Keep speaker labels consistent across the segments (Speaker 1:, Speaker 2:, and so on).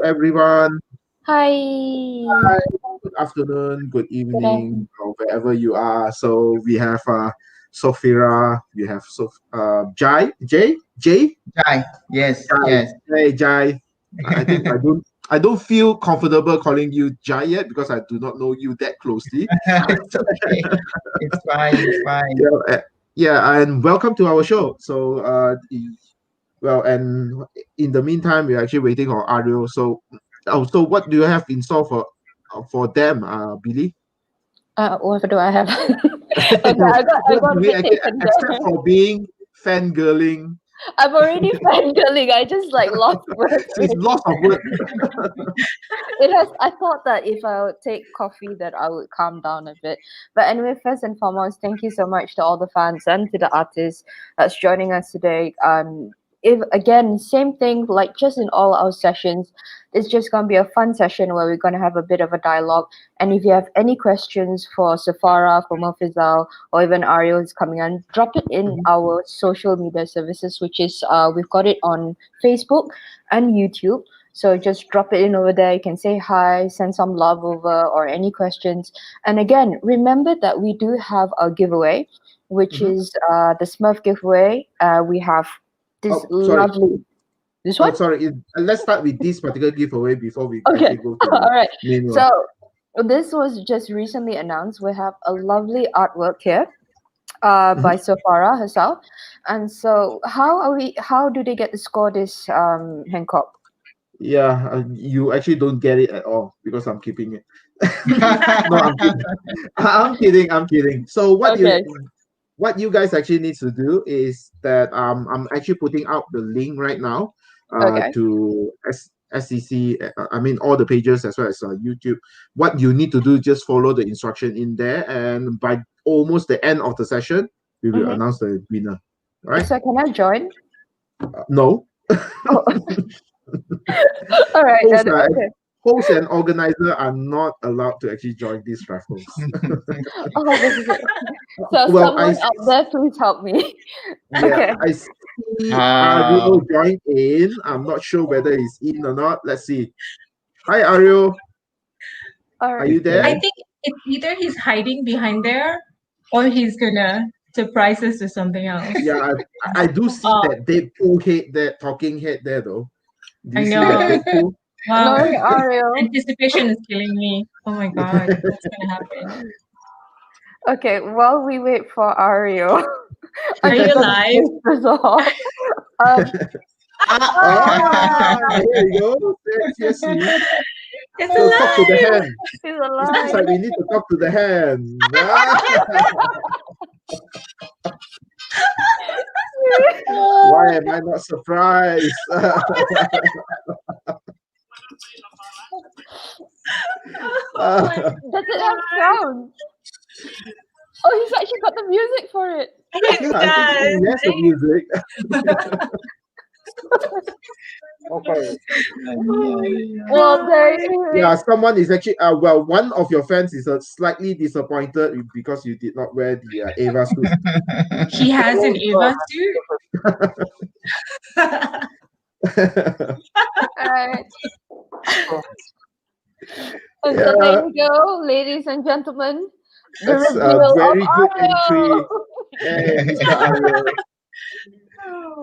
Speaker 1: everyone.
Speaker 2: Hi.
Speaker 1: Hi. Good afternoon, good evening, or wherever you are. So we have Soefara, we have Jai.
Speaker 3: Jai. Yes,
Speaker 1: Jai.
Speaker 3: yes.
Speaker 1: Hey Jai. I think I don't feel comfortable calling you Jai yet because I do not know you that closely.
Speaker 3: It's okay. It's fine. It's fine.
Speaker 1: And welcome to our show. And in the meantime, we're actually waiting for Ariel. So what do you have in store for them, Billie?
Speaker 2: What do I have? Okay, I
Speaker 1: What
Speaker 2: got
Speaker 1: do
Speaker 2: a
Speaker 1: we
Speaker 2: bit
Speaker 1: actually,
Speaker 2: taken
Speaker 1: except
Speaker 2: there.
Speaker 1: for being fangirling?
Speaker 2: I'm already fangirling. I just lost words.
Speaker 1: She's lost of words.
Speaker 2: I thought that if I would take coffee that I would calm down a bit. But anyway, first and foremost, thank you so much to all the fans and to the artists that's joining us today. If again, same thing, like just in all our sessions, it's just gonna be a fun session where we're gonna have a bit of a dialogue. And if you have any questions for Soefara, for Mufizal, or even Ariel is coming on, drop it in our social media services, which is we've got it on Facebook and YouTube. So just drop it in over there. You can say hi, send some love over, or any questions. And again, remember that we do have a giveaway, which is the Smurf giveaway. We have this
Speaker 1: Sorry.
Speaker 2: lovely. This
Speaker 1: Oh,
Speaker 2: one?
Speaker 1: sorry. Let's start with this particular giveaway before we
Speaker 2: Okay.
Speaker 1: actually go to the
Speaker 2: All right.
Speaker 1: main one.
Speaker 2: So this was just recently announced. We have a lovely artwork here by Soefara herself. And so how do they get to score this, Hancock?
Speaker 1: Yeah, you actually don't get it at all because I'm keeping it. No, I'm kidding. I'm kidding. So
Speaker 2: Okay.
Speaker 1: what you guys actually need to do is that I'm actually putting out the link right now
Speaker 2: Okay.
Speaker 1: to SEC. I mean all the pages as well as YouTube. What you need to do is just follow the instruction in there, and by almost the end of the session, we will announce the winner. All right?
Speaker 2: So can I join?
Speaker 1: No.
Speaker 2: Oh. All right.
Speaker 1: Host,
Speaker 2: Then, okay.
Speaker 1: host and organizer are not allowed to actually join these raffles.
Speaker 2: Oh, this is it. So
Speaker 1: Well,
Speaker 2: someone out there, please help me.
Speaker 1: Yeah,
Speaker 2: Okay.
Speaker 1: I see Ariel joined in. I'm not sure whether he's in or not. Let's see. Hi, Ariel.
Speaker 2: All
Speaker 1: Are
Speaker 2: right.
Speaker 1: you there?
Speaker 4: I think it's either he's hiding behind there or he's gonna surprise us with something else.
Speaker 1: Yeah, I do see that Deadpool head there, talking head there though. Do you
Speaker 4: I
Speaker 1: see
Speaker 4: know.
Speaker 1: that Deadpool?
Speaker 4: Wow.
Speaker 2: No, Ariel.
Speaker 4: Anticipation is killing me. Oh my god, what's gonna happen?
Speaker 2: Okay, while we wait for Ariel,
Speaker 4: Are you live?
Speaker 1: There you go. Yes, yes.
Speaker 4: It's
Speaker 1: So talk to the
Speaker 4: alive.
Speaker 1: hand.
Speaker 2: He's
Speaker 1: It
Speaker 2: alive.
Speaker 1: seems like we need to talk to the hand. Why am I not surprised?
Speaker 2: Does it have sound? Oh, he's actually got the music for it.
Speaker 4: It
Speaker 1: I think
Speaker 4: does.
Speaker 1: yes, the music. Okay.
Speaker 2: Well, there you
Speaker 1: Yeah, someone is actually well, one of your fans is slightly disappointed because you did not wear the Ava suit.
Speaker 4: She has an Ava suit.
Speaker 2: Alright. So there you go, ladies and gentlemen. The
Speaker 1: That's
Speaker 2: reveal
Speaker 1: a very
Speaker 2: of
Speaker 1: good
Speaker 2: Ariel.
Speaker 1: entry. Hey, Mr. Ariel.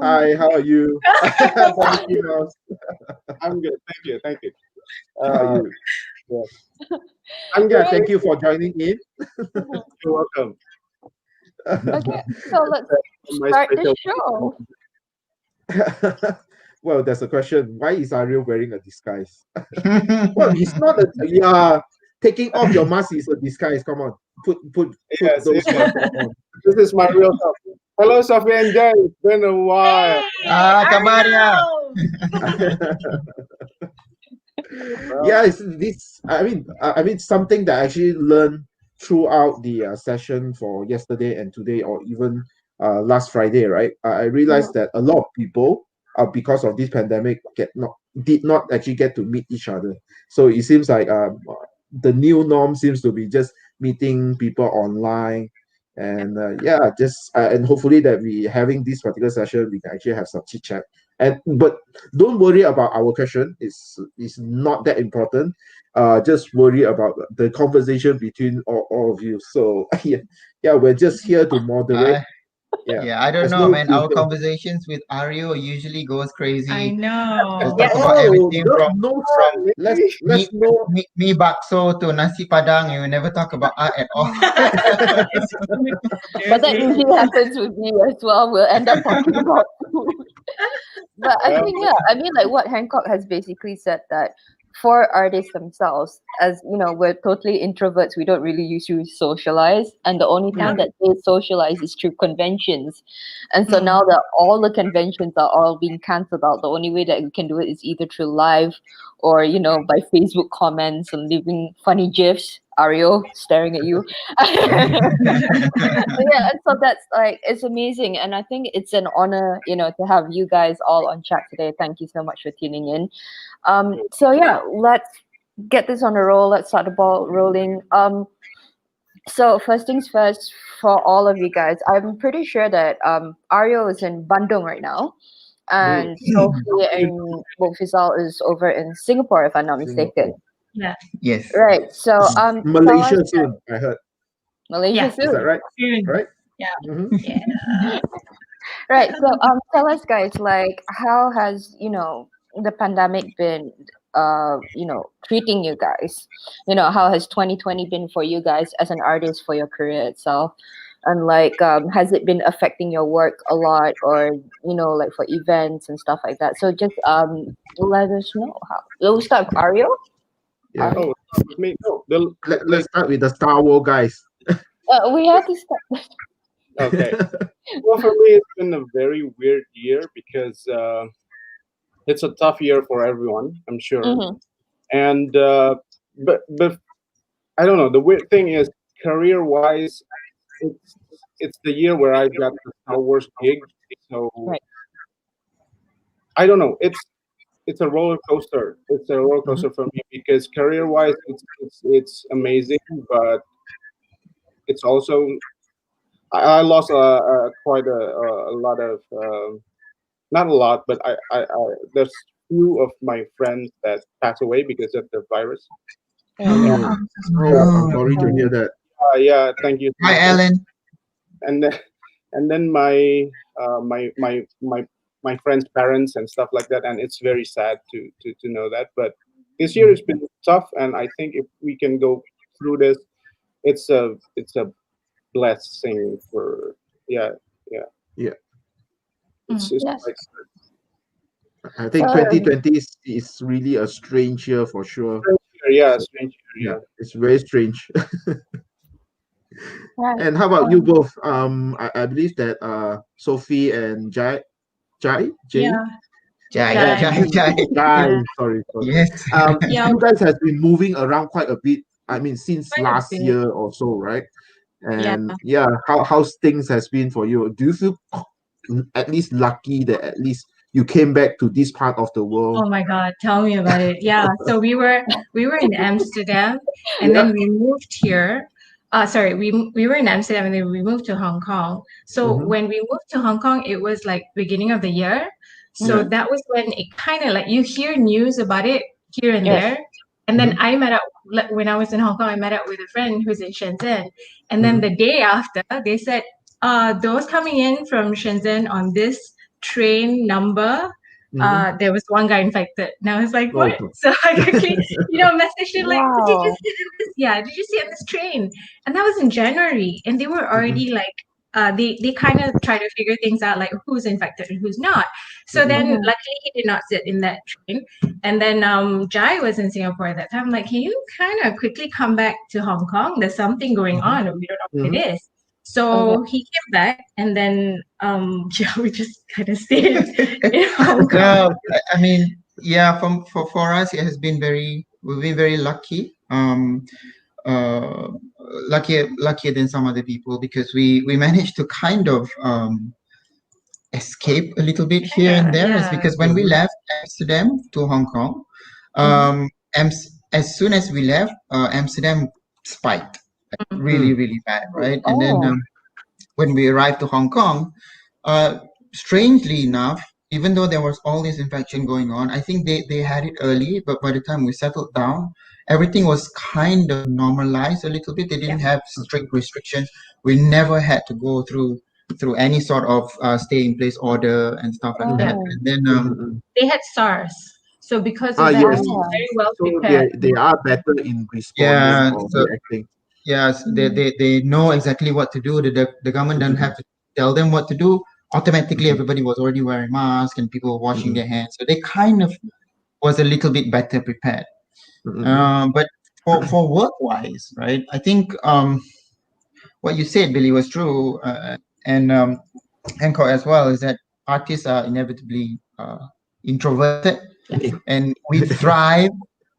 Speaker 1: Hi, how are you?
Speaker 5: I'm good. Thank you.
Speaker 1: How are you?
Speaker 5: Yes.
Speaker 1: I'm good. Thank you for joining in.
Speaker 5: You're welcome.
Speaker 2: Okay, so let's
Speaker 5: My
Speaker 2: start the
Speaker 5: special-
Speaker 2: show.
Speaker 1: Well, there's a question. Why is Ariel wearing a disguise? Well, it's not a taking off your mask is a disguise. Come on. Put
Speaker 5: Yes,
Speaker 1: those
Speaker 5: yes.
Speaker 1: masks on.
Speaker 5: This is my real self. Hello, Sophie and Jay. It's been a while.
Speaker 3: Kabarya.
Speaker 1: Yeah, it's this. I mean, something that I actually learned throughout the session for yesterday and today, or even last Friday. Right, I realized that a lot of people, because of this pandemic, did not actually get to meet each other. So it seems like the new norm seems to be just meeting people online, and and hopefully that we having this particular session, we can actually have some chit chat But don't worry about our question. It's not that important. Just worry about the conversation between all of you. So yeah, we're just here to moderate.
Speaker 3: I
Speaker 1: Yeah,
Speaker 3: yeah, I don't
Speaker 1: there's
Speaker 3: know,
Speaker 1: no
Speaker 3: man. Our
Speaker 1: filter.
Speaker 3: conversations with Ario usually goes
Speaker 4: I
Speaker 3: crazy. We'll
Speaker 4: know.
Speaker 3: talk about
Speaker 1: Oh,
Speaker 3: everything
Speaker 1: no,
Speaker 3: from
Speaker 1: no,
Speaker 3: from
Speaker 1: let's know.
Speaker 3: me bakso to nasi padang. You never talk about art at all.
Speaker 4: It's true.
Speaker 2: But that
Speaker 4: Seriously.
Speaker 2: usually happens with me as well. We'll end up talking about food. But I
Speaker 5: Well,
Speaker 2: think, yeah, I mean, like what Hancock has basically said, that for artists themselves, as you know, we're totally introverts. We don't really usually socialize, and the only
Speaker 4: Yeah.
Speaker 2: time that they socialize is through conventions. And so
Speaker 4: Mm.
Speaker 2: now that all the conventions are all being cancelled out, the only way that we can do it is either through live or by Facebook comments and leaving funny gifs. Ario staring at you. Yeah, and so that's like, it's amazing, and I think it's an honor to have you guys all on chat today. Thank you so much for tuning in. So yeah, let's get this on a roll. Let's start the ball rolling. So first things first, for all of you guys, I'm pretty sure that Ario is in Bandung right now, and Sophie and Mufizal is over in Singapore, if I'm not mistaken.
Speaker 4: Yeah.
Speaker 3: Yes.
Speaker 2: Right. So tell
Speaker 1: Malaysia
Speaker 2: us,
Speaker 1: soon, I heard.
Speaker 2: Malaysia
Speaker 4: Yeah.
Speaker 1: Is that
Speaker 2: soon.
Speaker 1: right?
Speaker 4: Soon.
Speaker 1: Right?
Speaker 4: Yeah.
Speaker 1: Mhm.
Speaker 4: Yeah.
Speaker 2: Right. So tell us guys, like, how has the pandemic been treating you guys? How has 2020 been for you guys as an artist, for your career itself? And like, has it been affecting your work a lot, or like for events and stuff like that? So just let us know how. We'll start with Ariel.
Speaker 1: Yeah.
Speaker 2: Ariel.
Speaker 5: with me. No,
Speaker 1: Let's start with the Star Wars guys.
Speaker 2: We have to start.
Speaker 5: okay. Well, for me, it's been a very weird year because it's a tough year for everyone, I'm sure.
Speaker 2: Mhm.
Speaker 5: And but I don't know. The weird thing is, career-wise, it's the year where I got the Star Wars gig. So
Speaker 2: Right.
Speaker 5: I don't know. It's a roller coaster. It's a roller coaster for me because career-wise, it's amazing, but it's also I lost quite a lot of not a lot, but I there's few of my friends that passed away because of the virus.
Speaker 2: Mhm.
Speaker 1: Oh,
Speaker 4: I'm so sorry.
Speaker 1: oh, I'm
Speaker 3: Oh,
Speaker 1: sorry to hear that.
Speaker 5: Yeah, thank you.
Speaker 3: hi, Alan.
Speaker 5: And then, and then my friends' parents and stuff like that, and it's very sad to know that. But this year has been tough, and I think if we can go through this, it's a blessing for yeah.
Speaker 1: Yeah.
Speaker 5: It's
Speaker 2: Yes.
Speaker 5: quite
Speaker 1: I think 2020 is really a strange year for sure.
Speaker 5: strange year,
Speaker 1: Yeah, it's very strange.
Speaker 2: Right.
Speaker 1: And how about you both? I believe that Sophie and Jai,
Speaker 4: Yeah.
Speaker 3: Jai,
Speaker 4: Jai.
Speaker 1: Jai,
Speaker 4: Yeah.
Speaker 1: sorry.
Speaker 3: Yes.
Speaker 4: Yeah.
Speaker 1: You guys have been moving around quite a bit. I mean, since
Speaker 4: Quite a
Speaker 1: last
Speaker 4: bit.
Speaker 1: year or so, right?
Speaker 4: Yeah.
Speaker 1: And yeah, how's things has been for you? Do you feel at least lucky that at least you came back to this part of the world?
Speaker 4: Oh my God, tell me about it. Yeah. So we were in Amsterdam, and
Speaker 1: Yeah.
Speaker 4: then we moved here. Sorry, we were in Amsterdam, and then we moved to Hong Kong. So
Speaker 1: Mhm.
Speaker 4: when we moved to Hong Kong, it was like beginning of the year. So
Speaker 1: Yeah.
Speaker 4: that was when it kind of like you hear news about it here and
Speaker 2: Yes.
Speaker 4: there. And then
Speaker 1: Mhm.
Speaker 4: I met up like, when I was in Hong Kong. I met up with a friend who's in Shenzhen, and then
Speaker 1: Mhm.
Speaker 4: the day after, they said, those coming in from Shenzhen on this train number,
Speaker 1: Mhm.
Speaker 4: there was one guy infected. And I was like,
Speaker 1: Oh.
Speaker 4: what? So I quickly, messaged him like, did you
Speaker 2: Wow.
Speaker 4: see this? Yeah, did you see on this train? And that was in January. And they were already like, they kind of try to figure things out, like who's infected and who's not. So
Speaker 1: Mhm.
Speaker 4: then
Speaker 2: Mhm.
Speaker 4: luckily he did not sit in that train. And then Jai was in Singapore at that time. I'm like, can you kind of quickly come back to Hong Kong? There's something going on. We don't know what
Speaker 1: Mhm.
Speaker 4: it is. So he came back, and then yeah, we just kind of stayed in Hong Kong.
Speaker 3: Well, I mean, yeah, for us, it has been we've been very lucky. Uh, luckier than some other people because we managed to kind of escape a little bit here and there. Is
Speaker 4: Yeah.
Speaker 3: because when we left Amsterdam to Hong Kong, as soon as we left, Amsterdam spiked really, really bad, right? And then
Speaker 2: Oh.
Speaker 3: when we arrived to Hong Kong, strangely enough, even though there was all this infection going on, I think they had it early, but by the time we settled down, everything was kind of normalized a little bit. They didn't have strict restrictions. We never had to go through any sort of stay in place order and stuff like that.
Speaker 2: Oh.
Speaker 3: And then
Speaker 4: They had SARS, so because of that,
Speaker 1: Yes.
Speaker 4: they were very well
Speaker 1: So
Speaker 4: prepared.
Speaker 1: they are better in responding
Speaker 3: yeah,
Speaker 1: or
Speaker 3: so
Speaker 1: reacting.
Speaker 3: yes, they know exactly what to do. The government doesn't have to tell them what to do. Automatically, everybody was already wearing masks and people were washing their hands. So they kind of was a little bit better prepared. But for work wise, right? I think what you said, Billy, was true, and Hancock as well. Is that artists are inevitably introverted, and we thrive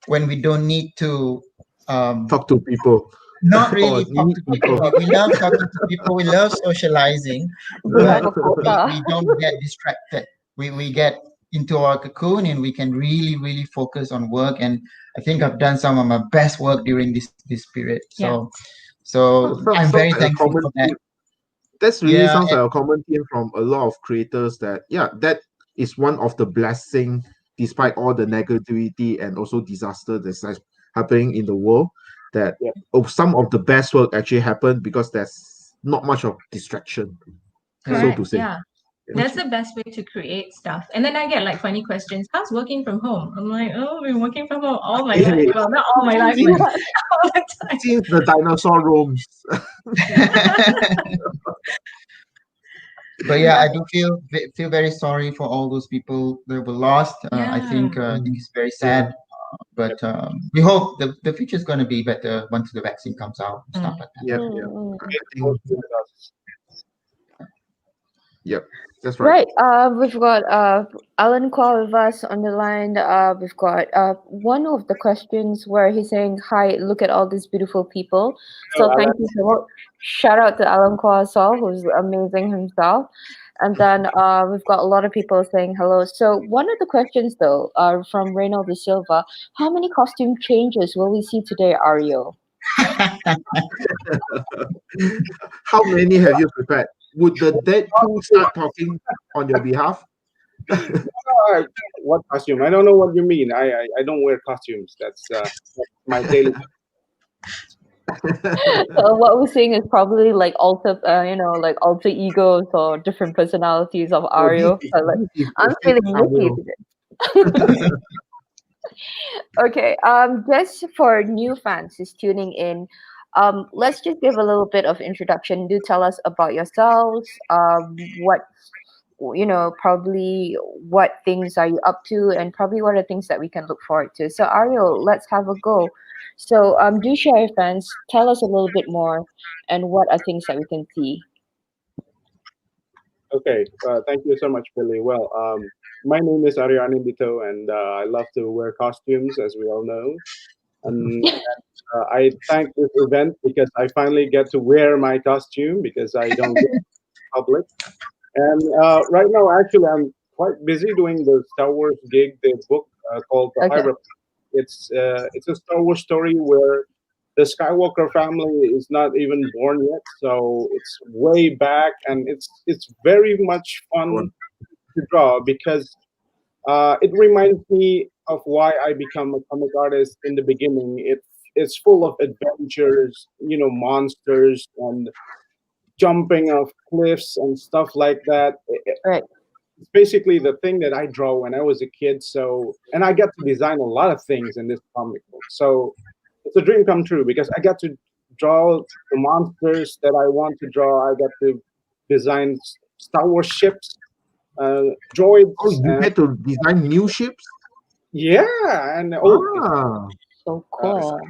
Speaker 3: when we don't need to
Speaker 1: Talk to people.
Speaker 3: not
Speaker 1: Or
Speaker 3: really talk
Speaker 1: meet
Speaker 3: to people. We love talking to people. We love socializing, but we don't get distracted. We get into our cocoon and we can really focus on work. And I think I've done some of my best work during this period. So I'm very thankful for that.
Speaker 1: That's really
Speaker 3: Yeah,
Speaker 1: sounds like a common theme from a lot of creators that that is one of the blessing despite all the negativity and also disaster that's happening in the world, that some of the best work actually happen because there's not much of distraction, so
Speaker 4: Correct.
Speaker 1: to say.
Speaker 4: Yeah. That's the best way to create stuff. And then I get like funny questions. How's working from home? I'm like, oh, I've been working from home all my life. Well, not all my life, but all the time.
Speaker 1: Since the dinosaur roams.
Speaker 3: but yeah, I do feel very sorry for all those people that were lost. I think it's very sad. But we hope the future is going to be better once the vaccine comes out and stuff like that.
Speaker 1: Yep, that's right.
Speaker 2: Right. We've got Alan Kwa with us on the line. We've got one of the questions where he's saying, "Hi, look at all these beautiful people." So thank you so much. Shout out to Alan Kwa as well, who's amazing himself. And then we've got a lot of people saying hello. So one of the questions though, from Reynolds de Silva: how many costume changes will we see today, Ariel?
Speaker 1: How many have you prepared? Would the Deadpool start talking on your behalf?
Speaker 5: What costume? I don't know what you mean. I don't wear costumes. That's my daily.
Speaker 2: So what we're seeing is probably like alter, like alter egos or different personalities of Ario. So like, I'm feeling Mickey today. Okay. Just for new fans who's tuning in, let's just give a little bit of introduction. Do tell us about yourselves. What probably what things are you up to, and probably what are things that we can look forward to. So Ariel, let's have a go. So do share your fans. Tell us a little bit more, and what are things that we can see.
Speaker 5: Okay, thank you so much, Billy. Well, my name is Ariane Indito, and I love to wear costumes, as we all know. And I thank this event because I finally get to wear my costume because I don't get it in public. And right now, actually, I'm quite busy doing the Star Wars gig, the book called The High Republic. It's a Star Wars story where the Skywalker family is not even born yet, so it's way back, and it's very much fun to draw because it reminds me of why I become a comic artist in the beginning. It's full of adventures, monsters and jumping off cliffs and stuff like that.
Speaker 2: Right.
Speaker 5: It's basically the thing that I draw when I was a kid. So, and I get to design a lot of things in this comic book. So it's a dream come true because I got to draw the monsters that I want to draw. I got to design Star Wars ships, droids.
Speaker 1: Oh, you get to design new ships?
Speaker 5: Yeah, and
Speaker 2: so cool.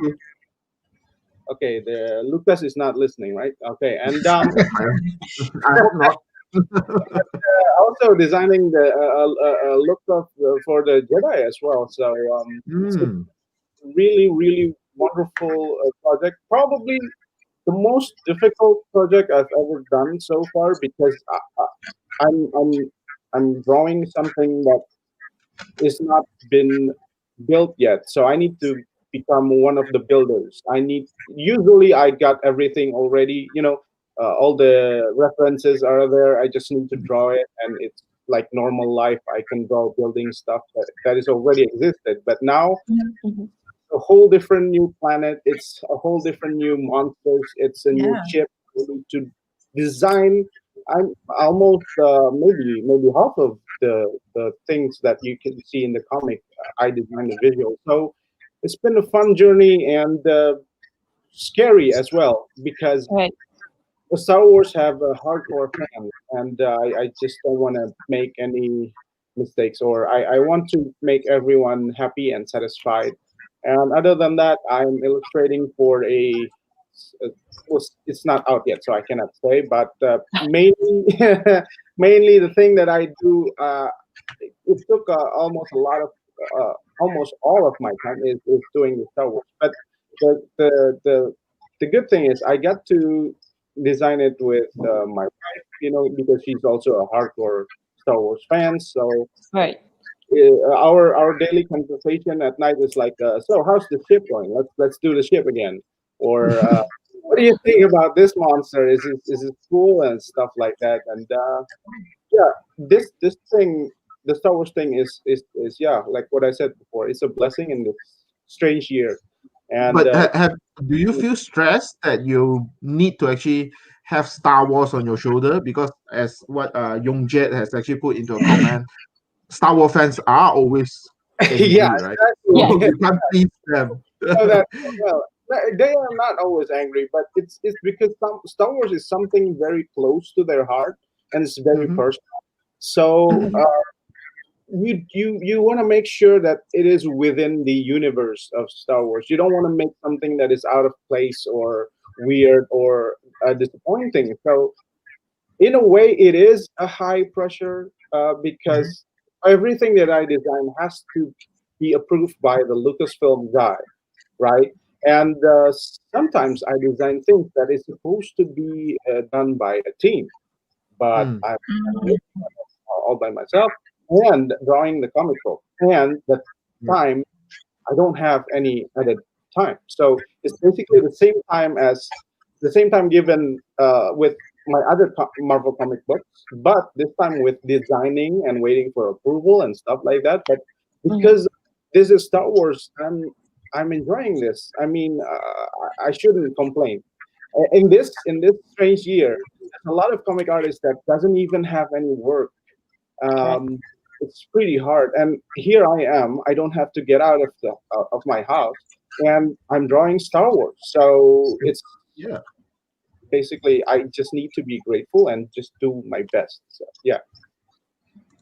Speaker 5: Okay, the Lucas is not listening, right? Okay, and
Speaker 1: I hope not.
Speaker 5: also designing the look of for the Jedi as well. So it's a really wonderful project. Probably the most difficult project I've ever done so far because I'm drawing something that is not been built yet. So I need to become one of the builders. Usually I got everything already, all the references are there. I just need to draw it, and like normal life, I can go building stuff that is already existed. But now
Speaker 2: Mhm.
Speaker 5: a whole different new planet. It's a whole different new monsters. It's a new
Speaker 4: Yeah.
Speaker 5: chip. We need to design. I'm almost maybe half of the things that you can see in the comic. I designed the visual. So it's been a fun journey and scary as well because
Speaker 2: Right.
Speaker 5: the Star Wars have a hardcore fan, and I just don't want to make any mistakes, or I want to make everyone happy and satisfied. And other than that, I'm illustrating for a well, it's not out yet, so I cannot say. But mainly, mainly the thing that I do, it took almost all of my time is doing the Star Wars. But the the the the good thing is I got to design it with my wife, because she's also a hardcore Star Wars fan. So
Speaker 2: Right.
Speaker 5: our daily conversation at night is like, so how's the ship going? Let's do the ship again. Or what do you think about this monster? Is it cool and stuff like that? And yeah, this thing, the Star Wars thing is yeah, like what I said before, it's a blessing in this strange year. And
Speaker 1: But do you feel stressed that you need to actually have Star Wars on your shoulder? Because as what Yongjet has actually put into a comment, Star Wars fans are always
Speaker 5: yeah,
Speaker 1: angry, right?
Speaker 2: Yeah.
Speaker 5: exactly.
Speaker 1: You can't please them.
Speaker 5: So that, well, they are not always angry, but it's because Star Wars is something very close to their heart and it's very
Speaker 1: Mhm.
Speaker 5: personal. So you want to make sure that it is within the universe of Star Wars. You don't want to make something that is out of place or weird or disappointing. So in a way, it is a high pressure
Speaker 1: Mhm.
Speaker 5: because everything that I design has to be approved by the Lucasfilm guy, right? And sometimes I design things that is supposed to be done by a team, but
Speaker 1: Mm.
Speaker 5: I'm all by myself and drawing the comic book. And the
Speaker 1: Yeah.
Speaker 5: time, I don't have any added time. So it's basically the same time given with my other Marvel comic books, but this time with designing and waiting for approval and stuff like that. But
Speaker 2: Mhm.
Speaker 5: because this is Star Wars, I'm enjoying this. I mean, I shouldn't complain. In this strange year, there's a lot of comic artists that doesn't even have any work.
Speaker 2: Right.
Speaker 5: It's pretty hard, and here I am. I don't have to get out of my house, and I'm drawing Star Wars. So it's
Speaker 1: Yeah.
Speaker 5: basically I just need to be grateful and just do my best. So yeah,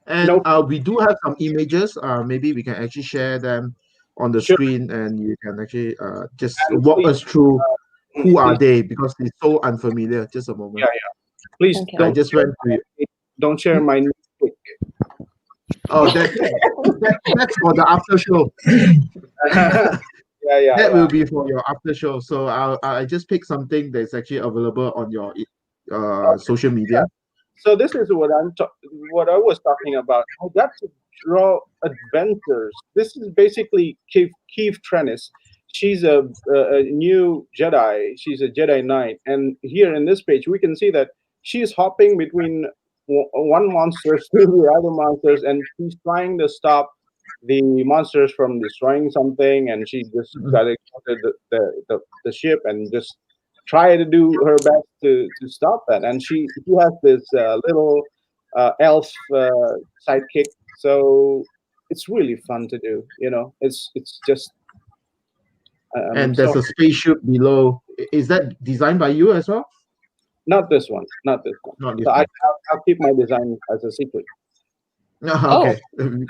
Speaker 1: And
Speaker 5: no,
Speaker 1: we do have some images. Maybe we can actually share them on the
Speaker 5: sure,
Speaker 1: screen, and you can actually just
Speaker 5: and
Speaker 1: walk
Speaker 5: please,
Speaker 1: us through who are
Speaker 5: please,
Speaker 1: they, because it's so unfamiliar. Just a
Speaker 5: yeah,
Speaker 1: moment.
Speaker 5: yeah, please
Speaker 2: Okay.
Speaker 1: I just went to.
Speaker 5: don't share
Speaker 1: Hmm?
Speaker 5: my new pic.
Speaker 1: Oh, that's for the after show.
Speaker 5: Yeah, yeah,
Speaker 1: That
Speaker 5: yeah.
Speaker 1: will be for your after show. So I just picked something that's actually available on your social media.
Speaker 5: So this is what I was talking about. I got to draw adventures. This is basically Keith Trennis. She's a new Jedi. She's a Jedi Knight, and here in this page we can see that she's hopping between one monster to the other monsters, and she's trying to stop the monsters from destroying something. And she just
Speaker 1: Mhm.
Speaker 5: got to the ship and just try to do her best to stop that. And she has this little elf sidekick, so it's really fun to do. It's just I'm
Speaker 1: And there's
Speaker 5: so
Speaker 1: a spaceship below. Is that designed by you as well?
Speaker 5: not this one, not this one.
Speaker 1: Not this
Speaker 5: So
Speaker 1: one.
Speaker 5: I'll keep my design as a secret.
Speaker 2: Oh.
Speaker 1: Okay.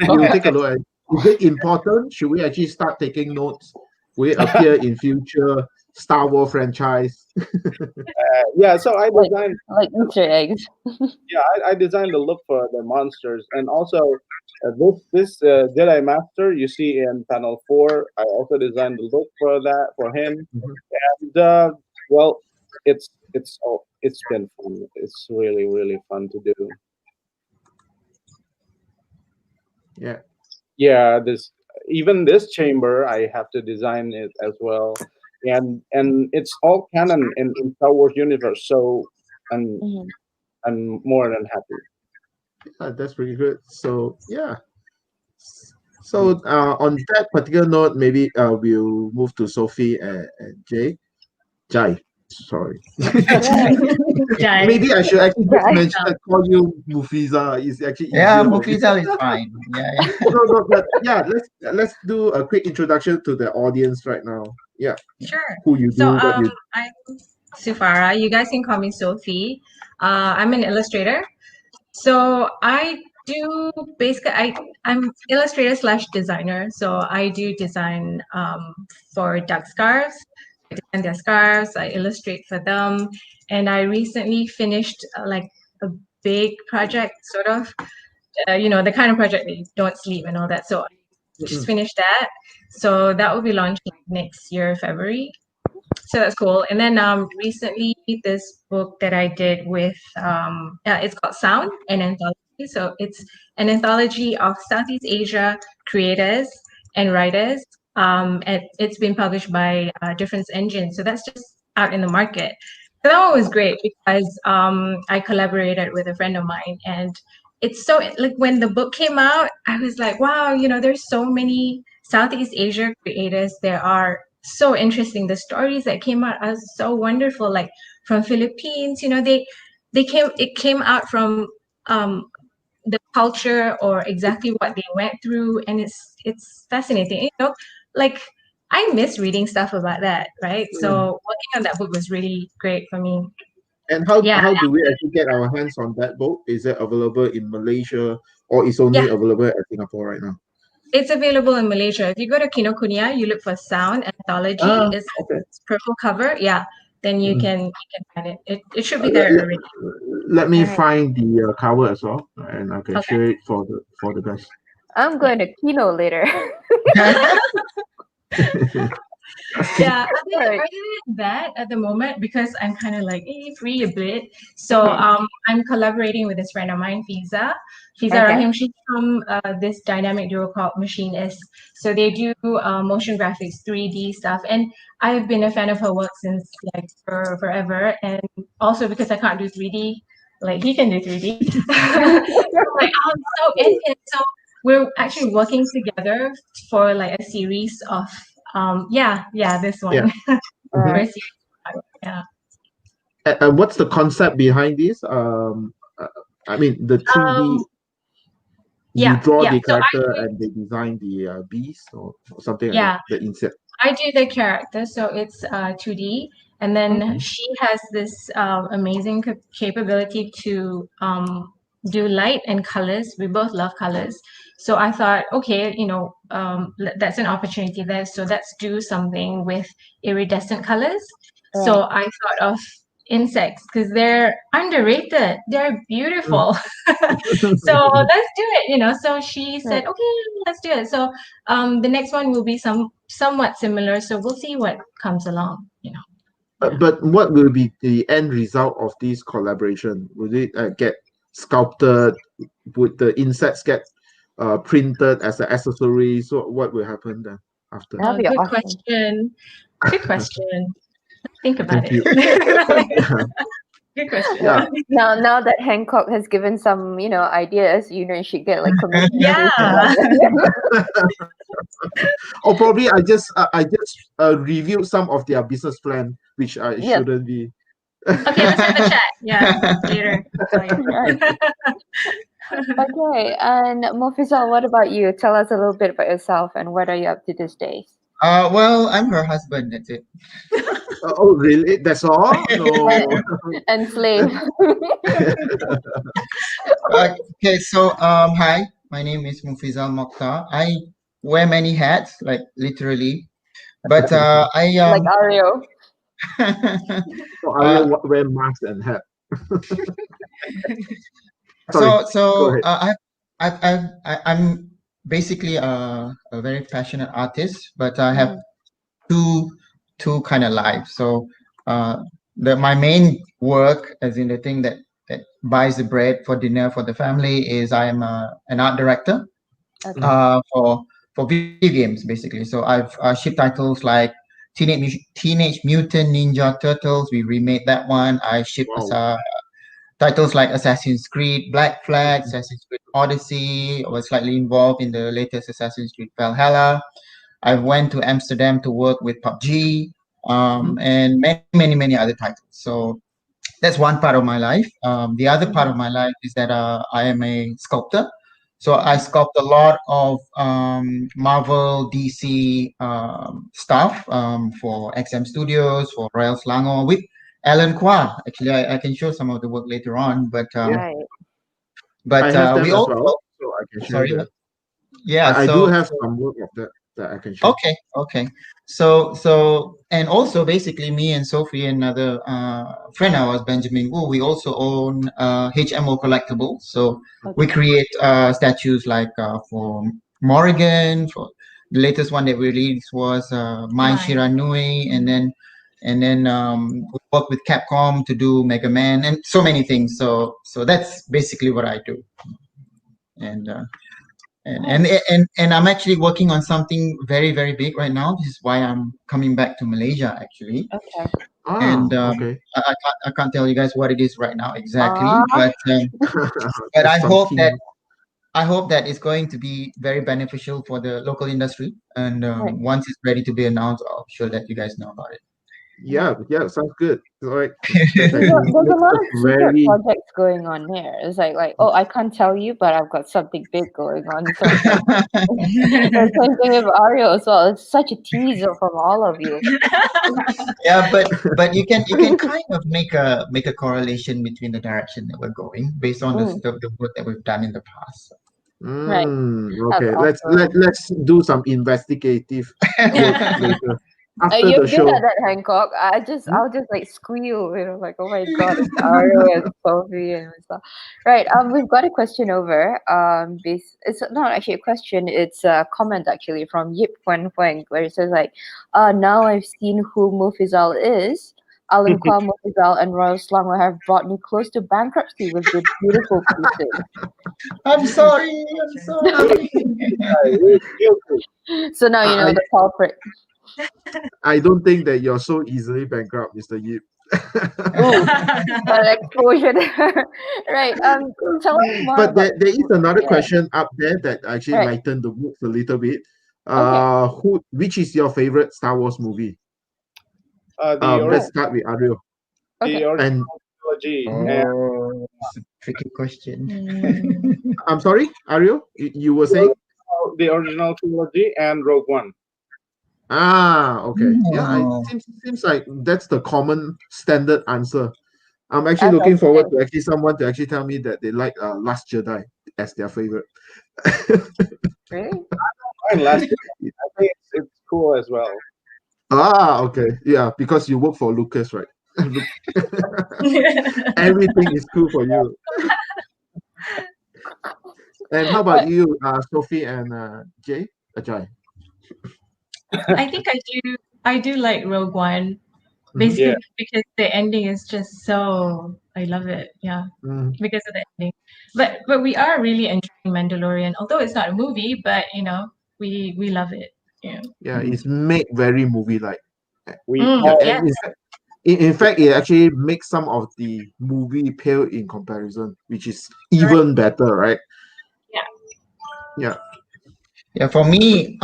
Speaker 1: We'll take a look at it. Is it important? Should we actually start taking notes? Will it appear in future Star Wars franchise?
Speaker 5: Yeah, so I
Speaker 2: Like
Speaker 5: designed
Speaker 2: like Easter eggs.
Speaker 5: yeah, I designed the look for the monsters, and also this Jedi Master you see in panel 4. I also designed the look for that for him,
Speaker 1: Mhm.
Speaker 5: and well, it's been fun. It's really fun to do.
Speaker 1: Yeah.
Speaker 5: Yeah, this chamber I have to design it as well, and it's all canon in Star Wars universe. So I'm
Speaker 2: Mhm.
Speaker 5: I'm more than happy.
Speaker 1: That's pretty good. So yeah. So on that particular note, maybe we'll move to Sophie and Jai. Sorry.
Speaker 4: Jai.
Speaker 1: Maybe I should actually just
Speaker 2: Right.
Speaker 1: mention call you Mufiza. It's actually
Speaker 3: Yeah,
Speaker 1: easier for me.
Speaker 3: Mufizal is fine. Yeah, yeah.
Speaker 1: No, but yeah, let's do a quick introduction to the audience right now. Yeah,
Speaker 4: Sure.
Speaker 1: who you
Speaker 4: So
Speaker 1: do, what you.
Speaker 4: I'm Soefara. You guys can call me Sophie. I'm an illustrator. So I do basically I'm illustrator slash designer. So I do design for duck scarves. I design their scarves. I illustrate for them, and I recently finished like a big project, sort of. The kind of project that you don't sleep and all that. So I just
Speaker 1: Mhm.
Speaker 4: finished that. So that will be launched like next year, February. So that's cool. And then recently this book that I did with it's called Sound, an anthology. So it's an anthology of Southeast Asia creators and writers. And it's been published by Difference Engine. So that's just out in the market. So that one was great because I collaborated with a friend of mine, and it's so like when the book came out, I was like, wow, there's so many Southeast Asia creators. There are so interesting. The stories that came out are so wonderful. Like from Philippines, it came out from um, the culture or exactly what they went through, and it's fascinating. Like I miss reading stuff about that, right?
Speaker 1: Mm.
Speaker 4: So working on that book was really great for me.
Speaker 1: And how
Speaker 4: Yeah,
Speaker 1: how do we actually get our hands on that book? Is it available in Malaysia or is only
Speaker 4: yeah.
Speaker 1: available at Singapore right now?
Speaker 4: It's available in Malaysia. If you go to Kinokuniya, you look for Sound Anthology.
Speaker 1: Ah,
Speaker 4: It's
Speaker 1: okay.
Speaker 4: purple cover. Yeah, then you
Speaker 1: Mm.
Speaker 4: can find it. It should be
Speaker 1: Uh, let,
Speaker 4: there
Speaker 1: let,
Speaker 4: already.
Speaker 1: let me
Speaker 2: All right.
Speaker 1: find the cover as well, and I can
Speaker 4: Okay.
Speaker 1: share it for the guys.
Speaker 2: I'm going to Kino later.
Speaker 4: Yeah,
Speaker 2: All right.
Speaker 4: other than that, at the moment, because I'm kind of like free a bit, so
Speaker 2: Okay.
Speaker 4: I'm collaborating with this friend of mine, Fiza
Speaker 2: Okay.
Speaker 4: Rahim. She's from this dynamic duo called Machinist. So they do motion graphics, 3D stuff, and I've been a fan of her work since like for forever, and also because I can't do 3D, like he can do 3D. Like I'm so into it. So we're actually working together for like a series of this
Speaker 1: Yeah.
Speaker 4: one.
Speaker 1: Mhm.
Speaker 2: Right.
Speaker 4: First year. Yeah.
Speaker 1: And what's the concept behind this? I mean, the 3D,
Speaker 4: Um,
Speaker 1: you draw
Speaker 4: yeah.
Speaker 1: the
Speaker 4: So
Speaker 1: character and they design the beast or something like that,
Speaker 4: yeah,
Speaker 1: the insect.
Speaker 4: I do the character, so it's 2D, and then
Speaker 1: Okay.
Speaker 4: she has this amazing capability to do light and colors. We both love colors, so I thought, okay, that's an opportunity there. So let's do something with iridescent colors.
Speaker 2: Right.
Speaker 4: So I thought of insects because they're underrated. They're
Speaker 1: Mm.
Speaker 4: beautiful. So let's do it. So she
Speaker 2: Right.
Speaker 4: said, okay, let's do it. So the next one will be somewhat similar. So we'll see what comes along. Yeah.
Speaker 1: But what will be the end result of this collaboration? Will it get sculpted? Would the insects get printed as an accessory? So what will happen then after?
Speaker 2: That'll be
Speaker 4: Good
Speaker 2: awesome.
Speaker 4: question. Good question. Think about
Speaker 1: Thank
Speaker 4: it.
Speaker 1: you.
Speaker 4: Good question.
Speaker 1: Yeah.
Speaker 2: Now that Hancock has given some, ideas, you should get like commission
Speaker 4: Yeah.
Speaker 1: Or probably I just reviewed some of their business plan, which I
Speaker 2: Yes.
Speaker 1: shouldn't be.
Speaker 4: Okay, let's have a chat. Yeah, later.
Speaker 2: Right. Okay, and Mofizal, what about you? Tell us a little bit about yourself and what are you up to these days?
Speaker 3: Well, I'm her husband. That's it.
Speaker 1: Oh, really? That's all? No.
Speaker 2: And slave.
Speaker 3: Okay, so hi, my name is Mufizal Mokhtar. I wear many hats, like literally, but I
Speaker 2: Like Ario.
Speaker 1: So
Speaker 3: uh,
Speaker 1: Ariel wear mask and hat. Sorry,
Speaker 3: so
Speaker 1: go ahead.
Speaker 3: I'm basically a very passionate artist, but I have two kind of lives. So my main work, as in the thing that buys the bread for dinner for the family, is I am an art director
Speaker 2: Okay.
Speaker 3: for video games basically. So I've shipped titles like Teenage Mutant Ninja Turtles. We remade that one. I shipped
Speaker 1: Wow.
Speaker 3: titles like Assassin's Creed Black Flag, Assassin's Creed Odyssey. I was slightly involved in the latest Assassin's Creed Valhalla. I went to Amsterdam to work with PUBG, and many other titles. So that's one part of my life. The other part of my life is that I am a sculptor. So I sculpt a lot of Marvel, DC stuff for XM Studios, for Royal Selangor with Alan Kwa. Actually, I can show some of the work later on, but
Speaker 2: Right.
Speaker 1: I have them
Speaker 3: we
Speaker 1: as
Speaker 3: also,
Speaker 1: well, so I can share
Speaker 3: sorry,
Speaker 1: that.
Speaker 3: yeah.
Speaker 1: I do
Speaker 3: So
Speaker 1: have some work of that I can share.
Speaker 3: okay. So and also basically me and Sophie and another friend of ours, Benjamin Wu, we also own HMO Collectibles. So we create statues like for Morrigan. For the latest one that we released was Mai
Speaker 4: Mai.
Speaker 3: Shiranui, and then we work with Capcom to do Mega Man and so many things. So that's basically what I do. And and I'm actually working on something very big right now. This is why I'm coming back to Malaysia actually.
Speaker 2: Okay.
Speaker 3: And
Speaker 1: Okay.
Speaker 3: I can't tell you guys what it is right now exactly,
Speaker 2: Ah.
Speaker 3: but I
Speaker 1: Some
Speaker 3: hope that
Speaker 1: team.
Speaker 3: it's going to be very beneficial for the local industry. And
Speaker 2: Right.
Speaker 3: once it's ready to be announced, I'll sure let you guys know about it.
Speaker 1: Yeah, sounds good. All right.
Speaker 2: There's a lot of secret
Speaker 1: Very
Speaker 2: projects going on here. It's like, oh, I can't tell you, but I've got something big going on. So it's like, the same thing with Ario as well. It's such a teaser from all of you.
Speaker 3: Yeah, but you can kind of make a correlation between the direction that we're going based on the work that we've done in the past.
Speaker 2: Right.
Speaker 1: Okay.
Speaker 2: That's
Speaker 1: Let's do some investigative work later after
Speaker 2: You're
Speaker 1: the
Speaker 2: good
Speaker 1: show.
Speaker 2: at that, Hancock. I'll just like squeal, like, oh my god, it's Ario and Sophie and stuff. Right. We've got a question over. It's not actually a question. It's a comment actually from Yip Wen Huang, where it says like, now I've seen who Mufizal is. Alan Kwa, Mufizal, and Royal Selangor have brought me close to bankruptcy with their beautiful pieces.
Speaker 3: I'm sorry.
Speaker 2: So now you know the culprit.
Speaker 1: I don't think that you're so easily bankrupt, Mr. Yip.
Speaker 2: But exposure there. Right. Tell us more
Speaker 1: But
Speaker 2: about
Speaker 1: there is another
Speaker 2: yeah.
Speaker 1: question up there that actually
Speaker 2: Right.
Speaker 1: lightened the mood a little bit.
Speaker 2: Okay.
Speaker 1: Which is your favorite Star Wars movie? Let's start with Ariel.
Speaker 2: Okay.
Speaker 5: The original
Speaker 1: And
Speaker 5: trilogy.
Speaker 3: It's a tricky question.
Speaker 1: I'm sorry, Ariel, you were saying?
Speaker 5: The original trilogy and Rogue One.
Speaker 1: Okay. Yeah, it seems like that's the common standard answer. I'm actually looking forward to actually someone to actually tell me that they like Last Jedi as their favorite.
Speaker 2: Really?
Speaker 5: Last Jedi. I think it's cool as well.
Speaker 1: Okay. Yeah, because you work for Lucas, right? Everything is cool for you. And how about you, Sophie and Jay? Ajay?
Speaker 4: I think I do like Rogue One, basically because the ending is just so I love it. Yeah, because of the ending. But we are really enjoying Mandalorian, although it's not a movie. But we love it. Yeah.
Speaker 1: Yeah, it's made very movie-like.
Speaker 4: Yeah.
Speaker 1: In fact, it actually makes some of the movie pale in comparison, which is even better, right?
Speaker 4: Yeah.
Speaker 3: Yeah, for me,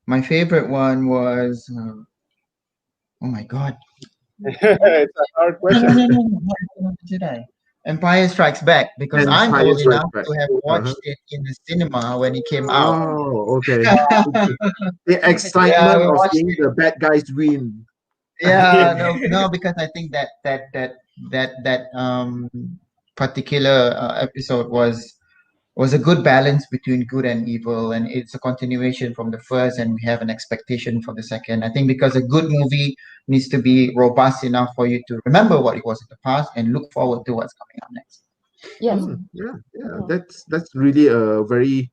Speaker 3: my favorite one was oh my god.
Speaker 5: It's a hard question.
Speaker 3: Did I? Empire Strikes Back, because I'm
Speaker 1: Empire
Speaker 3: old
Speaker 1: Strikes
Speaker 3: enough
Speaker 1: Back.
Speaker 3: to have watched it in the cinema when it came out.
Speaker 1: Oh, okay. The excitement
Speaker 3: we
Speaker 1: of
Speaker 3: watched
Speaker 1: seeing the bad guys win.
Speaker 3: Yeah, no, because I think that particular episode was a good balance between good and evil, and it's a continuation from the first, and we have an expectation for the second. I think because a good movie needs to be robust enough for you to remember what it was in the past and look forward to what's coming up next.
Speaker 2: Yes.
Speaker 1: Yeah. That's really a very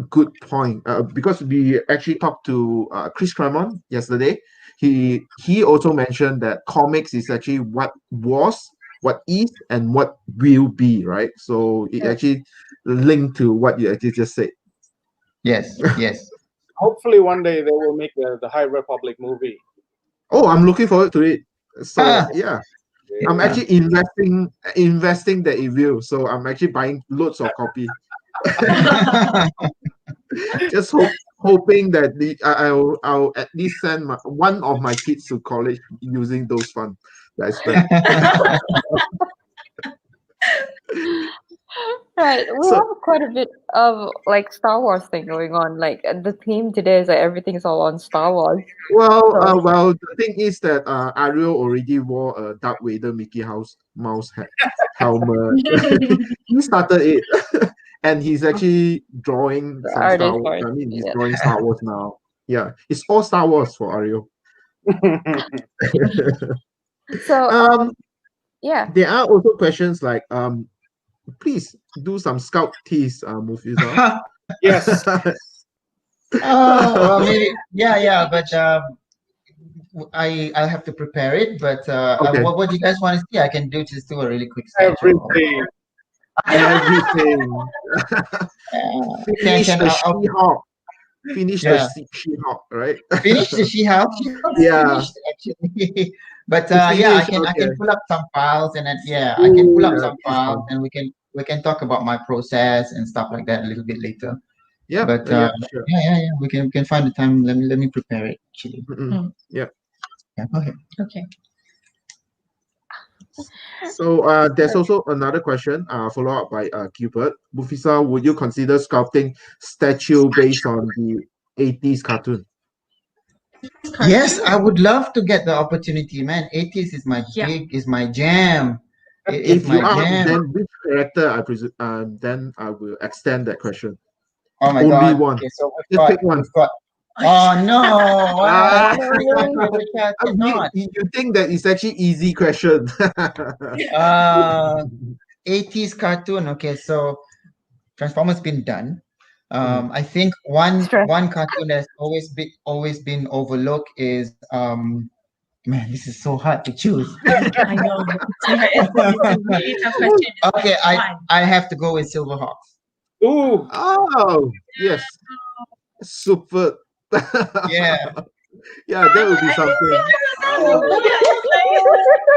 Speaker 1: good point. Because we actually talked to Chris Claremont yesterday. He also mentioned that comics is actually what was, what is, and what will be, right? So it actually linked to what you actually just said.
Speaker 3: Yes.
Speaker 5: Hopefully one day they will make the High Republic movie.
Speaker 1: Oh, I'm looking forward to it. So yeah. I'm actually investing that it will. So I'm actually buying loads of copy. Just hoping that I'll at least send one of my kids to college using those funds that I spent.
Speaker 2: Right, we
Speaker 1: So
Speaker 2: have quite a bit of like Star Wars thing going on. Like the theme today is like everything is all on Star Wars. So
Speaker 1: well, the thing is that Ariel already wore a Darth Vader Mickey Mouse helmet. He started it, and he's actually drawing
Speaker 2: the
Speaker 1: some Star
Speaker 2: artist
Speaker 1: Wars.
Speaker 2: part,
Speaker 1: I mean, he's
Speaker 2: yeah.
Speaker 1: drawing Star Wars now. Yeah, it's all Star Wars for Ariel.
Speaker 2: So yeah.
Speaker 1: There are also questions like please do some scout tease, Mufizal.
Speaker 5: Yes.
Speaker 3: Well, maybe, yeah, but I'll have to prepare it. But
Speaker 1: Okay,
Speaker 3: what do you guys want to see? I can just do a really quick sketch.
Speaker 5: Everything.
Speaker 1: everything. Finish
Speaker 3: Can
Speaker 1: the
Speaker 3: I'll
Speaker 1: She-Hulk. Finish the
Speaker 3: yeah
Speaker 1: She-Hulk, right?
Speaker 3: finish the She-Hulk. She-Hulk's
Speaker 1: Yeah,
Speaker 3: finished actually. But
Speaker 1: it's
Speaker 3: yeah,
Speaker 1: finished.
Speaker 3: I
Speaker 1: Okay.
Speaker 3: can pull up some files and then I can
Speaker 1: Ooh,
Speaker 3: pull up
Speaker 1: yeah,
Speaker 3: some
Speaker 1: this is
Speaker 3: files
Speaker 1: fun.
Speaker 3: and we can talk about my process and stuff like that a little bit later.
Speaker 1: Yeah,
Speaker 3: But
Speaker 1: yeah, sure.
Speaker 3: yeah, we can find the time. Let me prepare it actually.
Speaker 1: Yeah.
Speaker 3: Yeah, go ahead.
Speaker 4: Okay.
Speaker 1: So there's also another question, follow up by Cupid. Mufisa, would you consider sculpting statue based on the 80s cartoon?
Speaker 3: Yes, I would love to get the opportunity, man. 80s is my
Speaker 4: Yeah.
Speaker 3: jam. It's
Speaker 1: If you
Speaker 3: my
Speaker 1: are,
Speaker 3: jam.
Speaker 1: then which character I presume? Then I will extend that question.
Speaker 3: Oh my
Speaker 1: Only
Speaker 3: God.
Speaker 1: one.
Speaker 3: Okay, so
Speaker 1: Just pick one.
Speaker 3: we've got. Oh no!
Speaker 1: Ah,
Speaker 3: Why? My favorite character not.
Speaker 1: you think that it's actually easy question?
Speaker 3: Uh, 80s cartoon. Okay, so Transformers been done. I think one
Speaker 2: Stress.
Speaker 3: one cartoon that's always been overlooked is man, this is so hard to choose.
Speaker 4: I know. It's a really tough question.
Speaker 3: Okay,
Speaker 4: Why?
Speaker 3: I have to go with Silverhawks.
Speaker 5: Ooh.
Speaker 1: Oh, yes. Super.
Speaker 3: Yeah,
Speaker 1: Yeah, that would be something.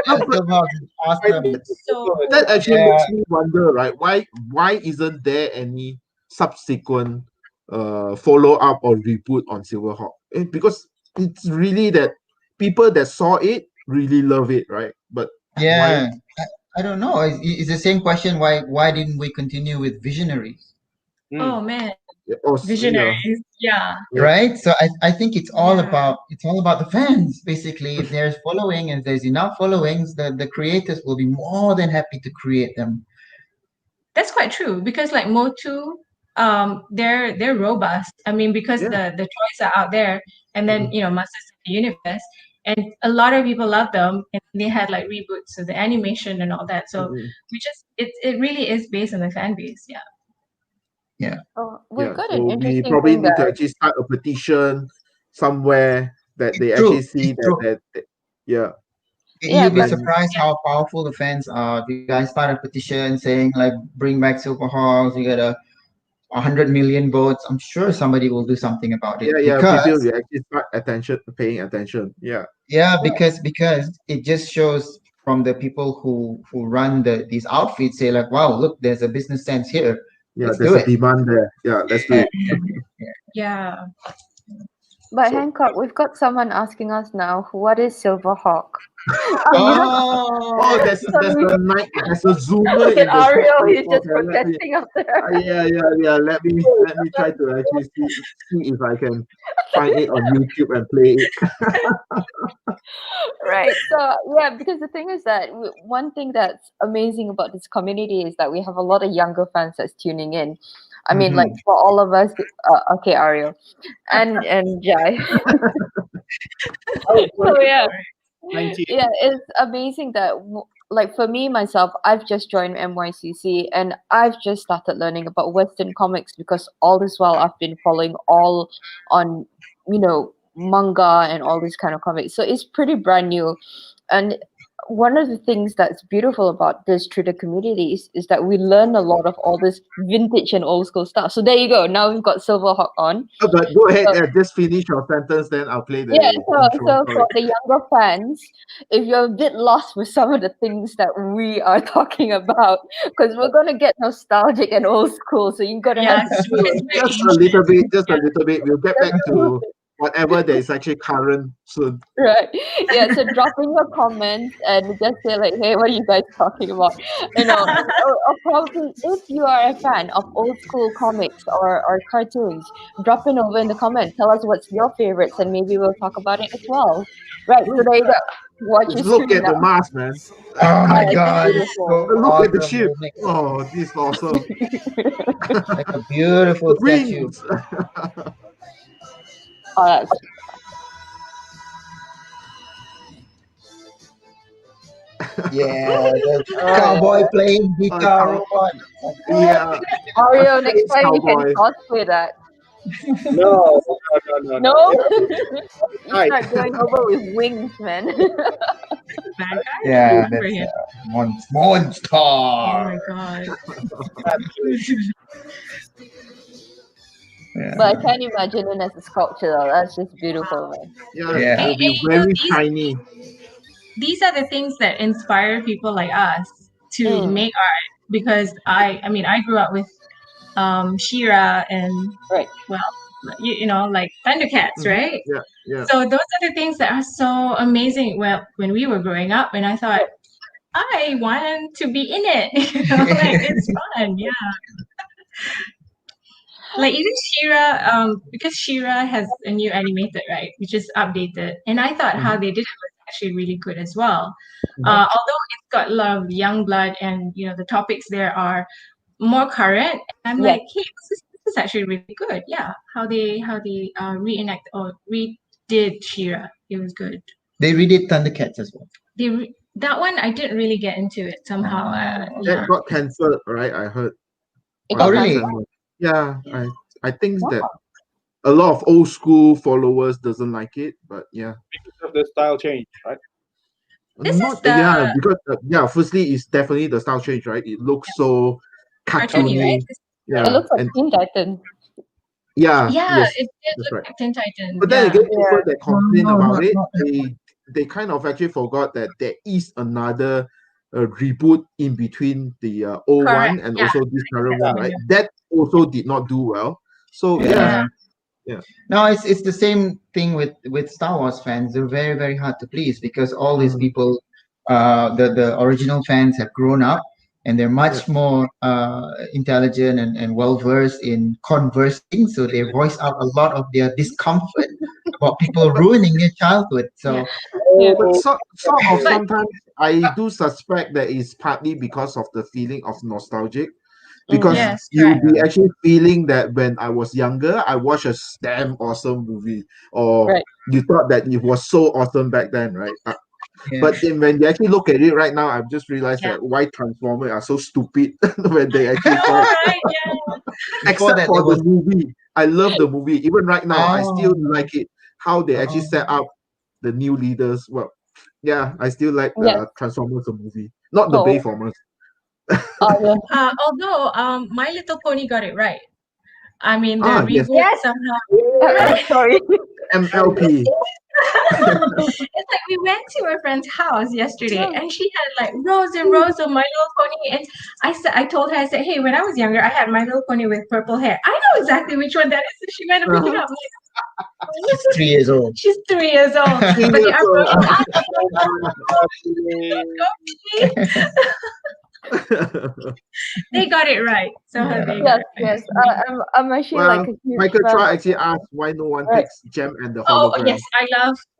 Speaker 3: Silverhawks is awesome.
Speaker 4: So
Speaker 1: That actually
Speaker 3: Yeah,
Speaker 1: makes me wonder, right? Why isn't there any subsequent follow up or reboot on Silverhawk? Because it's really that people that saw it really love it, right? But why?
Speaker 3: yeah. I don't know. It's the same question. Why didn't we continue with Visionaries?
Speaker 4: oh man,
Speaker 1: Oh, yeah,
Speaker 4: visionaries. Yeah.
Speaker 1: yeah.
Speaker 3: Right? So I think it's all
Speaker 4: Yeah.
Speaker 3: about the fans. Basically, if there's following and there's enough followings, the creators will be more than happy to create them.
Speaker 4: That's quite true because like Motu, they're robust. I mean, because
Speaker 1: Yeah.
Speaker 4: the toys are out there, and then Masters of the Universe, and a lot of people love them, and they had like reboots of the animation and all that. So
Speaker 1: Mhm.
Speaker 4: it really is based on the fan base. Yeah.
Speaker 3: Yeah.
Speaker 2: Oh, we've
Speaker 1: Yeah,
Speaker 2: got
Speaker 1: so
Speaker 2: an
Speaker 1: we
Speaker 2: interesting
Speaker 1: probably
Speaker 2: thing,
Speaker 1: need to
Speaker 2: guys.
Speaker 1: actually start a petition somewhere that they
Speaker 3: True.
Speaker 1: actually see
Speaker 3: It's true.
Speaker 1: yeah.
Speaker 2: Yeah,
Speaker 3: You'll be
Speaker 2: but
Speaker 3: surprised how powerful the fans are. If you guys start a petition saying like bring back Silverhawks, you get 100 million votes. I'm sure somebody will do something about it
Speaker 1: Yeah, people
Speaker 3: because
Speaker 1: will actually start paying attention. Yeah.
Speaker 3: yeah, because it just shows from the people who run these outfits say like, wow, look, there's a business sense here.
Speaker 1: Yeah,
Speaker 3: Let's
Speaker 1: there's
Speaker 3: do
Speaker 1: a
Speaker 3: it.
Speaker 1: demand there. Yeah, let's do
Speaker 3: Yeah,
Speaker 1: it.
Speaker 4: Yeah.
Speaker 2: but
Speaker 1: So
Speaker 2: Hancock, we've got someone asking us now, what is Silverhawk?
Speaker 3: Oh,
Speaker 1: there's
Speaker 2: Sorry.
Speaker 1: there's a zoomer
Speaker 2: Look
Speaker 1: in
Speaker 2: at
Speaker 1: the chat
Speaker 2: Ariel,
Speaker 1: room.
Speaker 2: he's just
Speaker 1: Okay, let me
Speaker 2: protesting up there.
Speaker 1: yeah. Let me try to actually see if I can find it on YouTube and play it.
Speaker 2: Right. So yeah, because the thing is that one thing that's amazing about this community is that we have a lot of younger fans that's tuning in. I mean, like for all of us, okay, Ariel, and Jai.
Speaker 5: Oh,
Speaker 2: So yeah,
Speaker 5: 90.
Speaker 2: yeah, it's amazing that like for me myself, I've just joined NYCC and I've just started learning about Western comics because all this while I've been following all on manga and all these kind of comics. So it's pretty brand new, and one of the things that's beautiful about this through the communities is that we learn a lot of all this vintage and old school stuff. So there you go. Now we've got Silverhawk on.
Speaker 1: But go ahead, just finish your sentence, then I'll play the
Speaker 2: Yeah, so
Speaker 1: intro.
Speaker 2: so
Speaker 1: Sorry.
Speaker 2: for the younger fans, if you're a bit lost with some of the things that we are talking about, because we're gonna get nostalgic and old school, so you're gonna have
Speaker 4: Yes,
Speaker 2: to do
Speaker 4: it's
Speaker 2: it.
Speaker 4: very
Speaker 1: Just a little bit, just a
Speaker 4: Yeah.
Speaker 1: little bit. We'll get back to whatever that is actually current soon.
Speaker 2: Right. Yeah, so drop in your comments and just say like, hey, what are you guys talking about? Or probably if you are a fan of old school comics or cartoons, drop in over in the comments. Tell us what's your favorites and maybe we'll talk about it as well. Right, so there you go. Watch your
Speaker 1: Look
Speaker 2: screen
Speaker 1: at the
Speaker 2: now.
Speaker 1: mask, man.
Speaker 3: Oh my
Speaker 2: It's
Speaker 3: God, it's
Speaker 2: beautiful.
Speaker 3: so
Speaker 1: Look at the
Speaker 3: awesome.
Speaker 1: ship.
Speaker 3: Like,
Speaker 1: Oh, this is awesome.
Speaker 3: like a beautiful statue.
Speaker 1: Wings.
Speaker 2: Oh, that's
Speaker 3: Yeah, the
Speaker 2: oh,
Speaker 3: cowboy
Speaker 2: yeah.
Speaker 3: playing guitar
Speaker 1: cow-
Speaker 3: robot.
Speaker 1: yeah,
Speaker 2: Mario,
Speaker 1: a
Speaker 2: next
Speaker 1: space
Speaker 2: time you can
Speaker 1: cowboy.
Speaker 2: cosplay that.
Speaker 5: No.
Speaker 2: No?
Speaker 5: It's
Speaker 2: You
Speaker 5: nice.
Speaker 2: start going over with wings, man.
Speaker 4: bad guy. I
Speaker 3: Yeah,
Speaker 4: remember
Speaker 3: that's
Speaker 4: him.
Speaker 3: Monster.
Speaker 4: Oh my god.
Speaker 3: Yeah.
Speaker 2: But I can't imagine it as a sculpture though. That's just beautiful, man.
Speaker 1: Yeah,
Speaker 3: Yeah.
Speaker 1: it'll be
Speaker 4: And
Speaker 1: very
Speaker 4: these
Speaker 1: shiny.
Speaker 4: these are the things that inspire people like us to
Speaker 2: Mm.
Speaker 4: make art, because I mean I grew up with Shira and
Speaker 2: Right.
Speaker 4: well you know like Thundercats, right?
Speaker 1: Yeah, yeah.
Speaker 4: So those are the things that are so amazing. Well, when we were growing up, and I thought I want to be in it. Like it's fun, yeah. Like even Shira, because Shira has a new animated, right, which is updated, and I thought how they did it was actually really good as well. Although it's got a lot of young blood, and the topics there are more current. I'm
Speaker 2: Yes.
Speaker 4: like, hey, this is actually really good. Yeah, how they reenact or redid Shira, it was good.
Speaker 3: They redid Thundercats as well.
Speaker 4: That one I didn't really get into it somehow.
Speaker 1: That
Speaker 4: Yeah.
Speaker 1: got cancelled, right? I heard.
Speaker 2: It
Speaker 1: on
Speaker 2: got
Speaker 3: really?
Speaker 2: cancelled.
Speaker 1: Yeah, I think that
Speaker 2: Wow.
Speaker 1: a lot of old school followers doesn't like it, but yeah.
Speaker 5: Because of the style change, right?
Speaker 4: This is
Speaker 1: Not
Speaker 4: the
Speaker 1: yeah, because firstly it's definitely the style change, right? It looks so
Speaker 4: cartoony,
Speaker 1: cartoony.
Speaker 4: right?
Speaker 1: Yeah,
Speaker 2: It looks like
Speaker 1: and
Speaker 2: Teen Titan.
Speaker 1: yeah,
Speaker 4: Yeah,
Speaker 1: yes,
Speaker 4: it did
Speaker 1: that's
Speaker 4: look
Speaker 1: right.
Speaker 4: like Teen Titans.
Speaker 1: But then
Speaker 4: Yeah.
Speaker 1: again, people that complain
Speaker 3: No,
Speaker 1: about
Speaker 3: not-
Speaker 1: it,
Speaker 3: not
Speaker 1: they kind of actually forgot that there is another reboot in between the old
Speaker 4: Correct.
Speaker 1: one and
Speaker 4: Yeah.
Speaker 1: also this current
Speaker 4: That's
Speaker 1: one,
Speaker 4: when
Speaker 1: right?
Speaker 4: you-
Speaker 1: That also did not do well. So yeah,
Speaker 3: No, it's the same thing with Star Wars fans. They're very, very hard to please because all these people, the original fans have grown up and they're much more intelligent and well versed in conversing. So they voice out a lot of their discomfort about people ruining their childhood. So
Speaker 2: Yeah.
Speaker 1: but sort of
Speaker 4: But-
Speaker 1: sometimes I do suspect that it's partly because of the feeling of nostalgic. Because
Speaker 4: Yes,
Speaker 1: you'll
Speaker 4: correct.
Speaker 1: be actually feeling that when I was younger, I watched a damn awesome movie, or
Speaker 2: Right.
Speaker 1: you thought that it was so awesome back then, right?
Speaker 3: yeah.
Speaker 1: But then when you actually look at it right now, I've just realized
Speaker 4: Yeah.
Speaker 1: that why Transformers are so stupid when they actually
Speaker 4: All
Speaker 1: saw it.
Speaker 4: right. Yeah.
Speaker 3: Before
Speaker 1: Except
Speaker 3: that,
Speaker 1: for
Speaker 3: there
Speaker 1: the
Speaker 3: was
Speaker 1: movie. I love the movie. Even right now, I still
Speaker 3: Oh.
Speaker 1: like it. How they actually set up the new leaders. Well, yeah, I still like the
Speaker 2: Yes.
Speaker 1: Transformers the movie. Not the
Speaker 2: Oh.
Speaker 1: Bayformers.
Speaker 2: Yeah.
Speaker 4: Although My Little Pony got it right. I mean, the
Speaker 1: Yes.
Speaker 4: reboot
Speaker 2: Yes.
Speaker 4: somehow.
Speaker 2: Sorry.
Speaker 1: MLP.
Speaker 4: It's like we went to a friend's house yesterday, and she had like rows and rows of My Little Pony. And I told her, I said, "Hey, when I was younger, I had My Little Pony with purple hair. I know exactly which one that is." So she went to pick it up.
Speaker 3: She's 3 years old.
Speaker 4: She's 3 years old, but they are they got it right. So they got
Speaker 2: Yes,
Speaker 4: it right.
Speaker 2: yes. I'm actually like a huge
Speaker 1: Michael
Speaker 2: fan.
Speaker 1: Chua actually asked why no one
Speaker 2: Right.
Speaker 1: takes Gem and the
Speaker 4: Oh
Speaker 1: hologram.
Speaker 4: yes,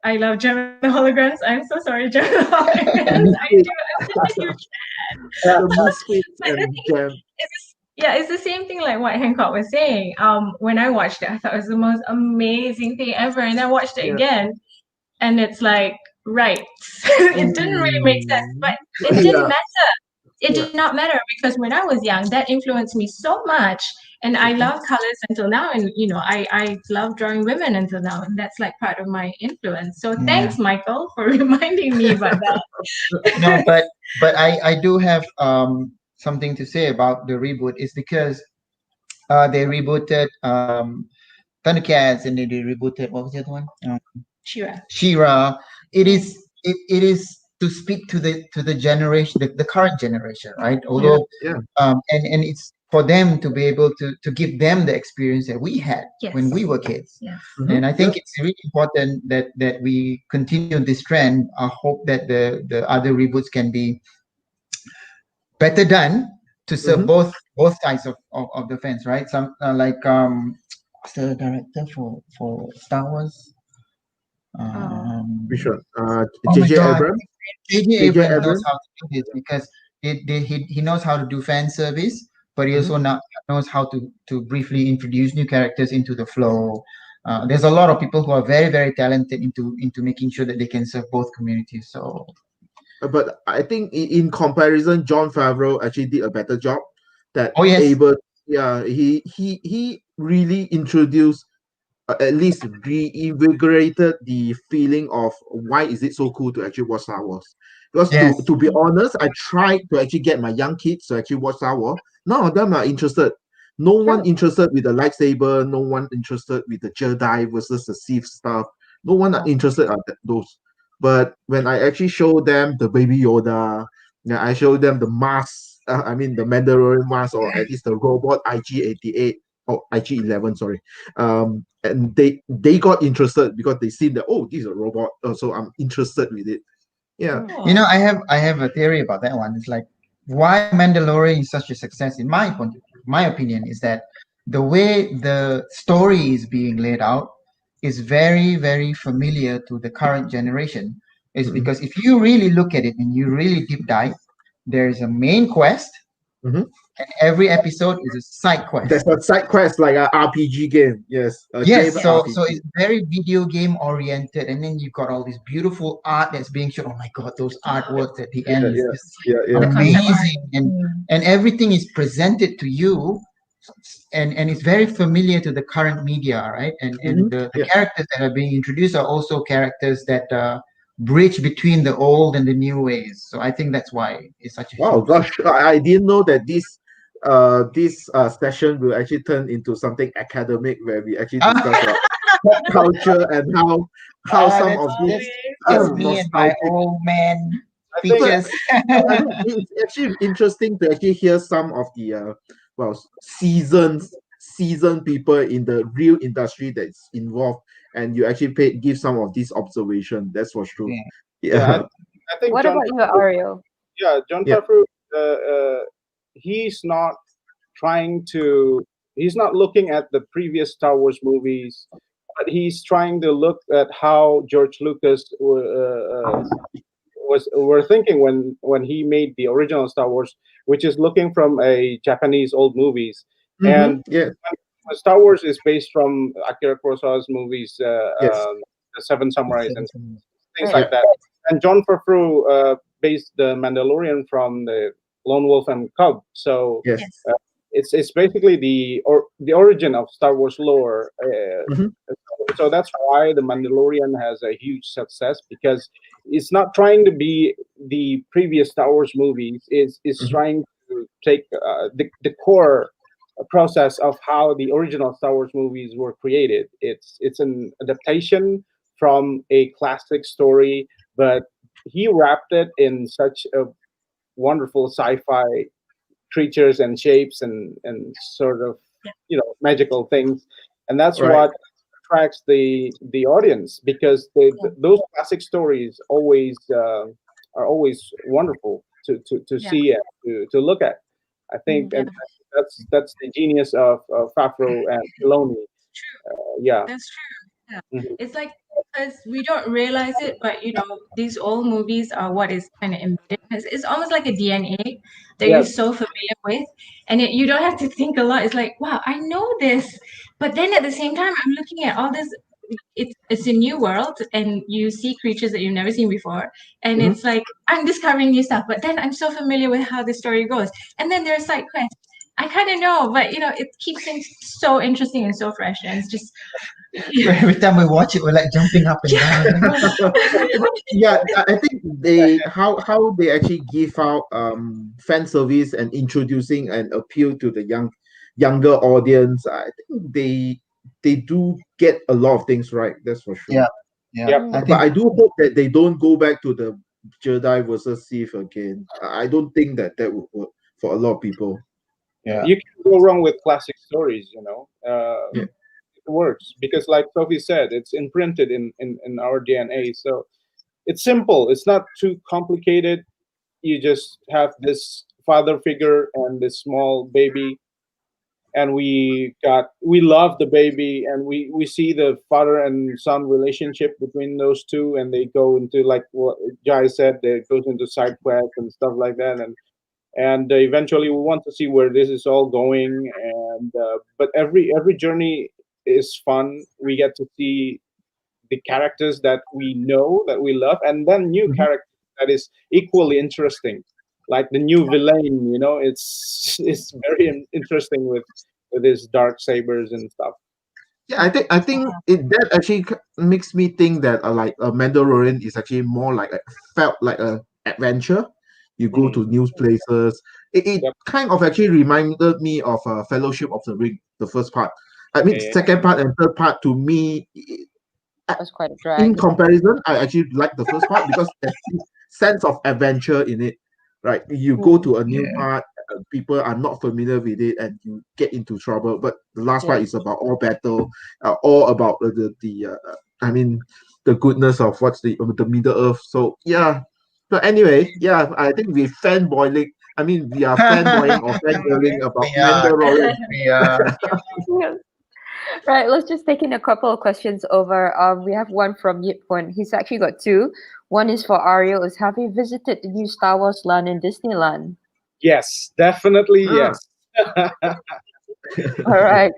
Speaker 4: I love Gem and the Holograms. I'm so sorry, Gem and the Holograms. I'm such a huge
Speaker 1: The Misfits
Speaker 4: But the
Speaker 1: and
Speaker 4: thing
Speaker 1: Gem.
Speaker 4: it's the same thing like what Hancock was saying. When I watched it, I thought it was the most amazing thing ever, and I watched it
Speaker 1: Yeah.
Speaker 4: again, and it's like right, it didn't really make sense, but it didn't
Speaker 1: Yeah.
Speaker 4: matter. It
Speaker 1: Yeah.
Speaker 4: did not matter because when I was young, that influenced me so much, And I love colors until now, and I love drawing women until now, and that's like part of my influence. So thanks, Michael, for reminding me about that.
Speaker 3: No, but I do have something to say about the reboot. Is because they rebooted Thundercats, and they rebooted, what was the other one?
Speaker 4: Shira.
Speaker 3: Shira. It is to speak to the generation, the current generation, right? Although
Speaker 1: Yeah.
Speaker 3: and it's for them to be able to give them the experience that we had when we were kids.
Speaker 4: Yes.
Speaker 3: And I think it's really important that we continue this trend. I hope that the other reboots can be better done to serve both sides of the fence, right? Some what's the director for Star Wars?
Speaker 1: Which one?
Speaker 3: Oh my
Speaker 1: J.J.
Speaker 3: God,
Speaker 1: Abrams?
Speaker 3: J.J.
Speaker 1: J.J.
Speaker 3: Abrams knows
Speaker 1: Abrams?
Speaker 3: how to do this because he knows how to do fan service, but he also knows how to briefly introduce new characters into the flow. There's a lot of people who are very, very talented into making sure that they can serve both communities. So
Speaker 1: But I think in comparison, John Favreau actually did a better job. That
Speaker 3: oh yes,
Speaker 1: able, yeah, he really introduced, at least reinvigorated the feeling of why is it so cool to actually watch Star Wars. Because
Speaker 3: yes,
Speaker 1: to be honest, I tried to actually get my young kids to actually watch Star Wars. None of them are interested. No one interested with the lightsaber. No one interested with the Jedi versus the Sith stuff. No one are interested in those. But when I actually show them the Baby Yoda, yeah, I show them the mask. I mean the Mandalorian mask, or at least the robot IG-88 or IG-11. Sorry, and they got interested because they see that, oh, this is a robot, so I'm interested with it. Yeah.
Speaker 3: I have a theory about that one. It's like why Mandalorian is such a success in my opinion is that the way the story is being laid out is very, very familiar to the current generation. Is because if you really look at it and you really deep dive, there's a main quest,
Speaker 1: Mhm.
Speaker 3: and every episode is a side quest.
Speaker 1: There's a side quest like an RPG game. Yes.
Speaker 3: Yes, so
Speaker 1: JRPG.
Speaker 3: so it's very video game oriented, and then you've got all this beautiful art that's being shown. Oh my God, those artworks at the end is just
Speaker 1: Yeah.
Speaker 3: amazing, and everything is presented to you, and it's very familiar to the current media, right? And the characters that are being introduced are also characters that bridge between the old and the new ways. So I think that's why it's such a
Speaker 1: Wow,
Speaker 3: huge.
Speaker 1: gosh, I didn't know that this session will actually turn into something academic where we actually discuss about pop culture and how some
Speaker 3: That's
Speaker 1: of these
Speaker 3: just me and my
Speaker 1: nostalgic.
Speaker 3: old man
Speaker 5: I think
Speaker 3: features.
Speaker 1: I mean, it's actually interesting to actually hear some of the seasoned people in the real industry that's involved, and you actually give some of these observation. That's for sure.
Speaker 5: yeah, I think
Speaker 2: What
Speaker 5: John
Speaker 2: about you,
Speaker 5: Favreau,
Speaker 2: Ariel?
Speaker 5: John
Speaker 1: Yeah.
Speaker 5: Favreau, he's not trying to. He's not looking at the previous Star Wars movies, but he's trying to look at how George Lucas were thinking when he made the original Star Wars, which is looking from a Japanese old movies. And
Speaker 1: Yeah.
Speaker 5: Star Wars is based from Akira Kurosawa's movies,
Speaker 1: Yes.
Speaker 5: The Seven Samurais and things
Speaker 2: Right.
Speaker 5: like that. And John Favreau based the Mandalorian from the Lone Wolf and Cub. So
Speaker 1: Yes.
Speaker 5: it's basically the origin of Star Wars lore.
Speaker 1: Mhm.
Speaker 5: So that's why the Mandalorian has a huge success, because it's not trying to be the previous Star Wars movies. It's trying to take the core process of how the original Star Wars movies were created. It's an adaptation from a classic story, but he wrapped it in such a wonderful sci-fi creatures and shapes and sort of magical things, and that's
Speaker 1: Right.
Speaker 5: what attracts the audience, because those classic stories always are always wonderful to see and to look at. I think, and that's the genius of Favreau and Filoni. Yeah.
Speaker 4: That's true. Yeah.
Speaker 5: Mhm.
Speaker 4: It's like because we don't realize it, but these old movies are what is kind of embedded. It's almost like a DNA that you're
Speaker 5: Yes.
Speaker 4: so familiar with, and you don't have to think a lot. It's like, wow, I know this, but then at the same time, I'm looking at all this. It's a new world, and you see creatures that you've never seen before, and
Speaker 1: Mhm.
Speaker 4: it's like I'm discovering new stuff. But then I'm so familiar with how the story goes, and then there's side quests. I kind of know, but it keeps things so interesting and so fresh, and it's just
Speaker 3: Every time we watch it, we're like jumping up and down.
Speaker 1: Yeah, I think they how they actually give out fan service and introducing and appeal to the younger audience. I think they do get a lot of things right. That's for sure.
Speaker 3: Yeah, yeah.
Speaker 5: Yep.
Speaker 3: I
Speaker 1: But
Speaker 3: think
Speaker 1: I do hope that they don't go back to the Jedi versus Sith again. I don't think that would work for a lot of people.
Speaker 3: yeah.
Speaker 5: You can't go wrong with classic stories, you know.
Speaker 1: Yeah.
Speaker 5: It works because, like Sophie said, it's imprinted in our DNA. So it's simple. It's not too complicated. You just have this father figure and this small baby, and we love the baby, and we see the father and son relationship between those two, and they go into, like what Jai said, they goes into side quests and stuff like that, and eventually we want to see where this is all going, and but every journey is fun. We get to see the characters that we know, that we love, and then new
Speaker 1: Mhm.
Speaker 5: characters that is equally interesting, like the new villain. You know, it's very interesting with his dark sabers and stuff.
Speaker 1: Yeah, I think that actually makes me think that like a Mandalorian is actually more like felt like a adventure. You go
Speaker 5: Mm.
Speaker 1: to new places. It
Speaker 5: Yep.
Speaker 1: kind of actually reminded me of Fellowship of the Ring, the first part. I mean,
Speaker 5: Yeah, yeah.
Speaker 1: second part and third part to me,
Speaker 2: Was quite a
Speaker 1: in
Speaker 2: drag.
Speaker 1: comparison, I actually like the first part because there's this sense of adventure in it. Right, you go
Speaker 2: Mm.
Speaker 1: to a new
Speaker 3: Yeah.
Speaker 1: part, people are not familiar with it, and you get into trouble. But the last part
Speaker 2: Yeah.
Speaker 1: is about all battle, all about I mean, the goodness of what's the Middle Earth. So yeah. So anyway, yeah, I think we fanboying. I mean, we are fanboying or fangirling about
Speaker 3: We are.
Speaker 1: Mandalorian.
Speaker 3: We are.
Speaker 2: Yes. Right, let's just take in a couple of questions over. We have one from Yipwen. He's actually got two. One is for Ariel. Is have you visited the new Star Wars land in Disneyland?
Speaker 5: Yes, definitely
Speaker 1: Ah.
Speaker 5: yes.
Speaker 2: All right.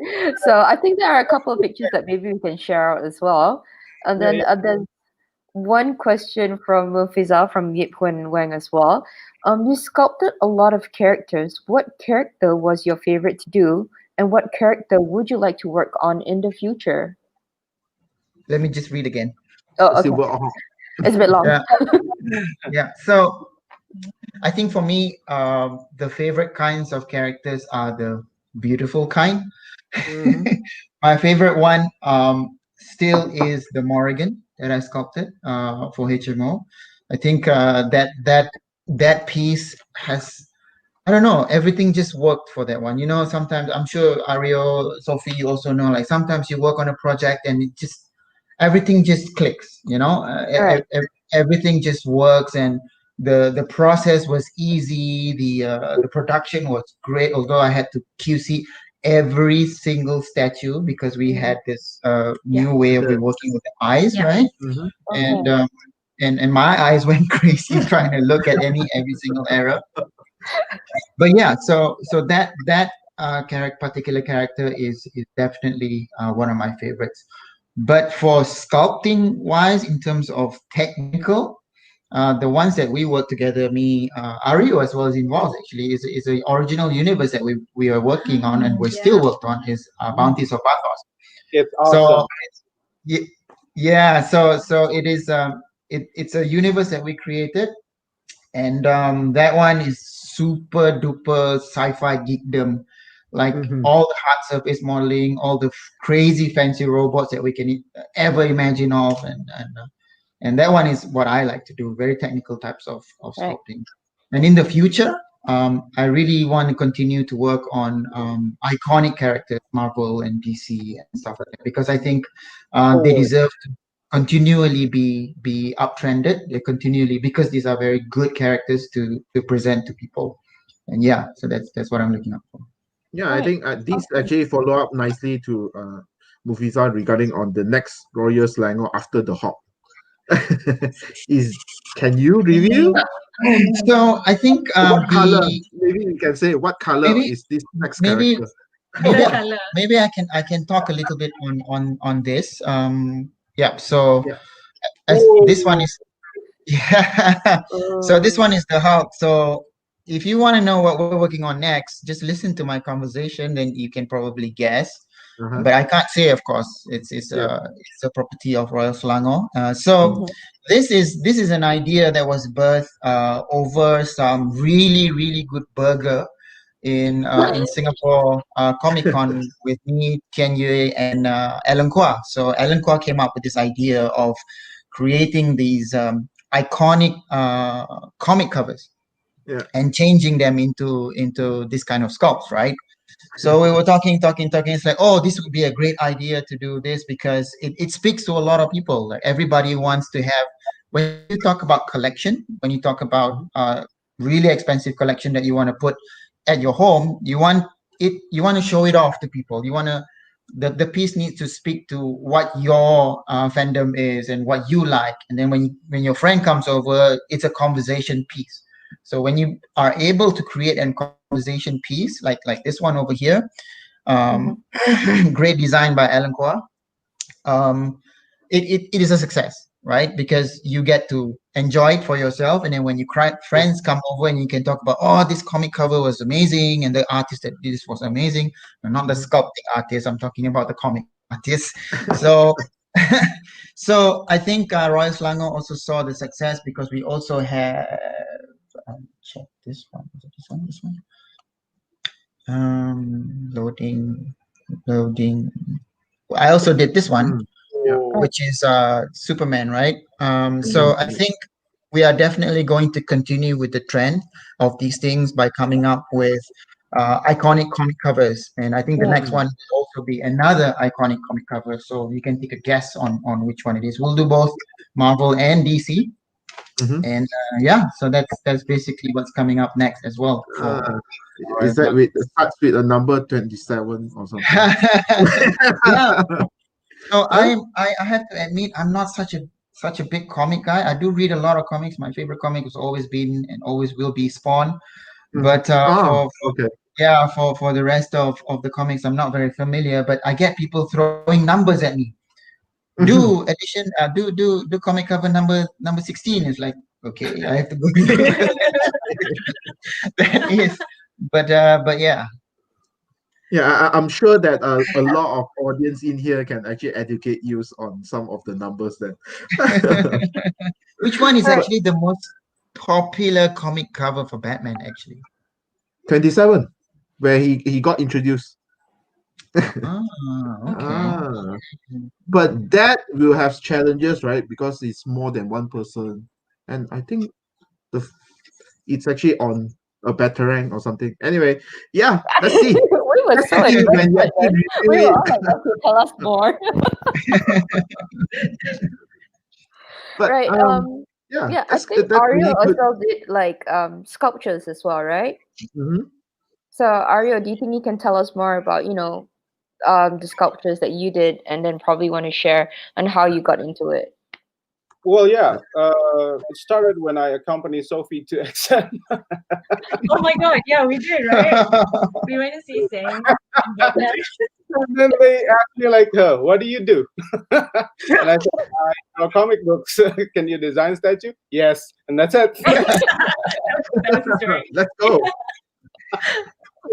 Speaker 2: So I think there are a couple of pictures that maybe we can share out as well. And
Speaker 5: Yeah,
Speaker 2: then
Speaker 5: yeah.
Speaker 2: there's one question from Mufizal from Yipwen Wang as well. You sculpted a lot of characters. What character was your favorite to do, and what character would you like to work on in the future?
Speaker 3: Let me just read again.
Speaker 2: Oh, okay.
Speaker 1: Silver Hawk.
Speaker 2: It's a bit long.
Speaker 3: Yeah. Yeah. So I think for me, the favorite kinds of characters are the beautiful kind.
Speaker 1: Mhm.
Speaker 3: My favorite one still is the Morrigan that I sculpted for HMO. I think that piece has, I don't know, everything just worked for that one. You know, sometimes I'm sure Ariel, Sophie, you also know, like sometimes you work on a project and it just everything just clicks. You know,
Speaker 2: Right.
Speaker 3: everything just works, and the process was easy. The production was great. Although I had to QC every single statue because we had this new way of
Speaker 1: The-
Speaker 3: working with the eyes,
Speaker 4: Yeah.
Speaker 3: right?
Speaker 1: Mhm.
Speaker 3: And
Speaker 2: Okay.
Speaker 3: and my eyes went crazy trying to look at every single error. But yeah, so that particular character is definitely one of my favorites. But for sculpting wise, in terms of technical, the ones that we work together, me, Ario as well as involved actually is a original universe that we are working on and we're still worked on is Bounties of Bathos.
Speaker 5: It's
Speaker 3: So
Speaker 5: awesome.
Speaker 3: y- yeah, so it is it's a universe that we created, and that one is super duper sci-fi geekdom, like
Speaker 1: Mhm.
Speaker 3: all the hard surface modeling, all the crazy fancy robots that we can ever imagine of, and that one is what I like to do, very technical types of
Speaker 2: Right.
Speaker 3: sculpting. And in the future, I really want to continue to work on iconic characters, Marvel and DC and stuff like that, because I think they
Speaker 5: Oh,
Speaker 3: deserve to continually be uptrended. They continually, because these are very good characters to present to people. And yeah, so that's what I'm looking out for.
Speaker 1: Yeah, I
Speaker 2: Right.
Speaker 1: think this actually follow up nicely to Mufisa regarding on the next Royal Selangor after the Hawk. Is Can you review
Speaker 3: So I think
Speaker 1: what color? Maybe you can say what color
Speaker 3: maybe
Speaker 1: is this next
Speaker 3: maybe
Speaker 1: character?
Speaker 3: maybe
Speaker 4: The color.
Speaker 3: maybe I can talk a little bit on this. Yeah. So
Speaker 1: Yeah.
Speaker 3: as this one
Speaker 5: oh,
Speaker 3: is yeah. So this one is the Hulk. So if you want to know what we're working on next, just listen to my conversation, then you can probably guess.
Speaker 1: Uh-huh.
Speaker 3: But I can't say, of course.
Speaker 1: Yeah.
Speaker 3: It's a property of Royal Selangor. So
Speaker 2: Mhm.
Speaker 3: this is an idea that was birthed over some really good burger in Singapore Comic Con with me, Tian Yue, and Alan Kwa. So Alan Kwa came up with this idea of creating these iconic comic covers
Speaker 1: Yeah.
Speaker 3: and changing them into this kind of sculpts, right? So we were talking. It's like, oh, this would be a great idea to do this because it speaks to a lot of people. Like everybody wants to have. When you talk about collection, when you talk about really expensive collection that you want to put at your home, you want to show it off to people. You want to the piece needs to speak to what your fandom is and what you like. And then when your friend comes over, it's a conversation piece. So when you are able to create a conversation piece like this one over here,
Speaker 2: Mhm.
Speaker 3: great design by Alan Kwa, it is a success, right? Because you get to enjoy it for yourself, and then when you friends come over and you can talk about, oh, this comic cover was amazing, and the artist that did this was amazing. No, not the
Speaker 1: Mhm.
Speaker 3: sculpting artist. I'm talking about the comic artist. So. So I think Royal Selangor also saw the success because we also have check this one. Is it this one? This one? Loading, loading. I also did this one,
Speaker 1: Mm. Yeah.
Speaker 3: which is Superman, right? So
Speaker 2: Mhm.
Speaker 3: I think we are definitely going to continue with the trend of these things by coming up with iconic comic covers, and I think the
Speaker 2: Yeah.
Speaker 3: next one will also be another iconic comic cover. So you can take a guess on which one it is. We'll do both Marvel and DC,
Speaker 1: Mm-hmm.
Speaker 3: and yeah, so that's basically what's coming up next as well for
Speaker 1: Uh,
Speaker 3: Royal
Speaker 1: is that with starts with a number 27 or something?
Speaker 3: Yeah. So
Speaker 1: Huh?
Speaker 3: I have to admit I'm not such a big comic guy. I do read a lot of comics. My favorite comic has always been and always will be Spawn.
Speaker 1: Mm.
Speaker 3: But
Speaker 1: Oh, okay.
Speaker 3: yeah, for the rest of the comics, I'm not very familiar. But I get people throwing numbers at me. Do
Speaker 1: Mhm.
Speaker 3: edition do comic cover number 16. It's like, okay, I have to go that is. But yeah.
Speaker 1: Yeah, I'm sure that a lot of audience in here can actually educate you on some of the numbers then.
Speaker 3: Which one is
Speaker 1: But
Speaker 3: actually the most popular comic cover for Batman, actually?
Speaker 1: 27, where he got introduced.
Speaker 3: Ah, okay.
Speaker 1: Ah, but that will have challenges, right? Because it's more than one person, and I think the f- it's actually on a better rank or something. Anyway, yeah, let's see.
Speaker 2: We were
Speaker 1: Let's
Speaker 2: so
Speaker 1: see
Speaker 2: invested
Speaker 1: when you actually
Speaker 2: then. We
Speaker 1: review
Speaker 2: were
Speaker 1: it.
Speaker 2: all like, okay, tell us more.
Speaker 1: But
Speaker 2: Right.
Speaker 1: yeah,
Speaker 2: Yeah, I think
Speaker 1: that's
Speaker 2: Ariel
Speaker 1: really good.
Speaker 2: also did like sculptures as well, right?
Speaker 1: Mhm.
Speaker 2: So Ariel, do you think you can tell us more about, the sculptures that you did and then probably want to share on how you got into it?
Speaker 5: Well, yeah. It started when I accompanied Sophie to XM.
Speaker 4: Oh my God, yeah, we did, right? We went to see Sing in Vietnam.
Speaker 5: And then they asked me like, "What do you do?" And I said, "I draw comic books. Can you design statue?" Yes, and that's it.
Speaker 4: That was the story.
Speaker 1: Let's go.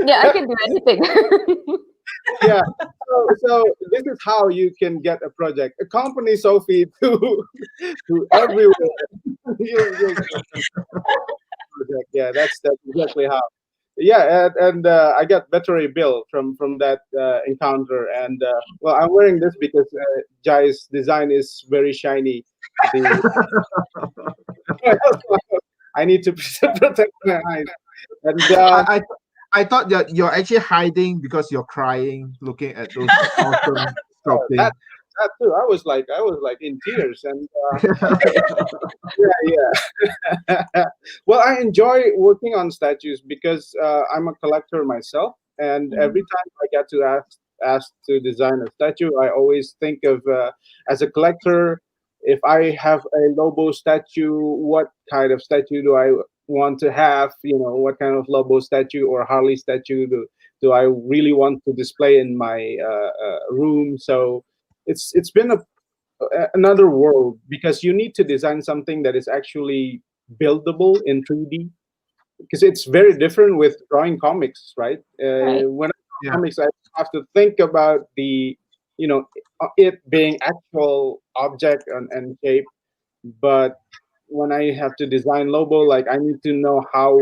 Speaker 2: Yeah, I can do anything.
Speaker 5: Yeah. So this is how you can get a project. Accompany Sophie to everywhere. You'll get a project. Yeah, that's exactly how. Yeah, and I got battery bill from that encounter, and well, I'm wearing this because Jai's design is very shiny. The I need to protect my eyes, and
Speaker 1: I, I I thought that you're actually hiding because you're crying, looking at those awesome sculpting.
Speaker 5: that that too. I was like in tears, and yeah. Well, I enjoy working on statues because I'm a collector myself, and
Speaker 2: Mhm.
Speaker 5: every time I get to asked to design a statue, I always think of as a collector, if I have a Lobo statue, what kind of statue do I want to have? What kind of Lobo statue or Harley statue do I really want to display in my room? So it's been another world because you need to design something that is actually buildable in 3D. because it's very different with drawing comics, right?
Speaker 2: Right.
Speaker 5: When I
Speaker 1: Yeah.
Speaker 5: draw comics, I have to think about the, it being actual object and shape. But when I have to design Lobo, like I need to know how.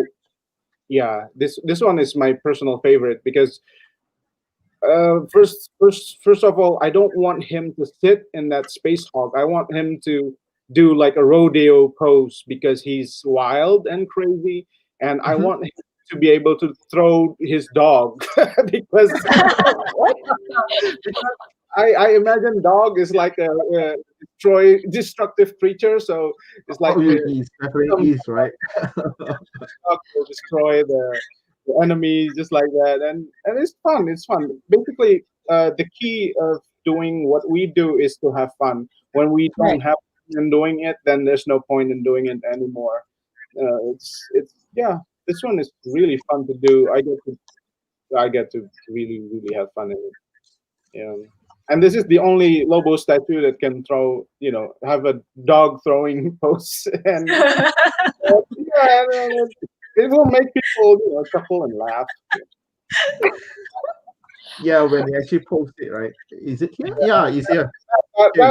Speaker 5: Yeah, this one is my personal favorite because first of all, I don't want him to sit in that space hog. I want him to do like a rodeo pose because he's wild and crazy, and I want him to be able to throw his dog because I imagine dog is like a destructive creature, so it's like
Speaker 1: Oh, he is definitely is, right?
Speaker 5: dog will destroy the enemy just like that, and it's fun. It's fun. Basically, the key of doing what we do is to have fun. When we don't
Speaker 2: Right.
Speaker 5: have fun in doing it, then there's no point in doing it anymore. It's yeah. This one is really fun to do. I get to really have fun in it. Yeah. And this is the only Lobo statue that can throw, have a dog throwing pose, and yeah, and it will make people, chuckle and laugh.
Speaker 1: Yeah, when they actually post it, right? Is it here? Yeah, it's here.
Speaker 5: But
Speaker 1: Here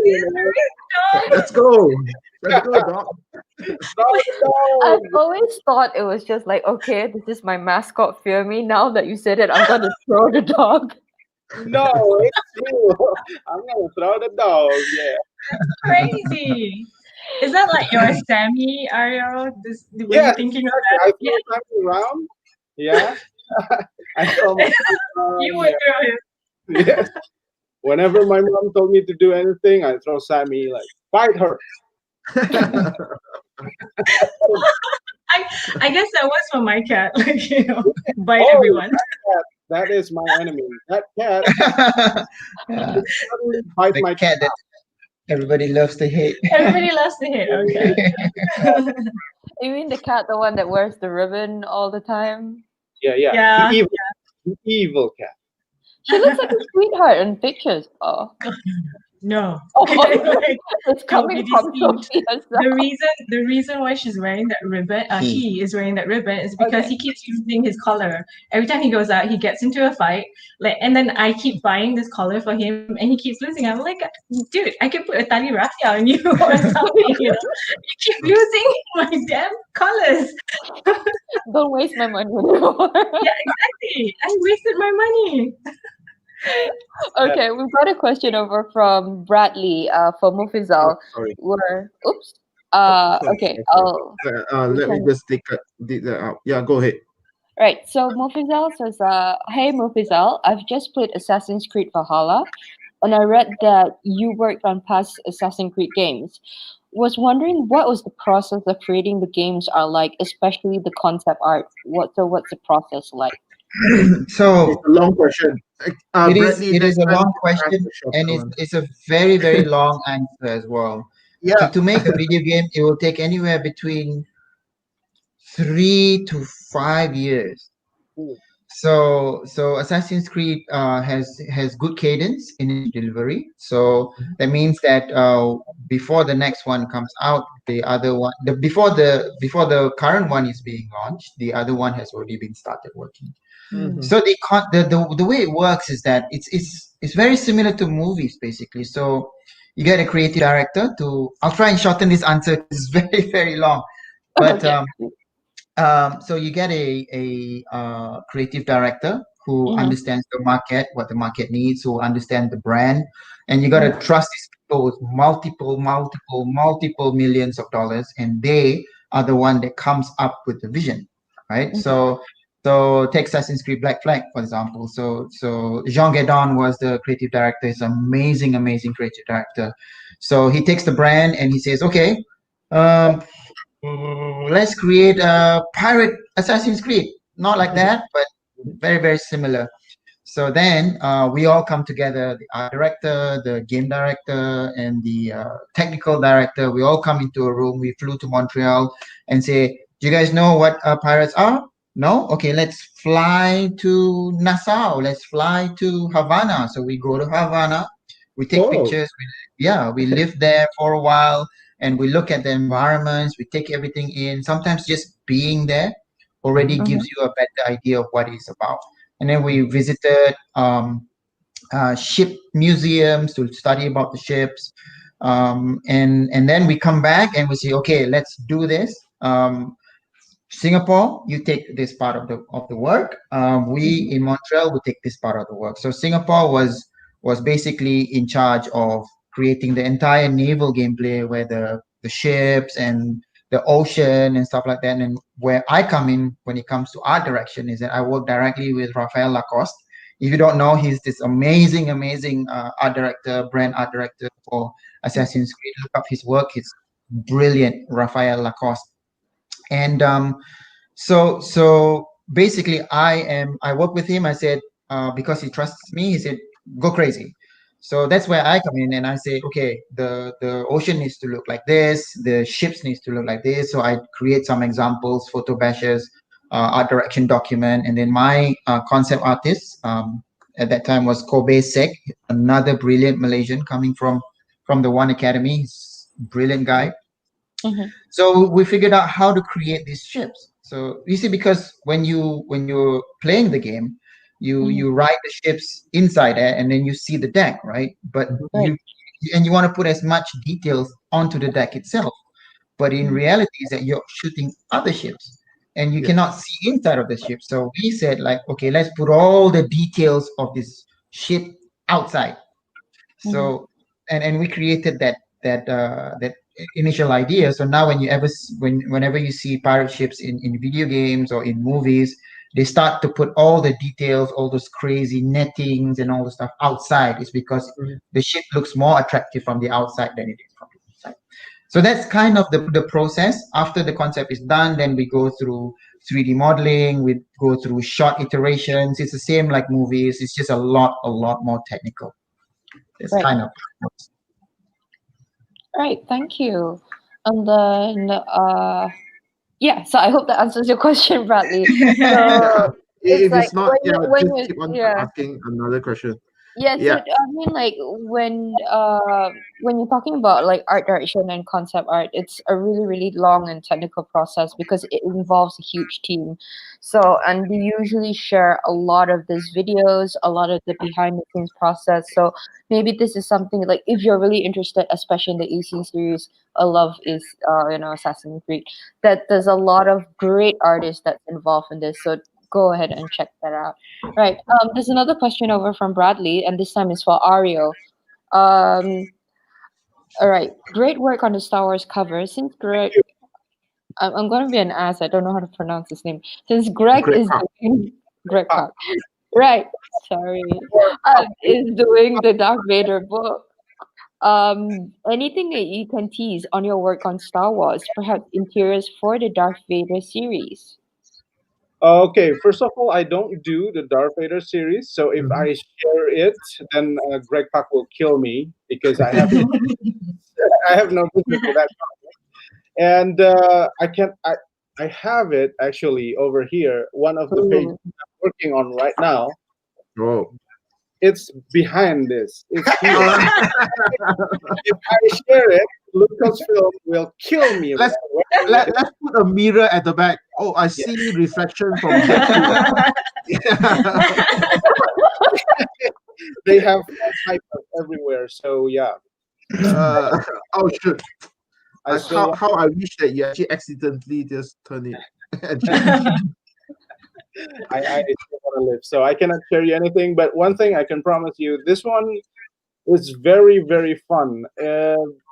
Speaker 1: you
Speaker 5: now,
Speaker 1: Let's go. Let's go, dog.
Speaker 2: I've always thought it was just like, okay, this is my mascot, fear me. Now that you said it, I'm gonna throw the dog.
Speaker 5: No, it's you. I'm gonna throw the dog. Yeah.
Speaker 4: Crazy. Is that like your Sammy, Ariel? Were
Speaker 5: Yeah,
Speaker 4: you thinking of that?
Speaker 5: I throw something around. Yeah. I throw my
Speaker 4: You would throw him.
Speaker 5: Yes. Whenever my mom told me to do anything, I throw Sammy like fight her.
Speaker 4: I guess that was for my cat, like bite
Speaker 5: Oh,
Speaker 4: everyone.
Speaker 5: that is my enemy. That cat
Speaker 3: Yeah.
Speaker 5: suddenly bites
Speaker 3: The
Speaker 5: my
Speaker 3: cat that everybody loves to hate.
Speaker 4: Everybody loves to hit. Okay.
Speaker 2: You mean the cat, the one that wears the ribbon all the time?
Speaker 5: Yeah.
Speaker 4: Yeah.
Speaker 5: The evil cat.
Speaker 2: She looks like a sweetheart in pictures. Oh,
Speaker 4: No.
Speaker 2: Like, it's coming
Speaker 4: be
Speaker 2: from
Speaker 4: deceived.
Speaker 2: Sophia's
Speaker 4: The reason why she's wearing that ribbon, he is wearing that ribbon, is because
Speaker 2: Okay.
Speaker 4: he keeps losing his collar. Every time he goes out, he gets into a fight. And then I keep buying this collar for him, and he keeps losing. I'm like, dude, I could put a tali raffia on you or something. You keep losing my damn collars.
Speaker 2: Don't waste my money anymore.
Speaker 4: Yeah, exactly. I wasted my money.
Speaker 2: Okay, we've got a question over from Bradley for Mufizal.
Speaker 1: Sorry.
Speaker 2: Oops.
Speaker 1: Sorry,
Speaker 2: Okay,
Speaker 1: sorry.
Speaker 2: I'll.
Speaker 1: Let me just dig that out. Yeah, go ahead.
Speaker 2: Right, so Mufizal says, hey Mufizal, I've just played Assassin's Creed Valhalla, and I read that you worked on past Assassin's Creed games. Was wondering what was the process of creating the games are like, especially the concept art. What's the process like?
Speaker 3: So
Speaker 1: It's a long question.
Speaker 3: it is a long question, and
Speaker 1: one.
Speaker 3: it's a very, very long answer as well.
Speaker 1: Yeah.
Speaker 3: To make a video game, it will take anywhere between 3 to 5 years. So Assassin's Creed has good cadence in its delivery. So that means that before the next one comes out, the other one, before the current one is being launched, the other one has already been started working. So the way it works is that it's very similar to movies basically. So you get a creative director to. I'll try and shorten this answer. It's very, very long, but
Speaker 2: Okay.
Speaker 3: so you get a creative director who understands the market, what the market needs, who understand the brand, and you got to trust these people with multiple millions of dollars, and they are the one that comes up with the vision, right? So take Assassin's Creed Black Flag, for example. So Jean Guedon was the creative director. He's amazing creative director. So he takes the brand and he says, okay, let's create a pirate Assassin's Creed. Not like that, but very, very similar. So then we all come together, the art director, the game director, and the technical director. We all come into a room. We flew to Montreal and say, do you guys know what pirates are? No? Okay, let's fly to Nassau. Let's fly to Havana. So we go to Havana. We take
Speaker 1: Oh.
Speaker 3: pictures. We live there for a while, and we look at the environments. We take everything in. Sometimes just being there already gives you a better idea of what it's about. And then we visited ship museums to study about the ships, and then we come back and we say, okay, let's do this. Singapore, you take this part of the work. We in Montreal, we take this part of the work. So Singapore was basically in charge of creating the entire naval gameplay, where the ships and the ocean and stuff like that. And where I come in when it comes to art direction is that I work directly with Raphael Lacoste. If you don't know, he's this amazing art director, brand art director for Assassin's Creed. Look up his work; it's brilliant, Raphael Lacoste. And so basically I work with him. I said, because he trusts me, he said, go crazy. So that's where I come in, and I say, okay, the ocean needs to look like this, the ships needs to look like this. So I create some examples, photo bashes, art direction document, and then my concept artist at that time was Kobe Sek, another brilliant Malaysian coming from the One Academy. He's a brilliant guy. So we figured out how to create these ships. So you see, because when you're playing the game, you ride the ships inside there, and then you see the deck, right? But you want to put as much details onto the deck itself. But in reality, is that you're shooting other ships, and you cannot see inside of the ship. So we said, like, okay, let's put all the details of this ship outside. So and we created that initial idea. So now whenever you see pirate ships in video games or in movies, they start to put all the details, all those crazy nettings and all the stuff outside. It's because the ship looks more attractive from the outside than it is from the inside. So that's kind of the process. After the concept is done, then we go through 3D modeling, we go through short iterations. It's the same like movies, it's just a lot more technical. It's kind of
Speaker 2: right. Thank you. And then yeah, so I hope that answers your question, Bradley. So it's
Speaker 1: If
Speaker 2: like
Speaker 1: it's not,
Speaker 2: when
Speaker 1: just
Speaker 2: you
Speaker 1: keep on
Speaker 2: yeah.
Speaker 1: asking another question.
Speaker 2: Yeah, so
Speaker 1: Yeah.
Speaker 2: I mean, like when you're talking about like art direction and concept art, it's a really, really long and technical process because it involves a huge team. So, and we usually share a lot of these videos, a lot of the behind the scenes process. So maybe this is something like if you're really interested, especially in the AC series, a love is Assassin's Creed. That there's a lot of great artists that's involved in this. So go ahead and check that out. Right. There's another question over from Bradley, and this time is for Ariel. Um, all right. Great work on the Star Wars cover. Since Greg, I'm going to be an ass. I don't know how to pronounce his name. Since Greg
Speaker 1: Great
Speaker 2: is
Speaker 1: talk.
Speaker 2: doing Greg Park, right? Sorry, is doing the Darth Vader book. Anything that you can tease on your work on Star Wars, perhaps interiors for the Darth Vader series?
Speaker 5: Okay, first of all, I don't do the Darth Vader series, so if I share it, then Greg Pak will kill me because I have no business with that. And I can I have it actually over here. One of the pages
Speaker 2: Ooh.
Speaker 5: I'm working on right now.
Speaker 1: Oh.
Speaker 5: It's behind this. It's here. If I share it, Lucasfilm will kill me.
Speaker 1: Let's put a mirror at the back. Oh, I see reflection from Jet.
Speaker 5: They have hyper everywhere. So yeah.
Speaker 1: Oh shoot!
Speaker 5: I still
Speaker 1: How I wish that you actually accidentally just turn it.
Speaker 5: I still want to live. So I cannot share you anything. But one thing I can promise you, this one is very, very fun.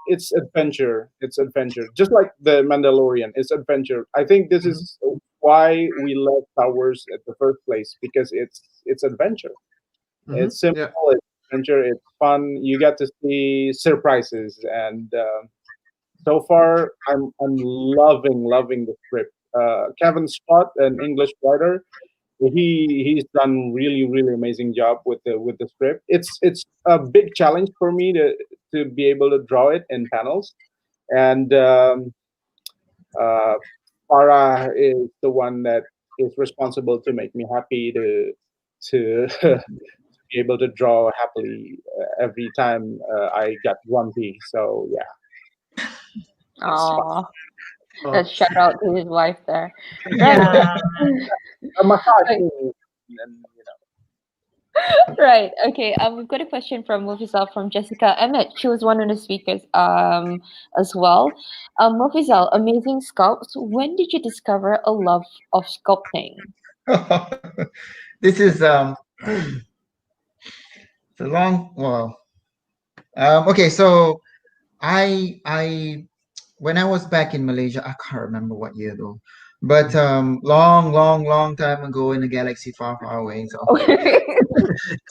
Speaker 5: It's adventure. It's adventure. Just like the Mandalorian, it's adventure. I think this is why we love Star Wars at the first place, because it's adventure. It's simple.
Speaker 1: Yeah.
Speaker 5: It's adventure. It's fun. You get to see surprises, and so far I'm loving the script. Kevin Scott, an English writer, he's done really amazing job with the script. It's a big challenge for me to be able to draw it in panels, and Farah is the one that is responsible to make me happy to be be able to draw happily every time I got grumpy. So yeah, it's fun.
Speaker 2: Oh,
Speaker 1: Oh,
Speaker 2: let's shout out to his wife there. Right.
Speaker 4: Yeah.
Speaker 5: A massage
Speaker 2: Right.
Speaker 5: thing, and
Speaker 2: Right. Okay. We've got a question from Mufizal from Jessica Emmett. She was one of the speakers as well. Mufizal, amazing sculpts. When did you discover a love of sculpting?
Speaker 3: This is it's a long okay, so I when I was back in Malaysia, I can't remember what year though, but long time ago in a galaxy far, far away.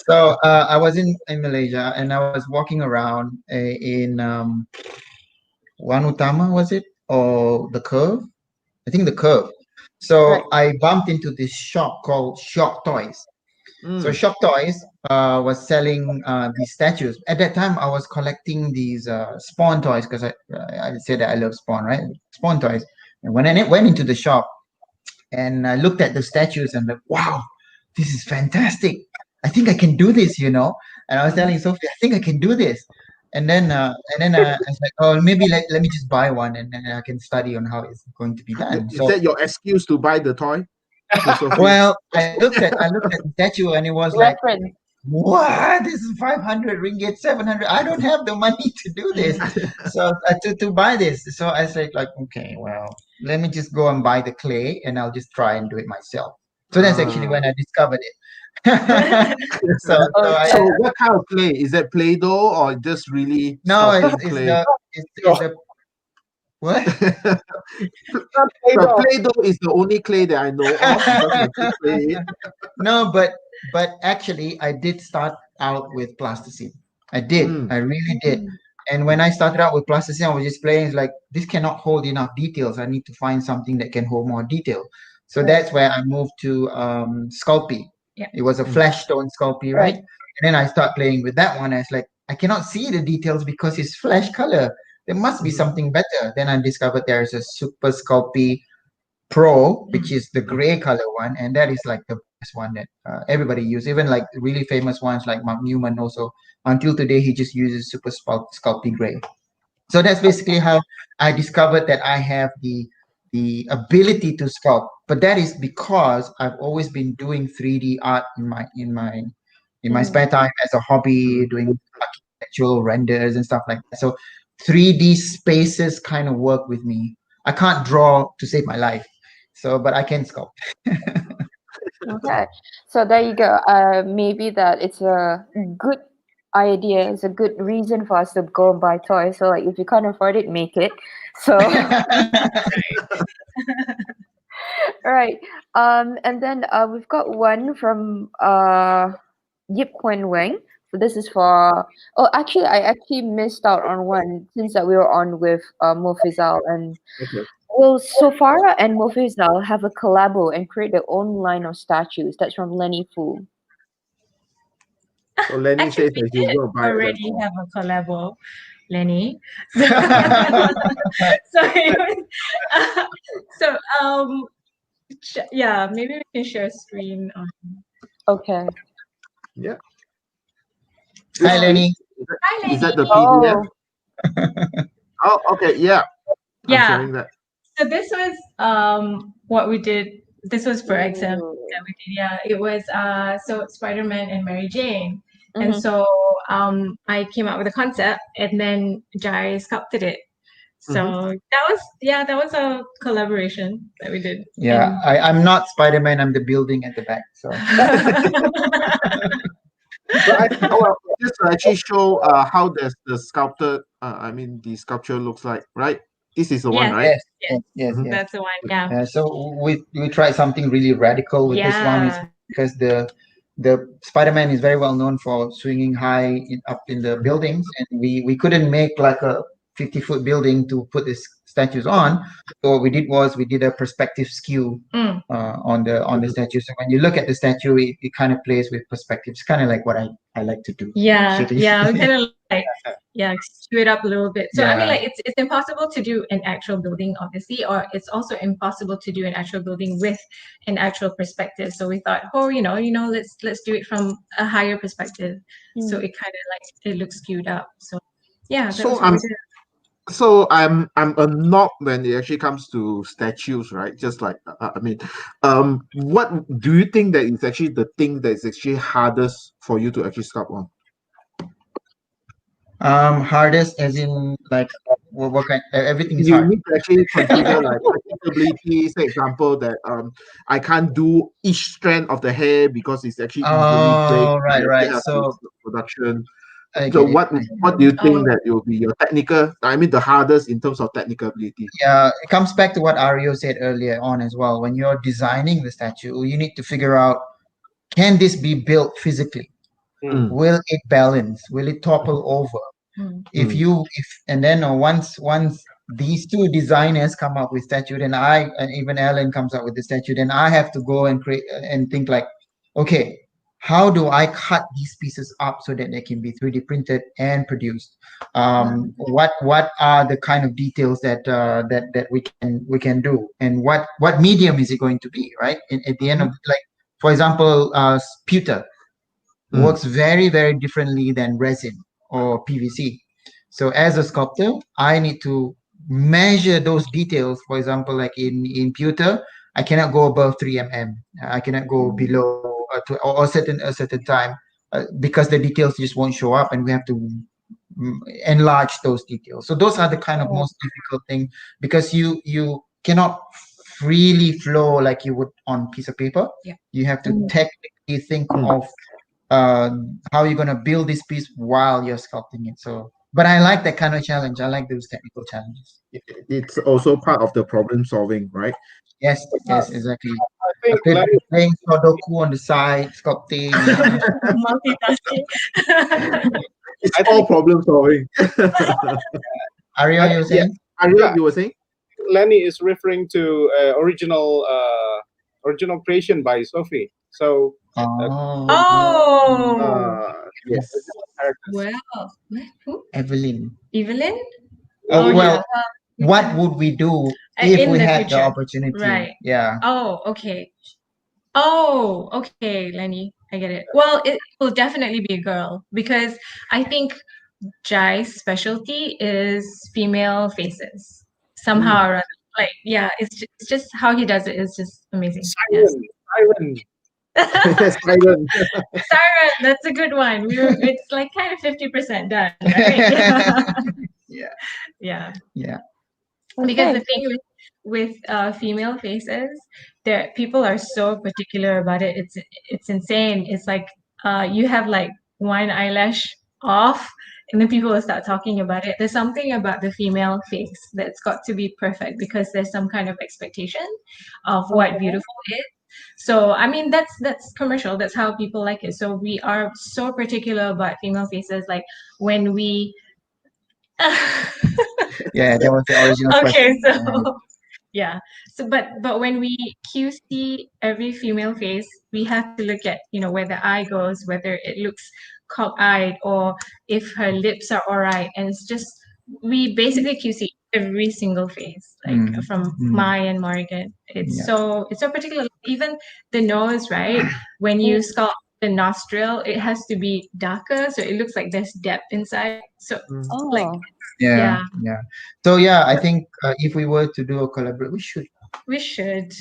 Speaker 3: So I was in Malaysia and I was walking around in Wan Utama, was it, or the Curve? I think the Curve. So
Speaker 2: Right.
Speaker 3: I bumped into this shop called Shop Toys. So Shop Toys was selling these statues. At that time, I was collecting these Spawn toys because I said that I love Spawn, right? Spawn toys. And when I went into the shop and I looked at the statues and like, wow, this is fantastic. I think I can do this, you know. And I was telling Sophie, I think I can do this. And then I was like, oh, maybe let me just buy one and then I can study on how it's going to be done.
Speaker 1: is
Speaker 3: So
Speaker 1: that your excuse to buy the toy to Sophie?
Speaker 3: well, I looked at the statue and it was like,
Speaker 2: Reference.
Speaker 3: what? This is 500 ringgit, 700. I don't have the money to do this. So to buy this. So I said like, okay, well, let me just go and buy the clay and I'll just try and do it myself. So that's actually when I discovered it. so
Speaker 1: So what kind of clay? Is that Play-Doh or just really
Speaker 3: no,
Speaker 1: sculpting clay?
Speaker 3: it's the what?
Speaker 1: The Play-Doh is the only clay that I know of because my kids play it.
Speaker 3: No, but actually I did start out with plasticine. I did. I really did. And when I started out with plasticine, I was just playing. It's like this cannot hold enough details. I need to find something that can hold more detail. So that's where I moved to Sculpey.
Speaker 4: Yeah.
Speaker 3: It was a flash stone Sculpey, right? And then I start playing with that one. I was like, I cannot see the details because it's flash color. There must be something better. Then I discovered there's a Super Sculpey Pro, which is the gray color one, and that is like the best one that everybody uses. Even like really famous ones like Mark Newman also. Until today, he just uses Super Sculpey Gray. So that's basically how I discovered that I have the ability to sculpt. But that is because I've always been doing 3D art in my spare time as a hobby, doing architectural renders and stuff like that. So 3D spaces kind of work with me. I can't draw to save my life. So, but I can sculpt.
Speaker 2: Okay, so there you go. Maybe that it's a good idea. It's a good reason for us to go and buy toys. So, like, if you can't afford it, make it. So, right. And then we've got one from Yip Kwen Weng. So this is for. Oh, actually, I actually missed out on one since that we were on with Mufizal and.
Speaker 1: Okay.
Speaker 2: Will Soefara and Mufizal have a collabo and create their own line of statues? That's from Lenny Fu.
Speaker 1: So Lenny
Speaker 4: Actually,
Speaker 1: says
Speaker 4: we
Speaker 1: that he'll
Speaker 4: did
Speaker 1: go buy that
Speaker 4: already
Speaker 1: toy.
Speaker 4: have a collabo, Lenny. So, yeah, maybe we can share screen.
Speaker 2: Okay.
Speaker 1: Yeah.
Speaker 3: Hi, Lenny.
Speaker 4: Hi,
Speaker 1: Is that the
Speaker 2: Oh,
Speaker 1: PDF? Oh, okay. Yeah. I'm
Speaker 4: Yeah.
Speaker 1: sharing that.
Speaker 4: So this was what we did. This was for exam that we did. Yeah, it was so Spider-Man and Mary Jane. And so I came up with a concept and then Jai sculpted it. So that was a collaboration that we did.
Speaker 3: Yeah, I'm not Spider-Man. I'm the building at the back. So
Speaker 1: So just to actually show how does the sculptor, the sculpture looks like, right? This is the one,
Speaker 4: Yes.
Speaker 1: right?
Speaker 3: yes.
Speaker 4: That's the one. Yeah.
Speaker 3: So we tried something really radical with this one. It's because the Spider-Man is very well known for swinging high up in the buildings, and we couldn't make like a 50-foot building to put this statues on. So what we did was we did a perspective skew on the statue. So when you look at the statue, it kind of plays with perspective. It's kind of like what I like to do.
Speaker 4: Yeah,
Speaker 3: actually.
Speaker 4: yeah, we kind of like skew it up a little bit. So I mean,
Speaker 3: Yeah.
Speaker 4: like it's impossible to do an actual building, obviously, or it's also impossible to do an actual building with an actual perspective. So we thought, oh, let's do it from a higher perspective. So it kind of like it looks skewed up. So yeah, that
Speaker 1: So
Speaker 4: was what we did.
Speaker 1: So I'm a knob when it actually comes to statues, right? Just like I mean, what do you think that is actually the thing that is actually hardest for you to actually sculpt on?
Speaker 3: Hardest as in like what kind? Everything is
Speaker 1: You
Speaker 3: hard.
Speaker 1: need to actually consider like practicability. Say example that I can't do each strand of the hair because it's actually easily break.
Speaker 3: Oh, right,
Speaker 1: You
Speaker 3: right.
Speaker 1: have
Speaker 3: So
Speaker 1: production.
Speaker 3: I
Speaker 1: So
Speaker 3: get it.
Speaker 1: what do you think
Speaker 4: Oh.
Speaker 1: that will be your technical? I mean, the hardest in terms of technical ability.
Speaker 3: Yeah, it comes back to what Ario said earlier on as well. When you're designing the statue, you need to figure out, can this be built physically?
Speaker 1: Mm.
Speaker 3: Will it balance? Will it topple over? And then once these two designers come up with statue, then and even Alan comes up with the statue, then I have to go and create and think like, okay, how do I cut these pieces up so that they can be 3D printed and produced? What are the kind of details that we can do, and what medium is it going to be, right? At the end of, like, for example, pewter works very, very differently than resin or PVC. So as a sculptor, I need to measure those details. For example, like in pewter, I cannot go above 3 mm. I cannot go below or a certain time because the details just won't show up, and we have to enlarge those details. So those are the kind of most difficult thing, because you cannot freely flow like you would on piece of paper.
Speaker 4: Yeah.
Speaker 3: You have to technically think of how you're going to build this piece while you're sculpting it. So, but I like that kind of challenge. I like those technical challenges.
Speaker 1: It's also part of the problem solving, right?
Speaker 3: Yes, exactly.
Speaker 5: I think
Speaker 3: Playing Sudoku on the side, sculpting.
Speaker 4: Multitasking.
Speaker 1: It's all problem solving.
Speaker 3: Ariel, you were saying?
Speaker 1: Ariel, you were saying?
Speaker 5: Lenny is referring to original creation by Sophie. So
Speaker 1: Yes.
Speaker 4: Well, who?
Speaker 3: Evelyn.
Speaker 4: Evelyn?
Speaker 3: Well, what would we do if
Speaker 4: in
Speaker 3: we
Speaker 4: the
Speaker 3: had
Speaker 4: future.
Speaker 3: the opportunity?
Speaker 4: Right.
Speaker 3: Yeah.
Speaker 4: Oh, okay. Oh, okay, Lenny. I get it. Well, it will definitely be a girl, because I think Jai's specialty is female faces. Somehow or other. Like, yeah, it's just how he does it is just amazing.
Speaker 5: Siren.
Speaker 1: Siren.
Speaker 4: Siren, that's a good one. It's like kind of 50% done, right? Yeah. Because the thing with female faces, people are so particular about it. It's insane. It's like you have like one eyelash off, and then people will start talking about it. There's something about the female face that's got to be perfect, because there's some kind of expectation of what beautiful is. So I mean, that's commercial. That's how people like it. So we are so particular about female faces. Like when we
Speaker 3: Yeah, that was the original question.
Speaker 4: Okay, so yeah. So but when we QC every female face, we have to look at, where the eye goes, whether it looks cock-eyed, or if her lips are all right. And it's just, we basically QC every single face, like from Mai and Morgan. It's so particular. Even the nose, right? When you sculpt the nostril, it has to be darker, so it looks like there's depth inside. So like
Speaker 3: yeah. So yeah, I think if we were to do a collaboration, we should.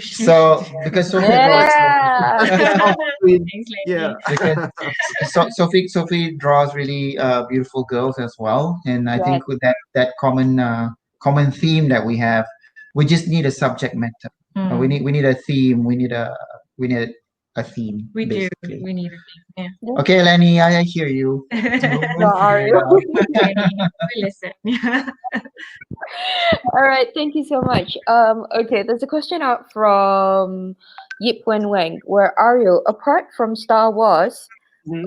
Speaker 3: So because Sophie Sophie draws really beautiful girls as well, and I think with that common theme that we have, we just need a subject matter. We need a theme. We need a theme.
Speaker 4: We
Speaker 3: basically.
Speaker 4: do. We need a theme. Yeah.
Speaker 3: Okay, Lenny, I hear you.
Speaker 4: Listen.
Speaker 2: All right, thank you so much. Okay, there's a question out from Yip Wen Wang, where Ariel, apart from Star Wars,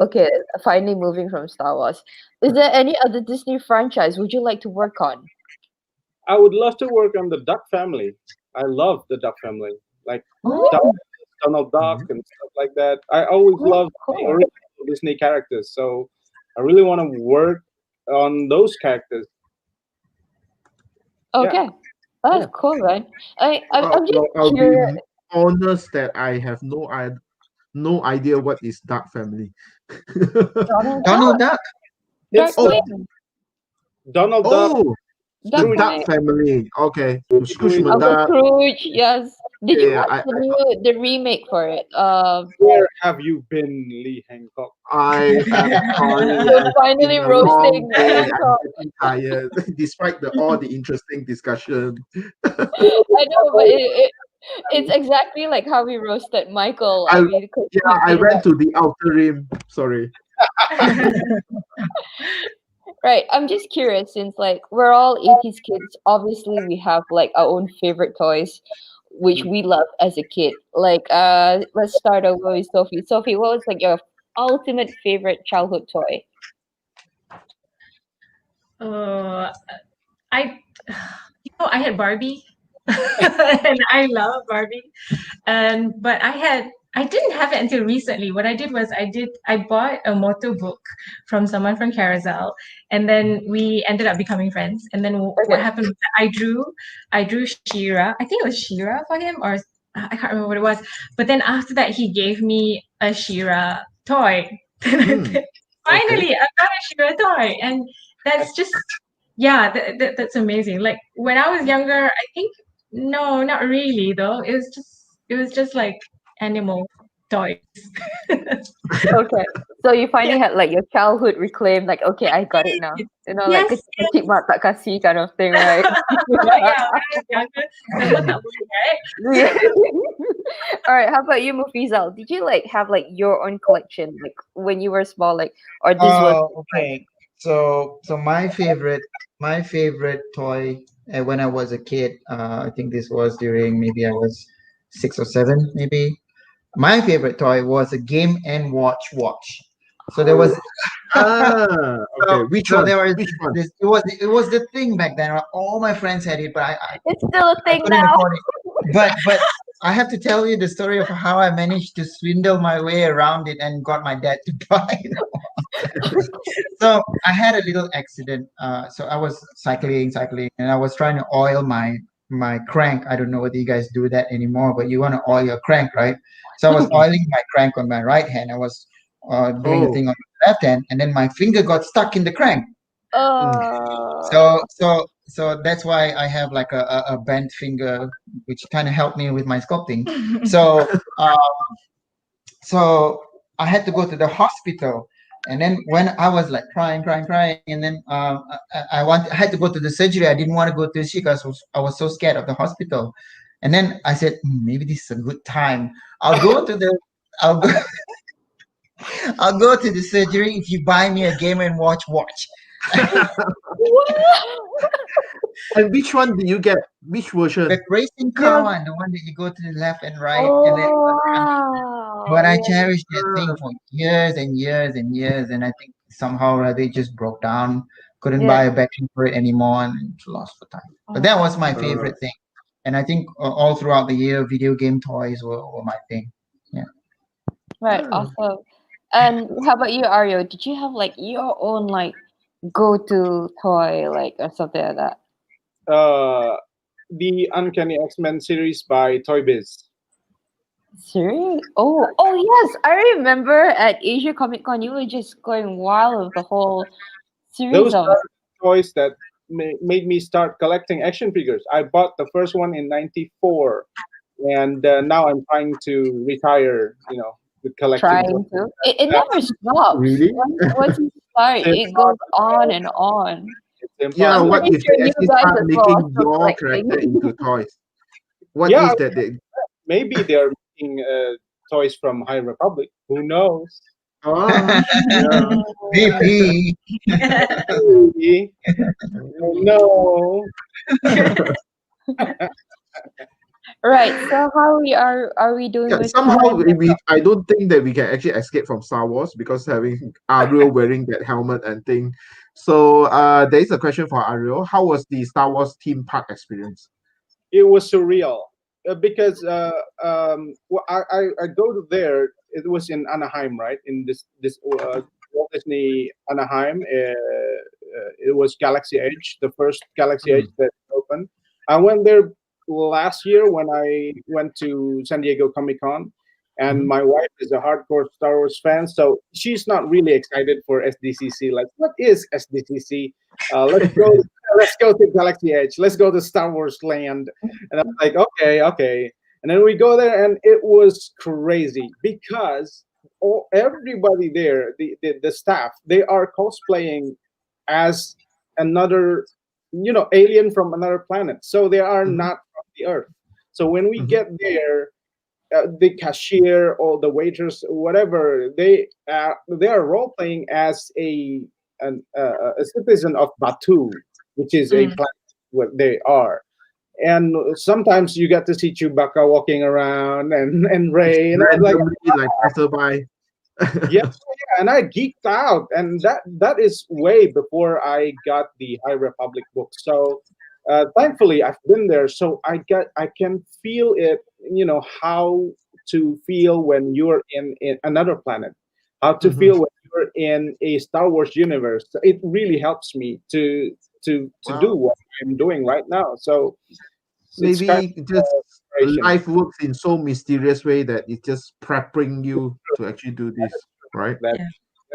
Speaker 2: okay, finally moving from Star Wars, is there any other Disney franchise would you like to work on?
Speaker 5: I would love to work on the Duck family. I love the Duck family, like Duck,
Speaker 2: Oh,
Speaker 5: Donald Duck
Speaker 1: Mhm.
Speaker 5: and stuff like that. I always
Speaker 2: oh,
Speaker 5: loved the
Speaker 2: cool.
Speaker 5: original Disney characters, so I really want to work on those characters. Yeah,
Speaker 2: Okay, that's
Speaker 1: Yeah.
Speaker 2: cool, man. I'm just
Speaker 1: I'll be
Speaker 2: curious.
Speaker 1: honest that I have no idea what is Dark Family.
Speaker 2: Donald
Speaker 3: Donald
Speaker 2: Duck,
Speaker 3: Duck.
Speaker 5: it's the
Speaker 1: Oh,
Speaker 2: Darkwing,
Speaker 5: Donald Duck,
Speaker 1: oh, the
Speaker 5: Scrooge,
Speaker 1: Duck
Speaker 2: Duckwing,
Speaker 1: Family. Okay,
Speaker 5: Scrooge
Speaker 1: Scrooge
Speaker 2: Uncle
Speaker 1: McDuck.
Speaker 2: Scrooge. Yes. Did you
Speaker 1: Yeah,
Speaker 2: watch the remake for it?
Speaker 5: Where have you been, Lee Hancock?
Speaker 1: I am sorry.
Speaker 2: You're
Speaker 1: It's been
Speaker 2: finally
Speaker 1: a long
Speaker 2: roasting
Speaker 1: day. I'm
Speaker 2: Hancock.
Speaker 1: getting tired, despite all the interesting discussion.
Speaker 2: I know, but it's exactly like how we roasted Michael.
Speaker 1: I
Speaker 2: I mean, 'cause
Speaker 1: Yeah,
Speaker 2: he
Speaker 1: I
Speaker 2: didn't
Speaker 1: went to the outer rim. Sorry.
Speaker 2: Right. I'm just curious since like we're all 80s kids, obviously we have like our own favorite toys which we loved as a kid. Like let's start over with Sophie. Sophie, what was like your ultimate favorite childhood toy?
Speaker 4: Uh, I, I had Barbie, and I love Barbie. But I didn't have it until recently. What I did was I bought a moto book from someone from Carousel, and then we ended up becoming friends. And then what
Speaker 2: Okay.
Speaker 4: happened was that I drew Shira. I think it was Shira for him, or I can't remember what it was. But then after that, he gave me a Shira toy.
Speaker 1: Hmm. Okay.
Speaker 4: Finally, I got a Shira toy, and that's just yeah, that's amazing. Like when I was younger, I think no, not really though. It was just like animal toys.
Speaker 2: Okay. So you
Speaker 4: Yeah,
Speaker 2: finally had like your childhood reclaimed, like, okay, I got it now. You know, like
Speaker 4: yes,
Speaker 2: kecil mak tak kasih kind of thing, right?
Speaker 4: yeah. When I was younger, semua tak boleh, right?
Speaker 2: Yeah. All right. How about you, Mufizal? Did you like have like your own collection, like when you were small, like, or this was
Speaker 3: Oh,
Speaker 2: like,
Speaker 3: okay. So my favorite toy when I was a kid, I think this was during maybe I was 6 or 7, maybe. My favorite toy was a Game and Watch. So there was
Speaker 1: Ah, okay.
Speaker 3: so,
Speaker 1: Which
Speaker 3: so
Speaker 1: one?
Speaker 3: there was
Speaker 1: Which one?
Speaker 3: this. It was the thing back then. All my friends had it, but
Speaker 2: it's still a
Speaker 3: I
Speaker 2: thing
Speaker 3: couldn't
Speaker 2: now?
Speaker 3: afford it. But I have to tell you the story of how I managed to swindle my way around it and got my dad to buy it. So I had a little accident. So I was cycling, and I was trying to oil my crank. I don't know whether you guys do that anymore, but you want to oil your crank, right? So I was oiling my crank on my right hand. I was doing the
Speaker 1: Oh.
Speaker 3: thing on the left hand, and then my finger got stuck in the crank.
Speaker 1: Mm.
Speaker 3: So that's why I have like a bent finger, which kind of helped me with my sculpting. So so I had to go to the hospital. And then when I was like crying, and then I had to go to the surgery. I didn't want to go to the surgery because I was so scared of the hospital. And then I said, maybe this is a good time. I'll go to the I'll go I'll go to the surgery if you buy me a Game and Watch.
Speaker 1: And which one did you get? Which
Speaker 3: The
Speaker 1: version?
Speaker 3: racing car
Speaker 2: Yes.
Speaker 3: one, the one that you go to the left and right, and then
Speaker 2: Oh
Speaker 3: but
Speaker 2: wow.
Speaker 3: I
Speaker 2: Yeah.
Speaker 3: cherished that thing
Speaker 1: Ah,
Speaker 3: for years and years and years, and I think somehow or other it just broke down. Couldn't buy
Speaker 2: Yeah.
Speaker 3: a battery for it anymore, and it's lost for time. But that was my
Speaker 2: Oh.
Speaker 1: uh,
Speaker 3: favorite thing, and I think all throughout the year, video game toys were my thing. Yeah.
Speaker 2: Right.
Speaker 1: ah.
Speaker 2: Awesome. And how about you, Ario? Did you have like your own like go-to toy, like or something like that?
Speaker 5: uh, the Uncanny X-Men series by Toy Biz.
Speaker 2: Serious? Oh yes. I remember at Asia Comic Con, you were just going wild with the whole series
Speaker 5: Those
Speaker 2: of.
Speaker 5: are toys that made me start collecting action figures. I bought the first one in '94, and now I'm trying to retire. With collecting toys.
Speaker 2: Trying to. It
Speaker 5: That's
Speaker 2: never stops.
Speaker 1: Really?
Speaker 2: Once you start, it goes on and on.
Speaker 5: it's
Speaker 1: Yeah,
Speaker 2: I'm
Speaker 5: impossible.
Speaker 1: what
Speaker 2: pretty
Speaker 1: if
Speaker 2: sure
Speaker 1: they
Speaker 2: you
Speaker 1: actually
Speaker 2: guys
Speaker 1: start
Speaker 2: as well are
Speaker 1: making
Speaker 2: still
Speaker 1: your
Speaker 2: collecting.
Speaker 1: character into toys? What
Speaker 5: Yeah,
Speaker 1: if that they
Speaker 5: maybe they're making toys from High Republic. Who knows?
Speaker 1: ah yeah.
Speaker 3: Maybe.
Speaker 5: Maybe. No.
Speaker 2: Right. So how are we doing
Speaker 1: Yeah,
Speaker 2: with
Speaker 1: somehow
Speaker 2: time?
Speaker 1: I don't think that we can actually escape from Star Wars because having Ariel wearing that helmet and thing, So there is a question for Ariel. How was the Star Wars theme park experience?
Speaker 5: It was surreal because well, I go to there. It was in Anaheim, right? In this Walt Disney Anaheim. It was Galaxy Edge, the first Galaxy Edge that opened. I went there last year when I went to San Diego Comic Con, and my wife is a hardcore Star Wars fan, so she's not really excited for SDCC. Like, what is SDCC? Let's go. Let's go to Galaxy Edge. Let's go to Star Wars Land. And I'm like, okay, okay. And then we go there, and it was crazy because everybody there, the staff, they are cosplaying as another, alien from another planet. So they are not from the Earth. So when we get there, the cashier or the waitress, whatever, they are role playing as a citizen of Batu, which is a planet where they are. And sometimes you get to see Chewbacca walking around and Ray, and I was
Speaker 1: like passerby.
Speaker 5: yeah, and I geeked out, and that is way before I got the High Republic book. So thankfully I've been there, so I can feel it, how to feel when you're in another planet, how to feel when you're in a Star Wars universe. So it really helps me to do what I'm doing right now. So it's
Speaker 1: Maybe
Speaker 5: kind of
Speaker 1: just
Speaker 5: inspiration.
Speaker 1: life works in so mysterious way that it's just prepping you to actually do this, right?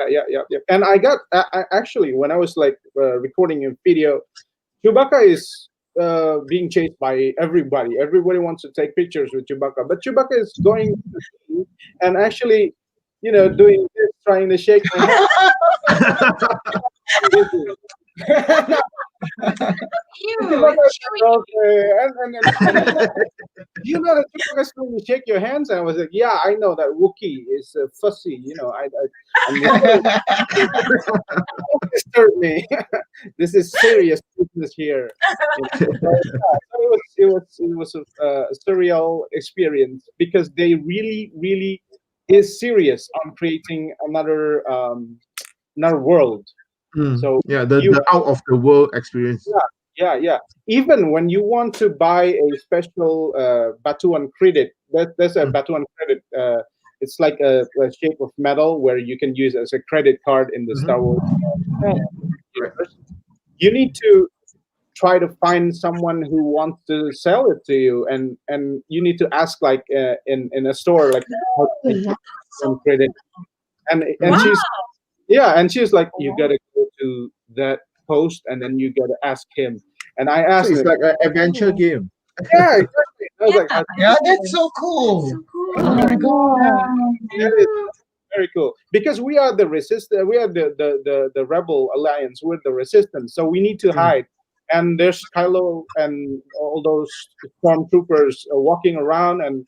Speaker 5: Yeah. And I got actually, when I was like recording a video, Chewbacca is being chased by everybody. Everybody wants to take pictures with Chewbacca, but Chewbacca is going and actually, doing this, trying to shake my hand. Okay, and you know that Chewbacca's going to shake your hands, and I was like, yeah, I know that Wookiee is fussy. Don't disturb me. This is serious business here. So, it was a surreal experience because they really is serious on creating another world. So
Speaker 1: the out of the world experience.
Speaker 5: Yeah. Even when you want to buy a special Batuan credit, there's a Batuan credit. It's like a shape of metal where you can use as a credit card in the Star Wars universe. You need to try to find someone who wants to sell it to you, and you need to ask like in a store like how to get some credit, and she's like, you gotta go to that post and then you gotta ask him. And I asked
Speaker 1: So it's
Speaker 5: him,
Speaker 1: like an adventure game.
Speaker 5: yeah, exactly. I was like,
Speaker 3: Yeah, that's so cool.
Speaker 2: Oh my god.
Speaker 5: that is very cool because we are the resistance. We are the rebel alliance. We're the resistance, so we need to hide. And there's Kylo and all those stormtroopers walking around, and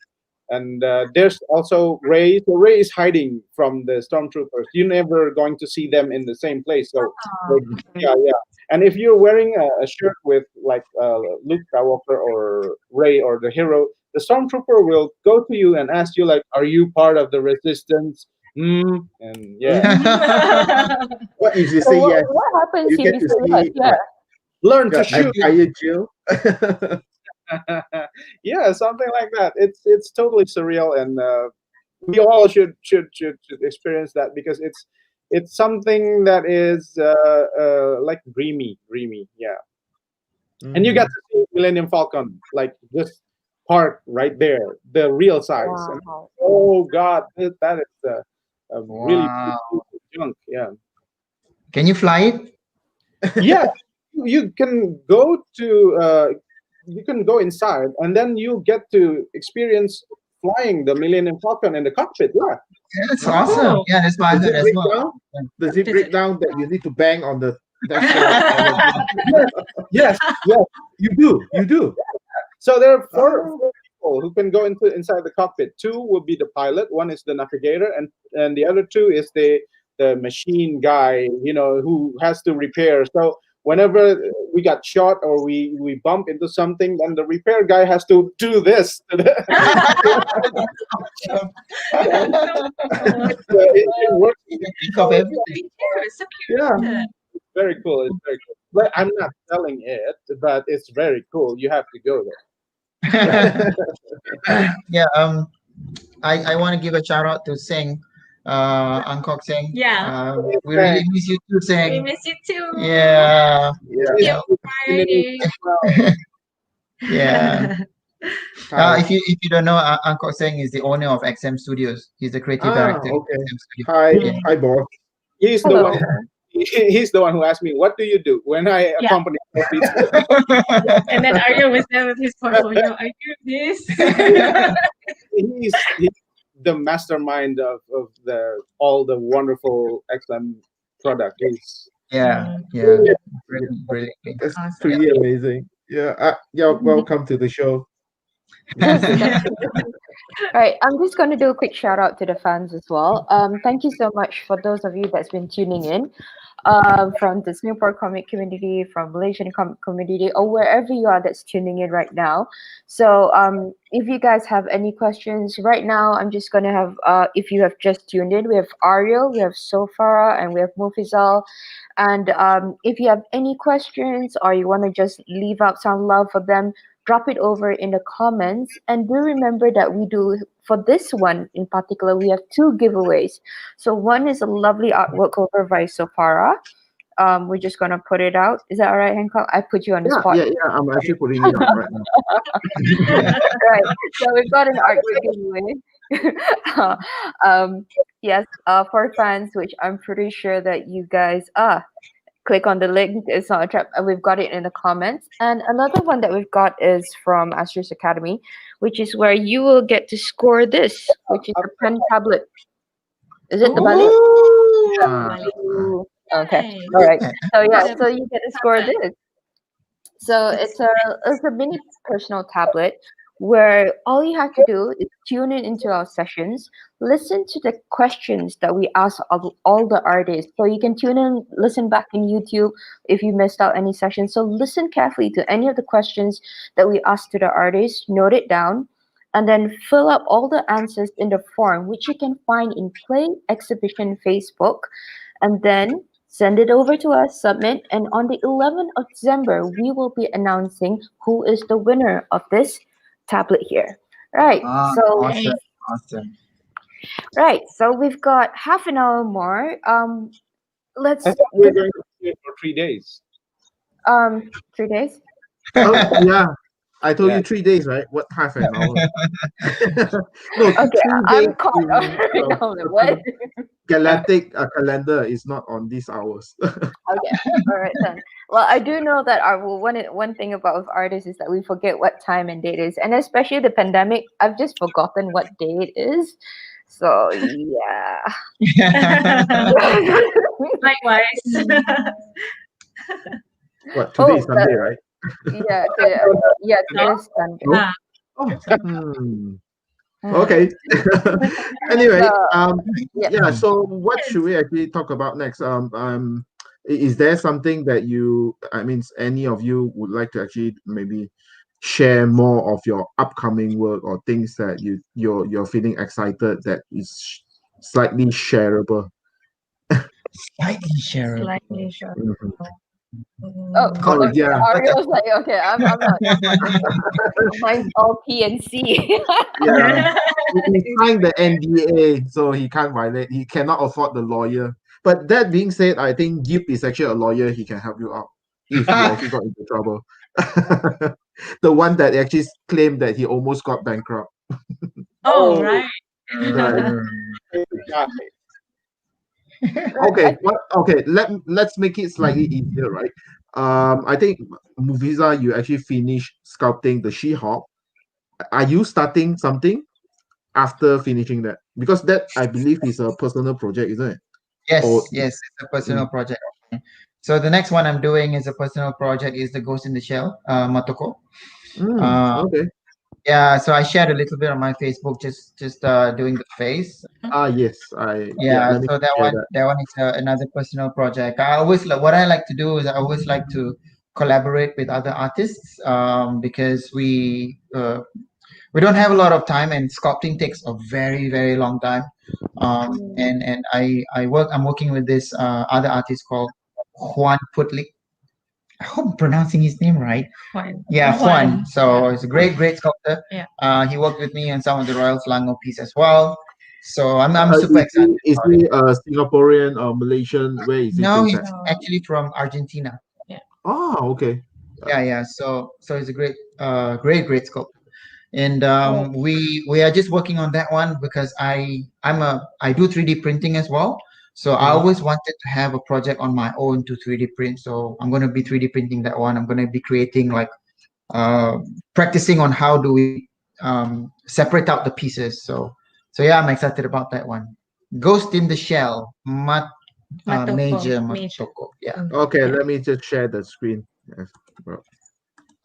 Speaker 5: there's also Ray. So Ray is hiding from the stormtroopers. You're never going to see them in the same place. So yeah. And if you're wearing a shirt with like Luke Skywalker or Ray or the hero, the stormtrooper will go to you and ask you like, "Are you part of the resistance?" And yeah.
Speaker 1: What if you
Speaker 2: So
Speaker 1: say yes?
Speaker 2: what happens
Speaker 1: You
Speaker 2: if
Speaker 1: get
Speaker 2: you
Speaker 1: to
Speaker 2: say yes?
Speaker 1: see
Speaker 2: Yeah.
Speaker 5: Learn to shoot.
Speaker 1: entire jail.
Speaker 5: Yeah, something like that. It's totally surreal, and we all should experience that because it's something that is like dreamy, yeah. And you get to see Millennium Falcon, like this part right there, the real size. And,
Speaker 2: Wow.
Speaker 5: oh God, that is a really
Speaker 3: Wow.
Speaker 5: beautiful junk. Yeah,
Speaker 3: Can you fly it?
Speaker 5: yeah. You can go to you can go inside, and then you get to experience flying the Millennium Falcon in the cockpit. Yeah.
Speaker 3: Yeah, that's awesome. Yeah, that's why I
Speaker 1: Does
Speaker 3: heard
Speaker 1: it
Speaker 3: as
Speaker 1: break
Speaker 3: well.
Speaker 1: down? Does it break down that you need to bang on the dashboard?
Speaker 5: Yes.
Speaker 1: You do.
Speaker 5: So there are four people who can go inside the cockpit. Two will be the pilot. One is the navigator, and the other two is the machine guy. Who has to repair. So whenever we got shot or we bump into something, then the repair guy has to do this. It works.
Speaker 3: Think of everything.
Speaker 4: So cute.
Speaker 5: Yeah. very cool. It's very cool. But I'm not selling it, but it's very cool. You have to go there.
Speaker 3: Yeah. I want to give a shout out to Singh, Angkok Singh.
Speaker 4: Yeah.
Speaker 3: We really miss you too,
Speaker 4: We
Speaker 3: Singh.
Speaker 4: miss you too.
Speaker 3: Yeah.
Speaker 1: Yeah.
Speaker 4: Friday.
Speaker 3: Yeah.
Speaker 1: Hi.
Speaker 3: If you don't know, Angkok Singh is the owner of XM Studios. He's the creative director of
Speaker 1: Okay.
Speaker 3: XM Studios.
Speaker 1: Hi.
Speaker 3: Yeah.
Speaker 1: Hi, boss.
Speaker 5: He's the
Speaker 2: Hello.
Speaker 5: one. He's the one who asked me, "What do you do?" when I accompany pizza.
Speaker 4: And then Ario was there with his portfolio. I do this.
Speaker 5: He's the mastermind of all the wonderful XM product.
Speaker 3: Yeah. Brilliant.
Speaker 1: That's
Speaker 4: Awesome.
Speaker 1: pretty amazing. Yeah. Welcome to the show.
Speaker 2: All right, I'm just going to do a quick shout out to the fans as well. Thank you so much for those of you that's been tuning in from the Singapore comic community, from Malaysian comic community, or wherever you are that's tuning in right now. So if you guys have any questions right now, I'm just going to have, if you have just tuned in, we have Ariel, we have Soefara, and we have Mufizal. And if you have any questions or you want to just leave out some love for them, drop it over in the comments. And do remember that we do, for this one in particular, we have 2 giveaways. So one is a lovely artwork over by Soefara. We're just gonna put it out. Is that all right, Hancock? I put you on the spot.
Speaker 1: Yeah. I'm actually putting it on right now.
Speaker 2: Right. So we've got an artwork giveaway. Yes, for fans, which I'm pretty sure that you guys click on the link. It's not a trap. We've got it in the comments. And another one that we've got is from Asterisk Academy, which is where you will get to score this, which is a pen tablet. Is it the Billie? Ooh, okay. All right. So yeah, so you get to score this. So it's a mini personal tablet where all you have to do is tune in into our sessions, listen to the questions that we ask of all the artists. So you can tune in, listen back in YouTube if you missed out any sessions. So listen carefully to any of the questions that we ask to the artists, note it down, and then fill up all the answers in the form, which you can find in Play Exhibition Facebook, and then send it over to us, submit, and on the 11th of December, we will be announcing who is the winner of this tablet here. Right. So
Speaker 3: Awesome.
Speaker 2: right. So we've got half an hour more. Let's
Speaker 5: I thought we were going to do it for 3 days.
Speaker 2: 3 days.
Speaker 1: Oh, yeah. I told
Speaker 5: Yeah.
Speaker 1: you 3 days, right? What, half an hour? No,
Speaker 2: Okay,
Speaker 1: 3
Speaker 2: I'm
Speaker 1: days
Speaker 2: caught
Speaker 1: in,
Speaker 2: right now. Like, what?
Speaker 1: galactic calendar is not on these hours.
Speaker 2: Okay, all right then. Well, I do know that one thing about artists is that we forget what time and date is, and especially the pandemic, I've just forgotten what day it is. So yeah.
Speaker 4: Likewise.
Speaker 1: What, today is
Speaker 2: Oh,
Speaker 1: Sunday, right?
Speaker 2: Yeah, today's Sunday.
Speaker 1: No? Oh, okay. Anyway,
Speaker 2: Yeah.
Speaker 1: so what should we actually talk about next? Is there something that any of you would like to actually maybe share more of your upcoming work or things that you're feeling excited that is slightly shareable?
Speaker 3: Slightly shareable.
Speaker 4: Slightly short.
Speaker 1: Mhm.
Speaker 2: Oh,
Speaker 1: yeah.
Speaker 2: Ario's like, okay, I'm not. Mine's all P and C.
Speaker 1: Yeah. He signed the NDA, so he can't violate. He cannot afford the lawyer. But that being said, I think Yip is actually a lawyer. He can help you out if you actually got into trouble. The one that actually claimed that he almost got bankrupt.
Speaker 4: Oh, right.
Speaker 1: Right. Okay. Let's make it slightly easier, right? I think Mufizal, you actually finished sculpting the She-Hulk. Are you starting something after finishing that? Because that, I believe, is a personal project, isn't it?
Speaker 3: Yes, it's a personal project. So the next one I'm doing is a personal project, is the Ghost in the Shell, Matoko.
Speaker 1: Okay.
Speaker 3: Yeah, so I shared a little bit on my Facebook, just doing the face.
Speaker 1: Yes,
Speaker 3: Yeah, so that one is another personal project. What I like to do is I always like to collaborate with other artists, because we don't have a lot of time, and sculpting takes a very, very long time. And I'm working with this other artist called Juan Putlik. I hope I'm pronouncing his name right.
Speaker 4: Juan.
Speaker 3: Yeah, Juan. So
Speaker 4: Yeah.
Speaker 3: he's a great sculptor.
Speaker 4: Yeah.
Speaker 3: He worked with me on some of the Royal Selangor piece as well. So I'm
Speaker 1: Uh,
Speaker 3: super
Speaker 1: is
Speaker 3: excited
Speaker 1: he is
Speaker 3: about it.
Speaker 1: he Singaporean or Malaysian? Where is he
Speaker 3: No,
Speaker 1: based
Speaker 3: he's
Speaker 1: at?
Speaker 3: actually from Argentina.
Speaker 1: Oh, okay.
Speaker 3: Yeah. So he's a great sculptor. And
Speaker 2: Oh,
Speaker 3: we are just working on that one because I do 3D printing as well. So I
Speaker 1: Mhm.
Speaker 3: always wanted to have a project on my own to 3D print. So I'm going to be 3D printing that one. I'm going to be creating like uh, practicing on how do we separate out the pieces. So yeah, I'm excited about that one. Ghost in the Shell,
Speaker 4: Matoko.
Speaker 3: Major
Speaker 4: Major.
Speaker 3: Matoko. Yeah.
Speaker 1: Okay,
Speaker 4: Yeah.
Speaker 1: let me just share the screen. Yes, well,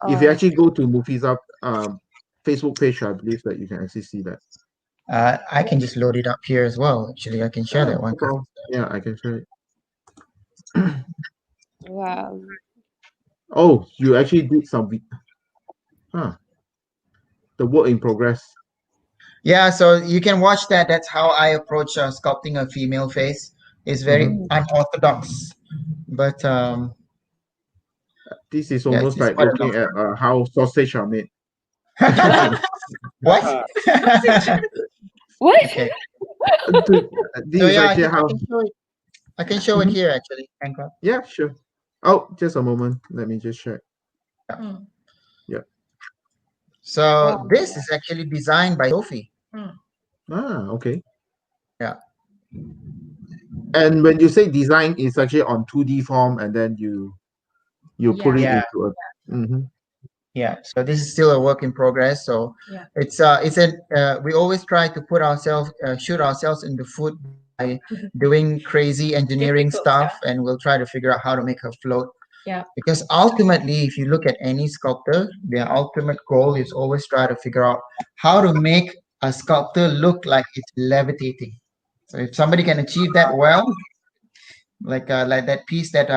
Speaker 1: if you
Speaker 2: oh,
Speaker 1: actually go to Mufizal Facebook page, I believe that you can actually see that.
Speaker 3: I can just load it up here as well. Actually, I can share that one.
Speaker 1: No problem. Yeah, I can share it.
Speaker 2: wow.
Speaker 1: Oh, you actually did some. Huh. The work in progress.
Speaker 3: Yeah, so you can watch that. That's how I approach sculpting a female face. It's very
Speaker 1: Mhm.
Speaker 2: Mm.
Speaker 3: unorthodox, but
Speaker 1: This is
Speaker 3: yeah,
Speaker 1: almost
Speaker 3: it's
Speaker 1: like
Speaker 3: quite a
Speaker 1: looking at how sausage are made.
Speaker 3: long. What?
Speaker 2: What?
Speaker 3: Okay.
Speaker 1: This
Speaker 3: So
Speaker 1: is
Speaker 3: yeah,
Speaker 1: actually
Speaker 3: I
Speaker 1: how.
Speaker 3: can show it. I can show it
Speaker 1: Mhm.
Speaker 3: here actually. Thank God.
Speaker 1: Yeah, sure. Oh, just a moment. Let me just check.
Speaker 4: Mm.
Speaker 1: Yeah.
Speaker 3: So
Speaker 2: Wow.
Speaker 3: this is actually designed by Sophie.
Speaker 4: Mm.
Speaker 1: Ah, okay.
Speaker 3: Yeah.
Speaker 1: And when you say design, it's actually on 2D form, and then you put
Speaker 4: Yeah.
Speaker 1: it
Speaker 3: Yeah.
Speaker 1: into a. Mhm.
Speaker 3: Yeah. So this is still a work in progress. So
Speaker 4: Yeah.
Speaker 3: we always try to put ourselves shoot ourselves in the foot by doing crazy engineering
Speaker 4: Difficult
Speaker 3: stuff,
Speaker 4: stuff.
Speaker 3: and we'll try to figure out how to make her float.
Speaker 4: Yeah.
Speaker 3: Because ultimately, if you look at any sculptor, their ultimate goal is always try to figure out how to make a sculptor look like it's levitating. So if somebody can achieve that well, like that piece that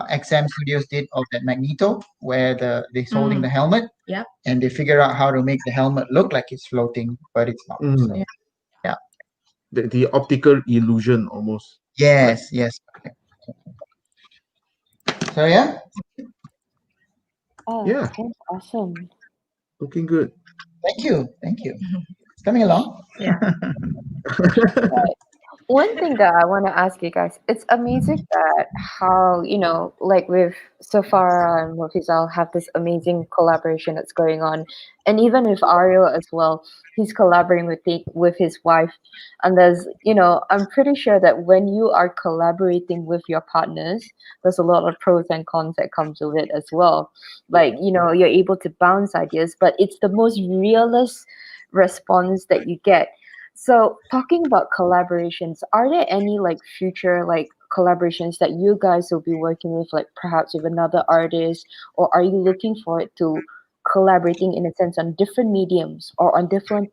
Speaker 3: XM Studios did of that Magneto, where they're holding the helmet,
Speaker 4: Yep.
Speaker 3: and they figure out how to make the helmet look like it's floating, but it's not.
Speaker 1: Mm.
Speaker 3: So yeah,
Speaker 1: The optical illusion almost.
Speaker 3: yes. So yeah,
Speaker 2: Oh,
Speaker 1: Yeah,
Speaker 2: that's awesome.
Speaker 1: looking good.
Speaker 3: thank you. It's coming along.
Speaker 4: Yeah.
Speaker 2: Right. One thing that I want to ask you guys, it's amazing that how, like with Soefara and Mufizal have this amazing collaboration that's going on. And even with Ariel as well, he's collaborating with his wife. And I'm pretty sure that when you are collaborating with your partners, there's a lot of pros and cons that comes with it as well. Like, you're able to bounce ideas, but it's the most realist response that you get. So, talking about collaborations, are there any like future like collaborations that you guys will be working with, like perhaps with another artist, or are you looking forward to collaborating in a sense on different mediums or on different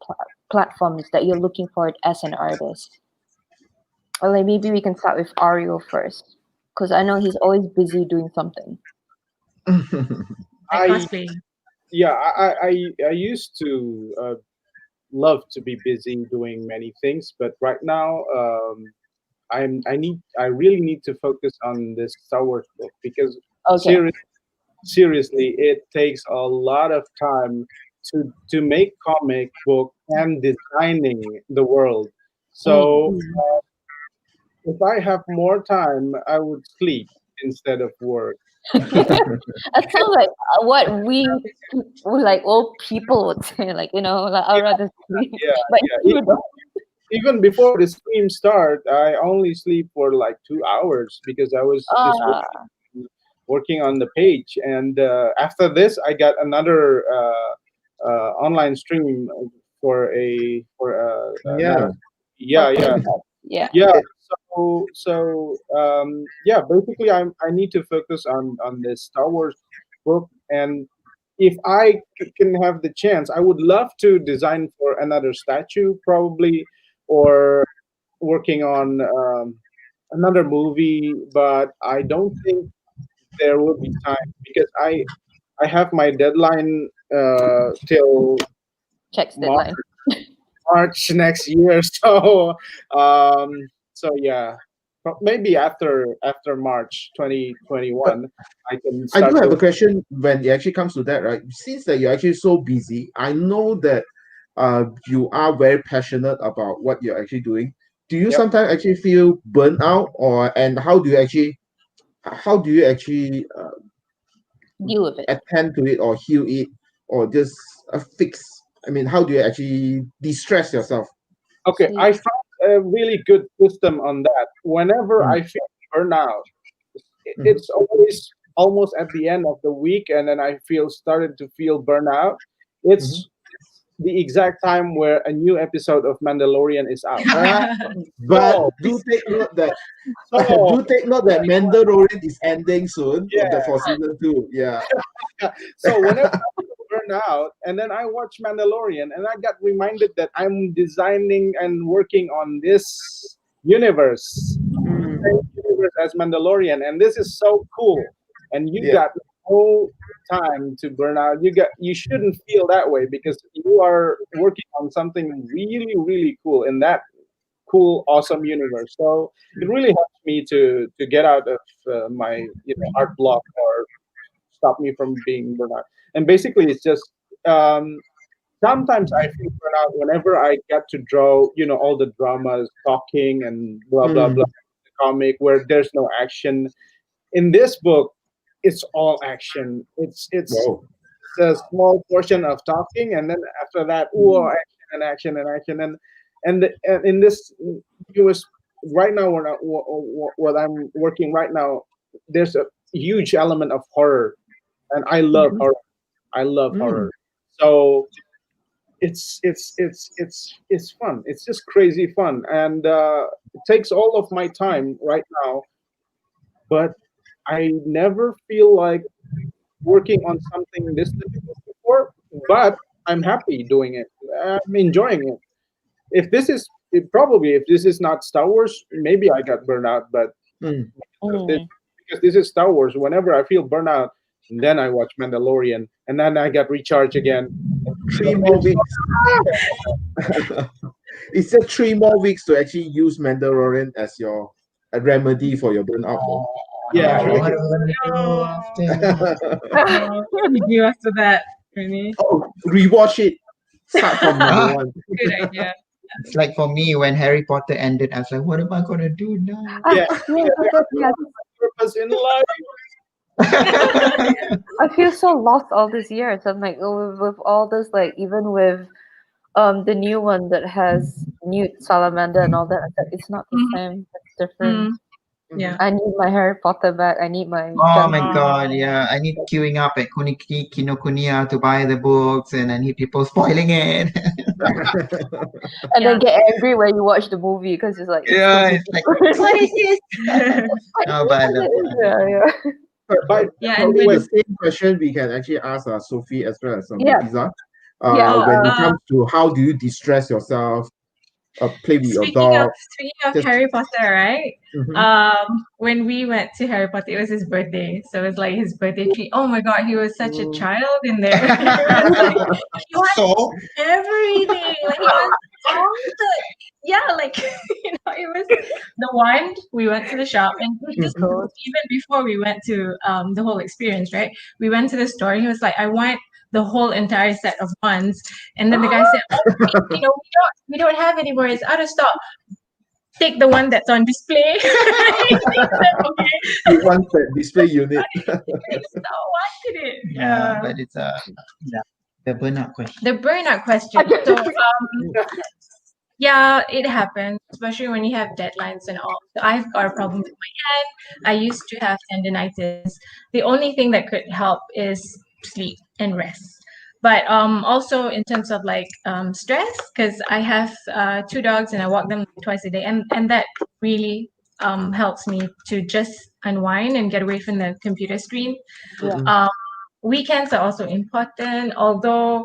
Speaker 2: platforms that you're looking forward as an artist? Or like maybe we can start with Ario first, because I know he's always busy doing something.
Speaker 4: Like
Speaker 5: I
Speaker 4: cosplay.
Speaker 5: yeah, I used to love to be busy doing many things, but right now I really need to focus on this Star Wars book because
Speaker 2: Okay.
Speaker 5: seriously, it takes a lot of time to make comic book and designing the world. So
Speaker 2: Mm.
Speaker 5: if I have more time, I would sleep instead of work.
Speaker 2: That sounds like what like old people would say, like like I'd rather sleep,
Speaker 5: Yeah,
Speaker 2: but
Speaker 5: yeah.
Speaker 2: you don't.
Speaker 5: Even before the stream start, I only sleep for like 2 hours because I was just
Speaker 2: Ah,
Speaker 5: working on the page. And after this, I got another online stream for
Speaker 1: Yeah.
Speaker 5: another. Yeah, yeah,
Speaker 2: yeah.
Speaker 5: yeah. So yeah. Basically, I need to focus on this Star Wars book, and if I can have the chance, I would love to design for another statue, probably, or working on another movie. But I don't think there will be time because I have my deadline till
Speaker 2: Checks
Speaker 5: March,
Speaker 2: deadline.
Speaker 5: March next year. So yeah. maybe after March 2021, I can
Speaker 1: I do
Speaker 5: start
Speaker 1: have a
Speaker 5: to.
Speaker 1: question when it actually comes to that, right? Since that you're actually so busy, I know that you are very passionate about what you're actually doing. Do you
Speaker 5: Yep.
Speaker 1: sometimes actually feel burnt out, or and how do you actually
Speaker 2: Deal with it.
Speaker 1: attend to it or heal it or just fix? I mean, how do you actually de-stress yourself?
Speaker 5: Okay,
Speaker 2: Sleep.
Speaker 5: I found a really good system on that. Whenever
Speaker 1: Mm.
Speaker 5: I feel burnout,
Speaker 1: Mhm.
Speaker 5: it's always almost at the end of the week, and then I feel started to feel burnout.
Speaker 1: Mhm.
Speaker 5: It's the exact time where a new episode of Mandalorian is out.
Speaker 1: Uh, but
Speaker 5: So,
Speaker 1: do take note that
Speaker 5: so
Speaker 1: do take note that Mandalorian is ending soon
Speaker 5: yeah.
Speaker 1: for season 2. Yeah.
Speaker 5: So whenever I burn out, and then I watch Mandalorian, and I got reminded that I'm designing and working on this universe,
Speaker 1: Mm.
Speaker 5: same universe as Mandalorian, and this is so cool. And you
Speaker 1: Yeah.
Speaker 5: got no time to burn out. You shouldn't feel that way because you are working on something really really cool in that cool awesome universe. So it really helps me to get out of my art block or stop me from being burnout. And basically, it's just um, sometimes I feel burnout whenever I get to draw, all the dramas, talking and blah blah
Speaker 1: Mm.
Speaker 5: blah, the comic where there's no action. In this book, it's all action. It's
Speaker 1: Wow.
Speaker 5: a small portion of talking, and then after that, oh, action and action and action, and in this newest right now, what I'm working right now, there's a huge element of horror, and I love
Speaker 1: Mhm.
Speaker 5: horror. I love
Speaker 1: Mm.
Speaker 5: horror. So it's fun. It's just crazy fun, and it takes all of my time right now. But I never feel like working on something this difficult before. But I'm happy doing it. I'm enjoying it. If this is not Star Wars, maybe I got burned out. But
Speaker 1: Mm.
Speaker 2: Mm.
Speaker 5: because this is Star Wars, whenever I feel burnout, then I watch Mandalorian, and then I get recharged again.
Speaker 1: 3 more weeks. It's just 3 more weeks to actually use Mandalorian as your a remedy for your burnout. No?
Speaker 5: Yeah,
Speaker 3: What
Speaker 5: right.
Speaker 3: do I wanna do after that?
Speaker 4: No, you do after that, really.
Speaker 1: Oh, rewatch it. Start from number
Speaker 3: Ah,
Speaker 1: one.
Speaker 4: Good idea.
Speaker 3: it's like for me when Harry Potter ended, I was like, what am I gonna do now?
Speaker 5: Yeah,
Speaker 2: Yes.
Speaker 5: purpose in life.
Speaker 2: I feel so lost all these years. I'm like, oh, with all this, like even with the new one that has Newt Salamander and all that, it's not the
Speaker 4: Mhm.
Speaker 2: same. It's different.
Speaker 4: Mm, yeah.
Speaker 2: I need my Harry Potter back. I need my
Speaker 3: Oh my
Speaker 2: Junkie.
Speaker 3: god, yeah. I need queuing up at Kinokuniya to buy the books and I need people spoiling it.
Speaker 2: And
Speaker 4: Yeah.
Speaker 2: then get angry when you watch the movie because it's like it's
Speaker 3: Yeah,
Speaker 2: so
Speaker 3: it's like,
Speaker 2: different.
Speaker 3: what is this? Oh, but I love it.
Speaker 2: Yeah, yeah.
Speaker 5: By
Speaker 4: Yeah, and
Speaker 1: Probably
Speaker 4: when
Speaker 1: the same question we can actually ask Sophie as well as
Speaker 2: Yeah.
Speaker 1: Mufizal.
Speaker 2: Yeah.
Speaker 4: oh,
Speaker 1: When it comes to how do you distress yourself, play with your dog,
Speaker 4: speaking of
Speaker 1: just
Speaker 4: Harry Potter, right?
Speaker 1: Mhm.
Speaker 4: When we went to Harry Potter, it was his birthday, so it was like his birthday treat. Oh my god, he was such a
Speaker 1: Mm.
Speaker 4: child in there. He was like, he wants
Speaker 3: So,
Speaker 4: everything. Like he wants all the yeah, like it was the wand. We went to the shop and he just
Speaker 1: Mhm.
Speaker 4: even before we went to the whole experience, right? We went to the store. He was like, I want the whole entire set of wands. And then the guy said, "Oh, we don't have anymore. It's out of stock. Take the one that's on display." He said, okay.
Speaker 1: He wants that display unit.
Speaker 4: He so wanted it.
Speaker 3: yeah, but it's yeah, the burnout question.
Speaker 4: The burnout question. So yeah, it happens, especially when you have deadlines and all. So I've got a problem with my hand. I used to have tendonitis. The only thing that could help is sleep and rest. But also in terms of like stress, because I have 2 dogs and I walk them twice a day, and that really helps me to just unwind and get away from the computer screen.
Speaker 2: Yeah.
Speaker 4: Um, Weekends are also important, although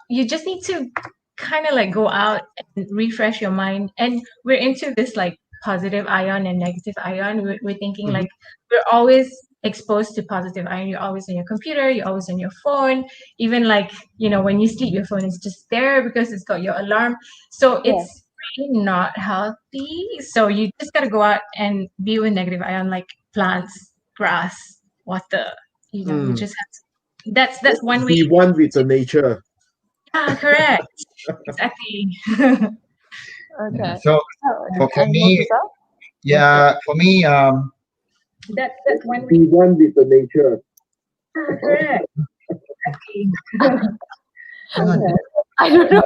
Speaker 4: you just need to kind of like go out and refresh your mind. And we're into this like positive ion and negative ion. We're thinking like we're always exposed to positive ion. You're always on your computer, you're always on your phone. Even like, when you sleep, your phone is just there because it's got your alarm. So
Speaker 2: Yeah.
Speaker 4: it's not healthy. So you just gotta go out and be with negative ion, like plants, grass, water. You know, you just have to. That's one way.
Speaker 1: Be one with the nature.
Speaker 4: Yeah, correct. Exactly.
Speaker 2: Okay.
Speaker 3: So for
Speaker 2: And
Speaker 3: me,
Speaker 2: Mufizal?
Speaker 3: for me,
Speaker 4: That's one way.
Speaker 1: Be one with the nature.
Speaker 4: Correct. Exactly.
Speaker 3: hang on,
Speaker 2: Okay. I don't know.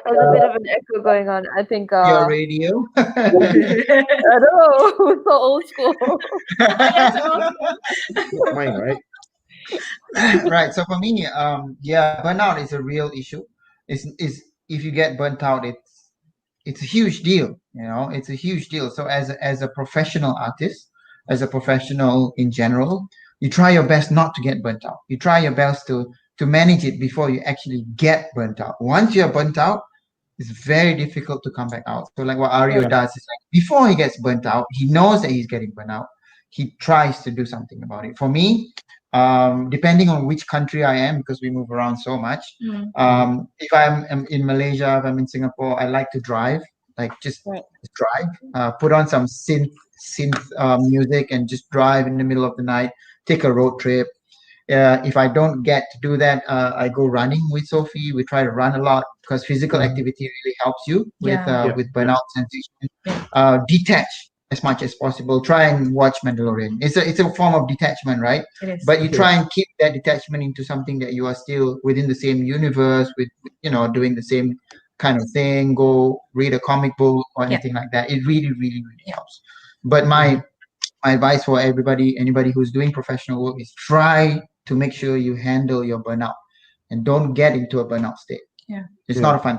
Speaker 2: There's a bit of an echo going on. I think
Speaker 3: your
Speaker 2: I
Speaker 3: radio.
Speaker 2: don't know. So old school.
Speaker 1: Mine, right?
Speaker 3: Right. So for me, yeah, burnout is a real issue. Is if you get burnt out, it's a huge deal. You know, it's a huge deal. So as a professional artist, as a professional in general, you try your best not to get burnt out. You try your best to manage it before you actually get burnt out. Once you're burnt out, it's very difficult to come back out. So like what Ario does is like before he gets burnt out, he knows that he's getting burnt out. He tries to do something about it. For me, depending on which country I am, because we move around so much. If I'm in Malaysia, if I'm in Singapore, I like to drive, like just drive, put on some synth music and just drive in the middle of the night, take a road trip. If I don't get to do that, I go running with Sophie. We try to run a lot because physical activity really helps you with burnout sensation. Detach as much as possible. Try and watch Mandalorian. It's a form of detachment, right?
Speaker 4: It is.
Speaker 3: But you try and keep that detachment into something that you are still within the same universe with, doing the same kind of thing. Go read a comic book or anything like that. It really, really, really helps. But my advice for anybody who's doing professional work is try to make sure you handle your burnout and don't get into a burnout state. It's not a fun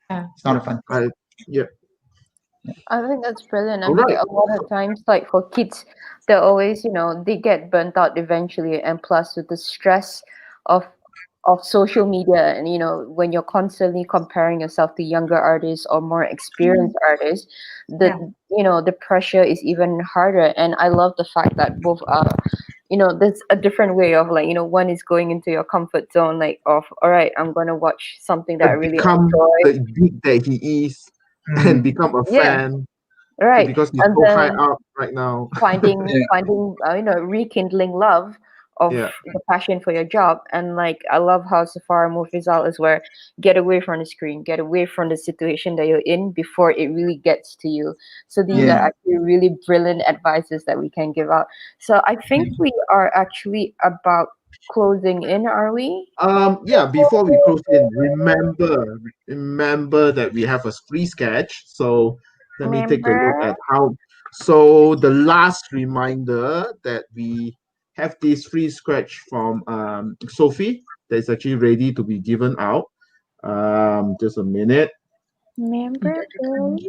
Speaker 3: thing. It's not a fun thing.
Speaker 2: I think that's brilliant. I
Speaker 1: All
Speaker 2: mean,
Speaker 1: right.
Speaker 2: a lot of times, like for kids, they're always, they get burnt out eventually, and plus with the stress of social media, and when you're constantly comparing yourself to younger artists or more experienced artists, the pressure is even harder. And I love the fact that both are, there's a different way of like, one is going into your comfort zone, like of all right, I'm gonna watch something that I really
Speaker 1: Become
Speaker 2: enjoy.
Speaker 1: the geek that he is and become a
Speaker 2: Yeah.
Speaker 1: fan
Speaker 2: Right.
Speaker 1: because he's
Speaker 2: And
Speaker 1: so high
Speaker 2: then
Speaker 1: up right now.
Speaker 2: finding rekindling love of
Speaker 1: Yeah.
Speaker 2: the passion for your job. And like I love how Soefara Mufizal is where get away from the screen, get away from the situation that you're in before it really gets to you. So these are actually really brilliant advices that we can give out. So I think we are actually about closing in, are we?
Speaker 1: Yeah, before we close in, remember that we have a free sketch. So let me take a look
Speaker 2: Remember?
Speaker 1: at how. So the last reminder that we have this free sketch from Sophie that's actually ready to be given out. Just a minute.
Speaker 2: Remember, please?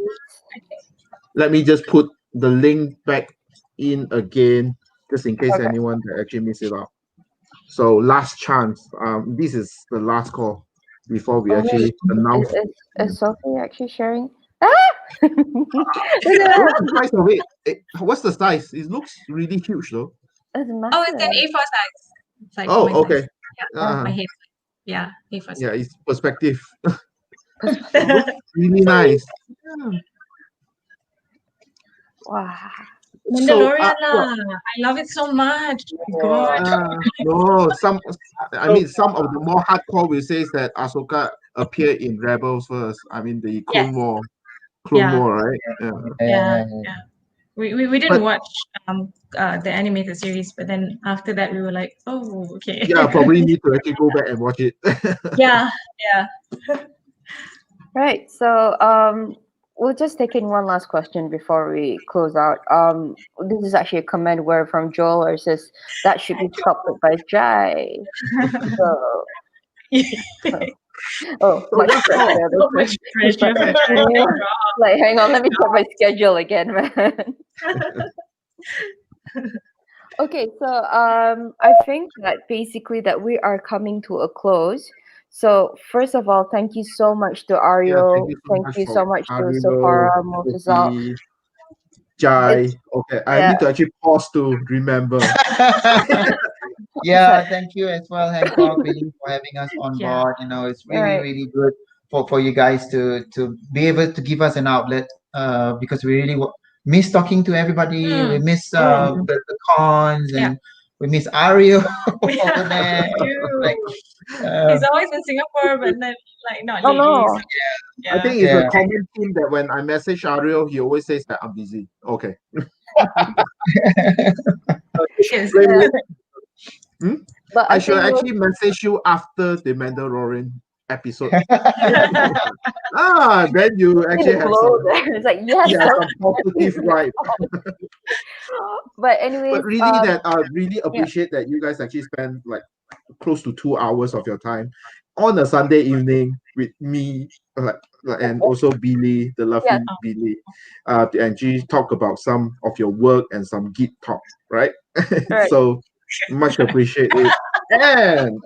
Speaker 1: Let me just put the link back in again, just in case anyone that actually missed it out. So last chance. This is the last call before we actually announce.
Speaker 2: Is Sophie actually sharing?
Speaker 1: What's the size of it? What's the size? It looks really huge though.
Speaker 2: It's
Speaker 4: Oh, it's an
Speaker 2: massive.
Speaker 4: A4 size. It's like
Speaker 1: Oh,
Speaker 4: my size.
Speaker 1: okay.
Speaker 4: Yeah, my head. Yeah, A4 size.
Speaker 1: Yeah, it's perspective. Really nice. Yeah.
Speaker 2: Wow.
Speaker 4: Mandalorian lah. I love it so much. God.
Speaker 1: No, some of the more hardcore will say that Ahsoka appeared in Rebels first. I mean the Clone War, right?
Speaker 4: Yeah. We didn't watch the animated series, but then after that we were like, oh, okay.
Speaker 1: Yeah, probably need to actually go back and watch it.
Speaker 4: Yeah.
Speaker 2: Right. So we'll just take in one last question before we close out. This is actually a comment word from Joel where it says that should be sculpted by Jai. So much pressure. Like, hang on, let me check my schedule again, man. Okay, so I think that basically that we are coming to a close. So first of all, thank you so much to Ariel. Thank you so much to Soefara, Mufizal,
Speaker 1: Jai. Okay, I need to actually pause to remember.
Speaker 3: Yeah, thank you as well, Hancock, Billie, for having us on board. It's really, really good for you guys to be able to give us an outlet, because we really miss talking to everybody. We miss the cons, and we miss Ario over there. Like,
Speaker 4: He's always in Singapore, but then like not
Speaker 2: Oh
Speaker 4: lately.
Speaker 2: no.
Speaker 4: So,
Speaker 1: I think it's a common theme that when I message Ariel, he always says that I'm busy. Okay.
Speaker 2: But
Speaker 1: I should actually message you after the Mandalorian episode. Then you actually have some,
Speaker 2: it's like yes.
Speaker 1: some positive vibe.
Speaker 2: But anyways,
Speaker 1: But really, that I really appreciate that you guys actually spend like close to 2 hours of your time on a Sunday evening with me, and also Billie, the lovely Billie, to actually talk about some of your work and some geek talk, right? So much appreciated. And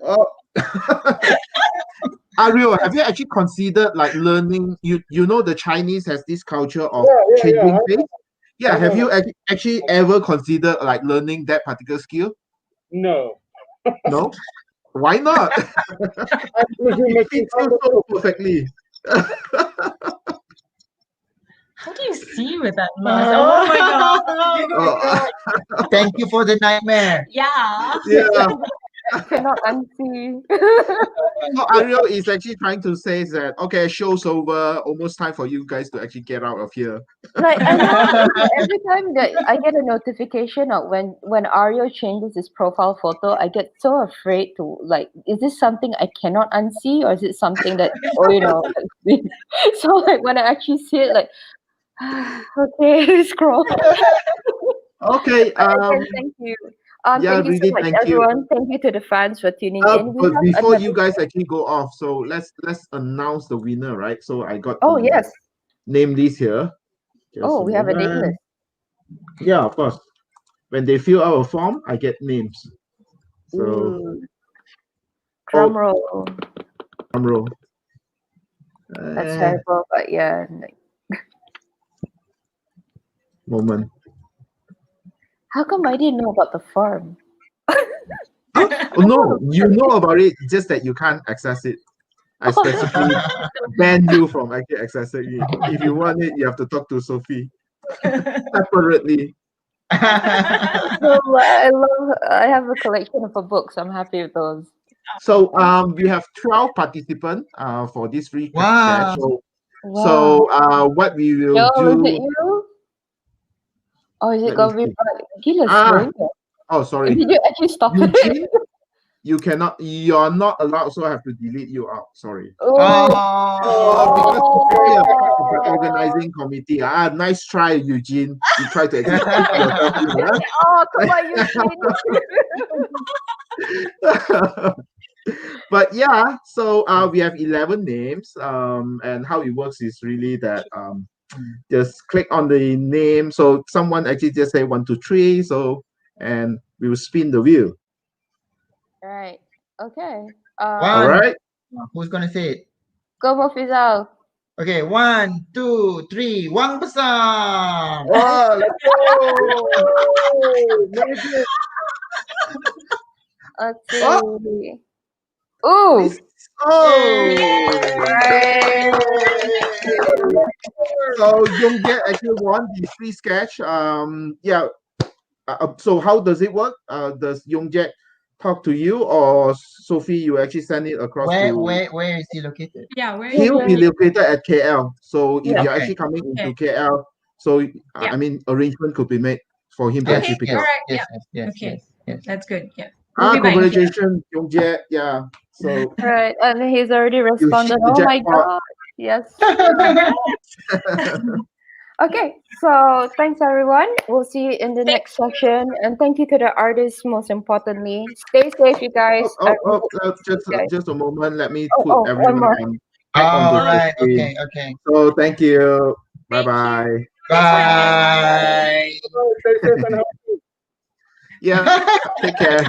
Speaker 1: Ariel, have you actually considered like learning? You know the Chinese has this culture of changing face. Yeah, have you actually ever considered like learning that particular skill?
Speaker 5: No.
Speaker 1: No? Why not? It fits you so perfectly.
Speaker 4: how do you see with that mask? Oh my god!
Speaker 3: Thank you for the nightmare.
Speaker 4: Yeah.
Speaker 2: Cannot unsee.
Speaker 1: So Ariel is actually trying to say that okay, show's over. Almost time for you guys to actually get out of here.
Speaker 2: Like I know every time that I get a notification of when Ario changes his profile photo, I get so afraid to like, is this something I cannot unsee or is it something that so like when I actually see it like okay, scroll.
Speaker 1: Okay.
Speaker 2: Thank you. Thank you so
Speaker 1: really,
Speaker 2: much,
Speaker 1: thank you.
Speaker 2: everyone. Thank you to the fans for tuning in.
Speaker 1: But before you guys actually go off, so let's announce the winner, right? So I got the name list here. Just
Speaker 2: we have a name list.
Speaker 1: Yeah, of course. When they fill out a form, I get names. So
Speaker 2: drum roll. That's terrible, but yeah.
Speaker 1: Moment.
Speaker 2: How come I didn't know about the form?
Speaker 1: Oh, no, you know about it, just that you can't access it. I specifically ban you from actually accessing it. If you want it, you have to talk to Sophie separately.
Speaker 2: I have a collection of books. I'm happy with those.
Speaker 1: So we have 12 participants for this free
Speaker 3: Wow.
Speaker 1: session. So what we will do.
Speaker 2: Is it you? Oh, is it gonna be Gila?
Speaker 1: Oh, sorry.
Speaker 2: Did you actually stop
Speaker 1: Eugene, you're not allowed, so I have to delete you out. Sorry.
Speaker 2: Oh.
Speaker 1: Because you're part of the organizing committee. Nice try, Eugene. You try to explain yourself.
Speaker 2: Oh, come on, Eugene.
Speaker 1: But yeah, so we have 11 names. And how it works is really that just click on the name. So someone actually just say 1, 2, 3. So and we will spin the wheel.
Speaker 2: Right. Okay.
Speaker 1: All right.
Speaker 3: Who's gonna say it?
Speaker 2: Go, Mufizal.
Speaker 3: Okay, 1, 2, 3. Wang besar.
Speaker 1: Oh, let's go.
Speaker 2: Let's see. Ooh.
Speaker 1: So Yongget actually won the free sketch. So how does it work? Does Yongjet talk to you, or Sophie, you actually send it across
Speaker 3: where is he located?
Speaker 4: Yeah, where
Speaker 1: he'll be located at KL. So if you're actually coming into KL, so I mean arrangement could be made for him to actually pick up.
Speaker 4: Yes. That's good. Yeah.
Speaker 1: Congratulations, Yongjet. Yeah. So
Speaker 2: right, and he's already responded. Oh my god. Yes. Okay, so thanks everyone. We'll see you in the next session, and thank you to the artists. Most importantly, stay safe, you guys.
Speaker 1: Just a moment. Let me put everyone on
Speaker 3: the
Speaker 1: screen.
Speaker 3: Okay.
Speaker 1: So thank you. Bye.
Speaker 3: Bye.
Speaker 1: Yeah. Take care.